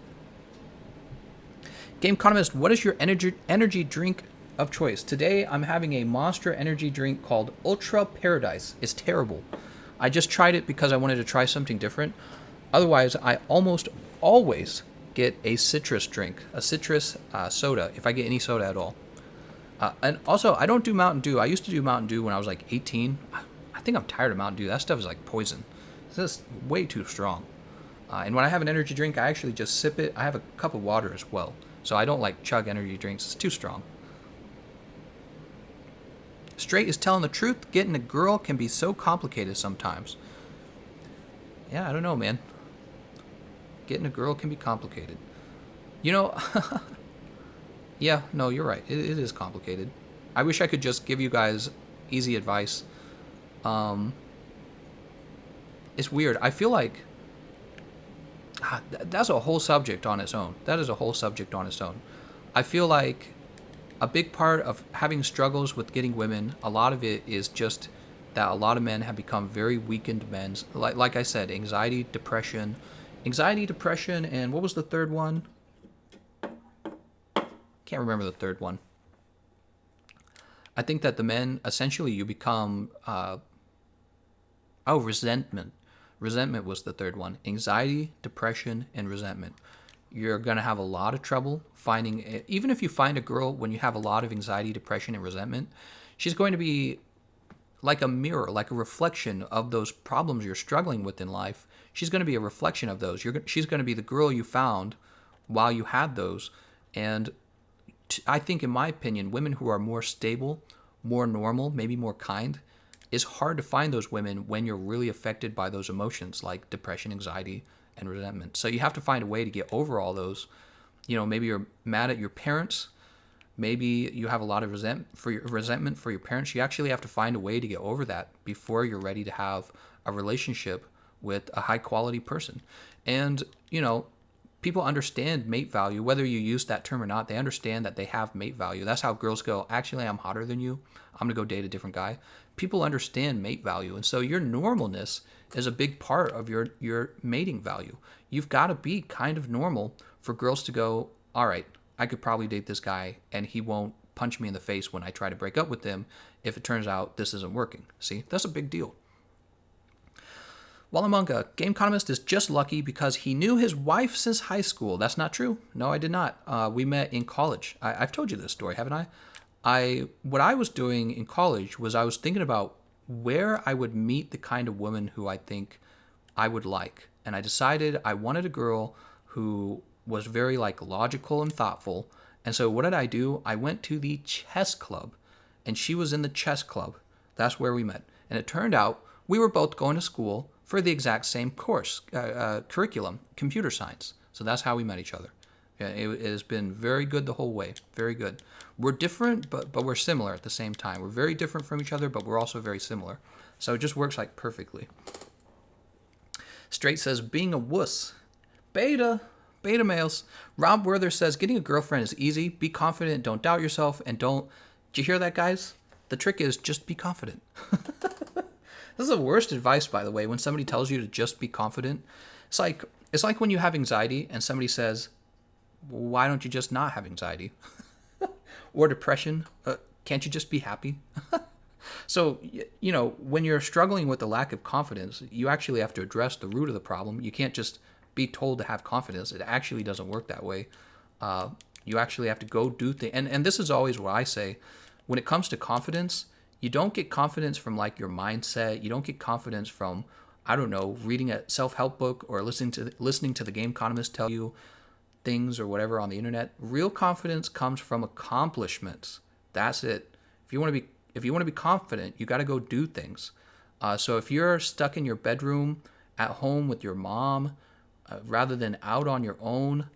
Gameconomist, what is your energy drink of choice? Today, I'm having a Monster energy drink called Ultra Paradise. It's terrible. I just tried it because I wanted to try something different. Otherwise, I almost always get a citrus drink, a citrus soda, if I get any soda at all. And also, I don't do Mountain Dew. I used to do Mountain Dew when I was like 18. I think I'm tired of Mountain Dew. That stuff is like poison. It's just way too strong. And when I have an energy drink, I actually just sip it. I have a cup of water as well. So I don't like chug energy drinks. It's too strong. Straight is telling the truth. Getting a girl can be so complicated sometimes. Yeah, I don't know, man. Getting a girl can be complicated. You know, yeah, no, you're right. It is complicated. I wish I could just give you guys easy advice. It's weird. I feel like that's a whole subject on its own. That is a whole subject on its own. I feel like a big part of having struggles with getting women, a lot of it is just that a lot of men have become very weakened men. Like I said, anxiety, depression, and what was the third one? Can't remember the third one. I think that the men, essentially, you become, resentment. Resentment was the third one. Anxiety, depression, and resentment. You're going to have a lot of trouble finding, even if you find a girl when you have a lot of anxiety, depression, and resentment, she's going to be like a mirror, like a reflection of those problems you're struggling with in life. She's going to be a reflection of those. She's going to be the girl you found while you had those. And I think, in my opinion, women who are more stable, more normal, maybe more kind, it's hard to find those women when you're really affected by those emotions like depression, anxiety, and resentment. So you have to find a way to get over all those. You know, maybe you're mad at your parents. Maybe you have a lot of resentment for your parents. You actually have to find a way to get over that before you're ready to have a relationship with a high quality person. And, you know, people understand mate value, whether you use that term or not. They understand that they have mate value. That's how girls go, actually, I'm hotter than you. I'm going to go date a different guy. People understand mate value. And so your normalness is a big part of your mating value. You've got to be kind of normal for girls to go, all right, I could probably date this guy and he won't punch me in the face when I try to break up with him if it turns out this isn't working. See, that's a big deal. Wallamunga, Gameconomist is just lucky because he knew his wife since high school. That's not true. No, I did not. We met in college. I've told you this story, haven't I? What I was doing in college was I was thinking about where I would meet the kind of woman who I think I would like. And I decided I wanted a girl who was very like logical and thoughtful. And so what did I do? I went to the chess club and she was in the chess club. That's where we met. And it turned out we were both going to school for the exact same course, curriculum, computer science. So that's how we met each other. Yeah, it has been very good the whole way. Very good. We're different, but we're similar at the same time. We're very different from each other, but we're also very similar. So it just works like perfectly. Straight says, being a wuss. Beta males. Rob Werther says, getting a girlfriend is easy. Be confident, don't doubt yourself, and don't... Did you hear that, guys? The trick is just be confident. This is the worst advice, by the way, when somebody tells you to just be confident. It's like when you have anxiety and somebody says, why don't you just not have anxiety? or depression. Can't you just be happy? So, when you're struggling with the lack of confidence, you actually have to address the root of the problem. You can't just be told to have confidence. It actually doesn't work that way. You actually have to go do things. And this is always what I say. When it comes to confidence, you don't get confidence from like your mindset. You don't get confidence from, I don't know, reading a self-help book or listening to the Gameconomist tell you things or whatever on the internet. Real confidence comes from accomplishments. That's it. If you want to be confident, you got to go do things. So if you're stuck in your bedroom at home with your mom, rather than out on your own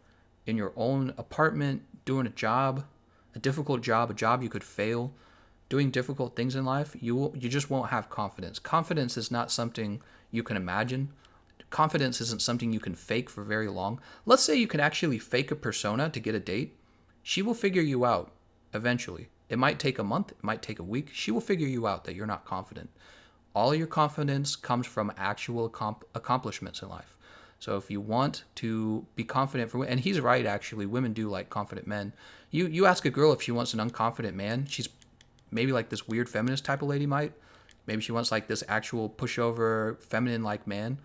in your own apartment doing a difficult job, a job you could fail, doing difficult things in life, you just won't have confidence. Confidence is not something you can imagine. Confidence isn't something you can fake for very long. Let's say you can actually fake a persona to get a date. She will figure you out eventually. It might take a month, it might take a week. She will figure you out that you're not confident. All your confidence comes from actual accomplishments in life. So if you want to be confident and he's right actually, women do like confident men. You ask a girl if she wants an unconfident man, she's maybe like this weird feminist type of lady might. Maybe she wants like this actual pushover, feminine-like man.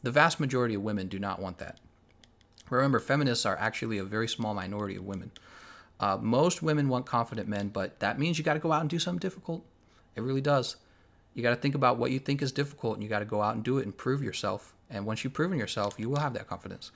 The vast majority of women do not want that. Remember, feminists are actually a very small minority of women. Most women want confident men, but that means you got to go out and do something difficult. It really does. You got to think about what you think is difficult, and you got to go out and do it and prove yourself. And once you've proven yourself, you will have that confidence.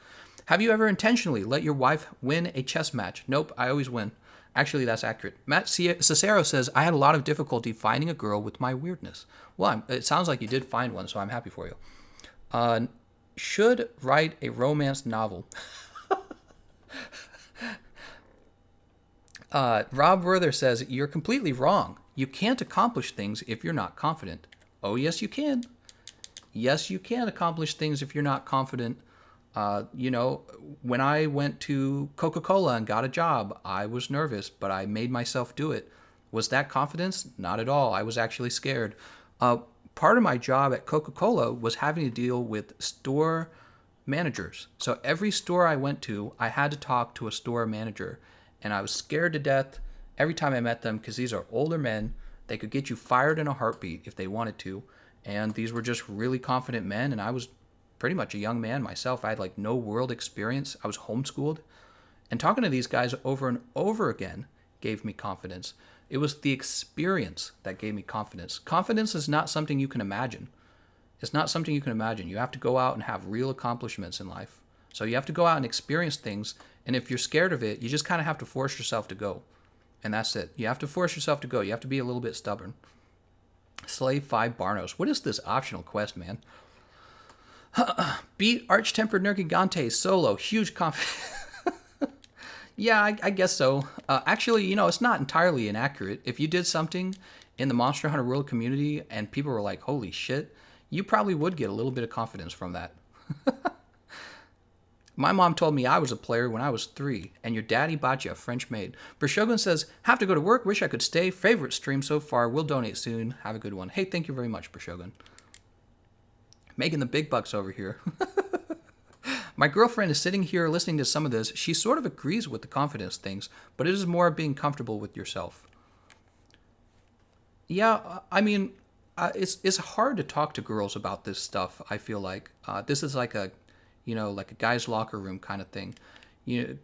Have you ever intentionally let your wife win a chess match? Nope, I always win. Actually, that's accurate. Matt Cicero says, I had a lot of difficulty finding a girl with my weirdness. Well, it sounds like you did find one, so I'm happy for you. Should write a romance novel. Rob Werther says, you're completely wrong. You can't accomplish things if you're not confident. Oh, yes, you can. Yes, you can accomplish things if you're not confident. When I went to Coca-Cola and got a job, I was nervous, but I made myself do it. Was that confidence? Not at all. I was actually scared. Part of my job at Coca-Cola was having to deal with store managers. So every store I went to, I had to talk to a store manager. And I was scared to death every time I met them because these are older men. They could get you fired in a heartbeat if they wanted to. And these were just really confident men. And I was pretty much a young man myself. I had like no world experience. I was homeschooled. And talking to these guys over and over again gave me confidence. It was the experience that gave me confidence. Confidence is not something you can imagine. It's not something you can imagine. You have to go out and have real accomplishments in life. So you have to go out and experience things. And if you're scared of it, you just kind of have to force yourself to go. And that's it. You have to force yourself to go. You have to be a little bit stubborn. Slave 5 Barnos. What is this optional quest, man? Beat Arch-Tempered Nergigante solo. Huge confidence. Yeah, I guess so. Actually, it's not entirely inaccurate. If you did something in the Monster Hunter World community and people were like, holy shit, you probably would get a little bit of confidence from that. My mom told me I was a player when I was 3, and your daddy bought you a French maid. Shogun says, have to go to work, wish I could stay. Favorite stream so far, will donate soon. Have a good one. Hey, thank you very much, Shogun. Making the big bucks over here. My girlfriend is sitting here listening to some of this. She sort of agrees with the confidence things, but it is more being comfortable with yourself. Yeah, I mean, it's hard to talk to girls about this stuff, I feel like. This is like a guy's locker room kind of thing.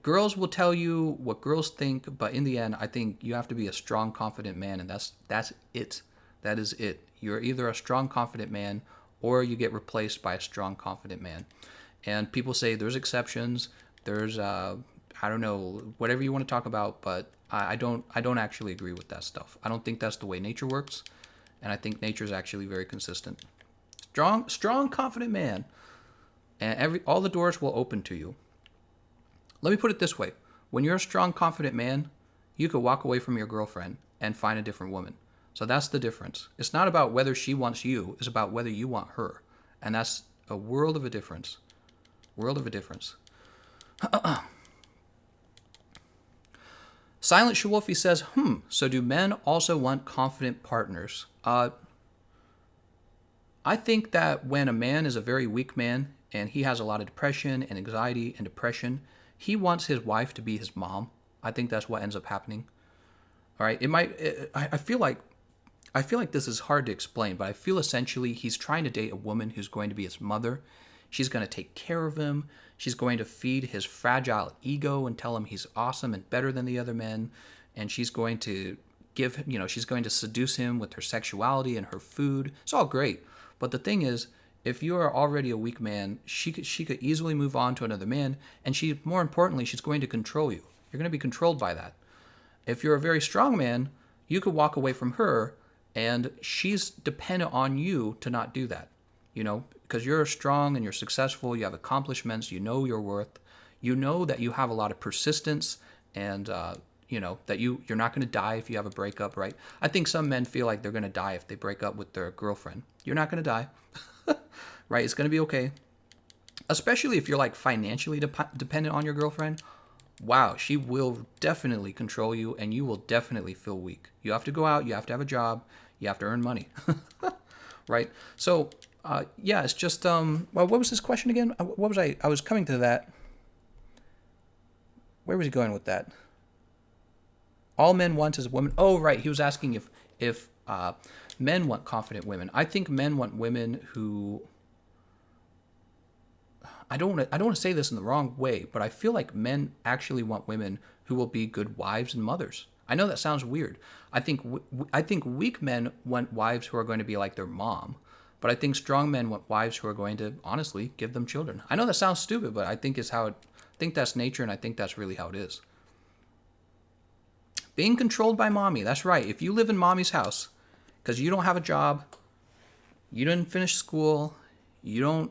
Girls will tell you what girls think, but in the end, I think you have to be a strong, confident man, and that's it. That is it. You're either a strong, confident man, or you get replaced by a strong, confident man. And people say there's exceptions. There's I don't know, whatever you want to talk about, but I don't actually agree with that stuff. I don't think that's the way nature works, and I think nature is actually very consistent. Strong, confident man. And all the doors will open to you. Let me put it this way. When you're a strong, confident man, you could walk away from your girlfriend and find a different woman. So that's the difference. It's not about whether she wants you. It's about whether you want her. And that's a world of a difference. World of a difference. Silent Shawolfi says, so do men also want confident partners? I think that when a man is a very weak man, and he has a lot of depression and anxiety and depression, he wants his wife to be his mom. I think that's what ends up happening. All right, I feel like this is hard to explain, but I feel essentially he's trying to date a woman who's going to be his mother. She's going to take care of him. She's going to feed his fragile ego and tell him he's awesome and better than the other men. And she's going to she's going to seduce him with her sexuality and her food. It's all great. But the thing is, if you are already a weak man, she could easily move on to another man. And more importantly, she's going to control you. You're going to be controlled by that. If you're a very strong man, you could walk away from her, and she's dependent on you to not do that. Because you're strong and you're successful, you have accomplishments, you know your worth, you know that you have a lot of persistence, and that you're not going to die if you have a breakup, right? I think some men feel like they're going to die if they break up with their girlfriend. You're not going to die, right? It's going to be okay. Especially if you're like financially dependent on your girlfriend. Wow, she will definitely control you, and you will definitely feel weak. You have to go out, you have to have a job, you have to earn money, right? So, yeah, it's just, well, what was this question again? What was I was coming to that. Where was he going with that? All men want is a woman. Oh, right, he was asking if men want confident women. I think men want women who... I don't want to say this in the wrong way, but I feel like men actually want women who will be good wives and mothers. I know that sounds weird. I think weak men want wives who are going to be like their mom, but I think strong men want wives who are going to honestly give them children. I know that sounds stupid, but I think I think that's nature, and I think that's really how it is. Being controlled by mommy. That's right. If you live in mommy's house because you don't have a job, you didn't finish school, you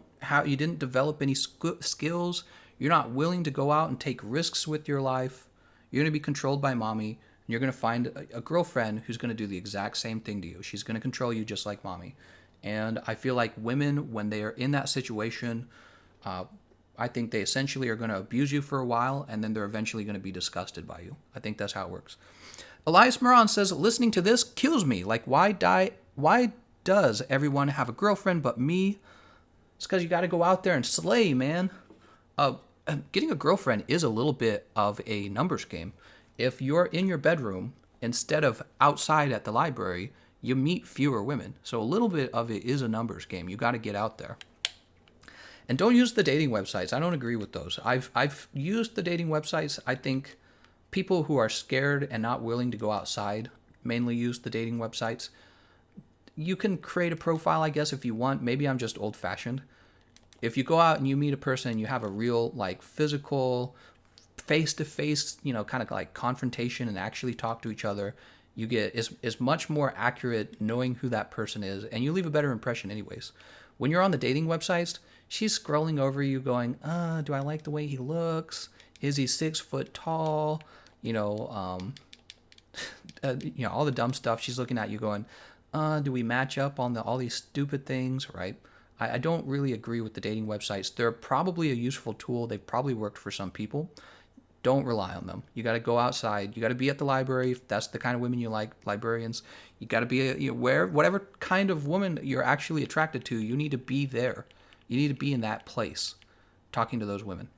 didn't develop any skills, you're not willing to go out and take risks with your life, you're going to be controlled by mommy, and you're going to find a girlfriend who's going to do the exact same thing to you. She's going to control you just like mommy. And I feel like women, when they are in that situation, I think they essentially are going to abuse you for a while, and then they're eventually going to be disgusted by you. I think that's how it works. Elias Moran says, listening to this kills me. Like, why does everyone have a girlfriend but me? It's because you got to go out there and slay, man. Getting a girlfriend is a little bit of a numbers game. If you're in your bedroom instead of outside at the library, you meet fewer women. So a little bit of it is a numbers game. You got to get out there. And don't use the dating websites. I don't agree with those. I've used the dating websites. I think people who are scared and not willing to go outside mainly use the dating websites. You can create a profile, I guess, if you want. Maybe I'm just old-fashioned. If you go out and you meet a person and you have a real, like, physical, face-to-face, kind of like confrontation and actually talk to each other, you get is much more accurate knowing who that person is, and you leave a better impression anyways. When you're on the dating websites, she's scrolling over you going, do I like the way he looks? Is he 6 foot tall? All the dumb stuff. She's looking at you going, do we match up on all these stupid things, right? I don't really agree with the dating websites. They're probably a useful tool. They've probably worked for some people. Don't rely on them. You got to go outside. You got to be at the library if that's the kind of women you like, librarians. You got to be whatever kind of woman you're actually attracted to, you need to be there. You need to be in that place talking to those women.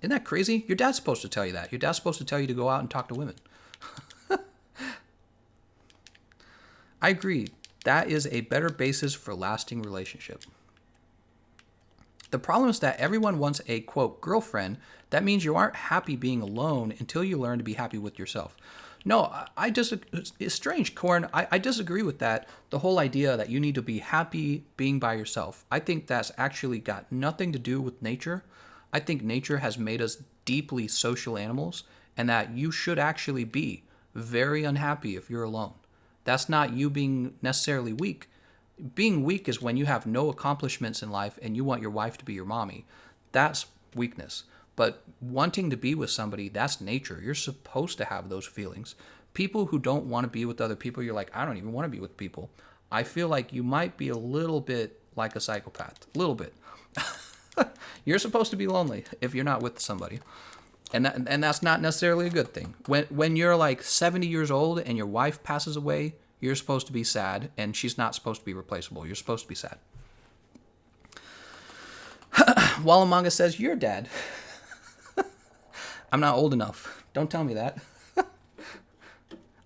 Isn't that crazy? Your dad's supposed to tell you that. Your dad's supposed to tell you to go out and talk to women. I agree. That is a better basis for lasting relationship. The problem is that everyone wants a, quote, girlfriend. That means you aren't happy being alone until you learn to be happy with yourself. No, I disagree. It's strange, Corn. I disagree with that. The whole idea that you need to be happy being by yourself. I think that's actually got nothing to do with nature. I think nature has made us deeply social animals, and that you should actually be very unhappy if you're alone. That's not you being necessarily weak. Being weak is when you have no accomplishments in life and you want your wife to be your mommy. That's weakness. But wanting to be with somebody, that's nature. You're supposed to have those feelings. People who don't want to be with other people, you're like, I don't even want to be with people. I feel like you might be a little bit like a psychopath. A little bit. You're supposed to be lonely if you're not with somebody. And that's not necessarily a good thing. When you're like 70 years old and your wife passes away, you're supposed to be sad, and she's not supposed to be replaceable. You're supposed to be sad. Walamanga says, you're dad. I'm not old enough. Don't tell me that.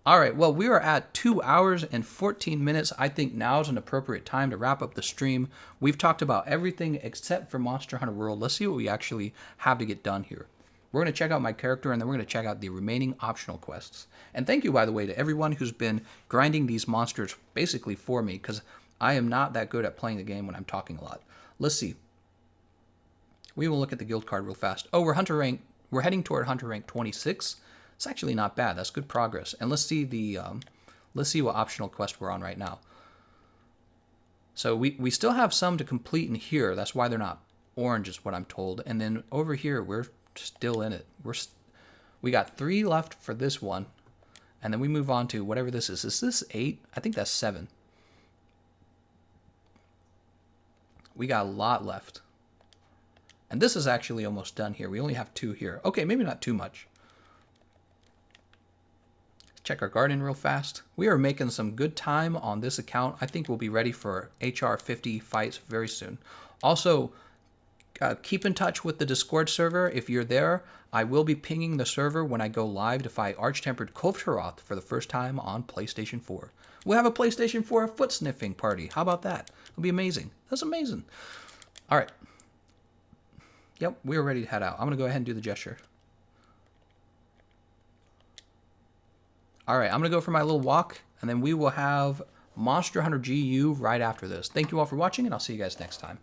All right, well, we are at 2 hours and 14 minutes. I think now is an appropriate time to wrap up the stream. We've talked about everything except for Monster Hunter World. Let's see what we actually have to get done here. We're going to check out my character, and then we're going to check out the remaining optional quests. And thank you, by the way, to everyone who's been grinding these monsters basically for me, because I am not that good at playing the game when I'm talking a lot. Let's see. We will look at the guild card real fast. Oh, we're heading toward Hunter rank 26. It's actually not bad. That's good progress. And let's see what optional quest we're on right now. So we still have some to complete in here. That's why they're not orange, is what I'm told. And then over here, we're still in it. We got 3 left for this one, and then we move on to whatever this is. Is this 8? I think that's 7. We got a lot left. And this is actually almost done here. We only have 2 here. Okay, maybe not too much. Check our garden real fast. We are making some good time on this account. I think we'll be ready for HR 50 fights very soon. Also, keep in touch with the Discord server. If you're there, I will be pinging the server when I go live to fight Arch-Tempered Kovtaroth for the first time on PlayStation 4. We'll have a PlayStation 4 foot-sniffing party. How about that? It'll be amazing. That's amazing. All right. Yep, we're ready to head out. I'm going to go ahead and do the gesture. All right, I'm going to go for my little walk, and then we will have Monster Hunter GU right after this. Thank you all for watching, and I'll see you guys next time.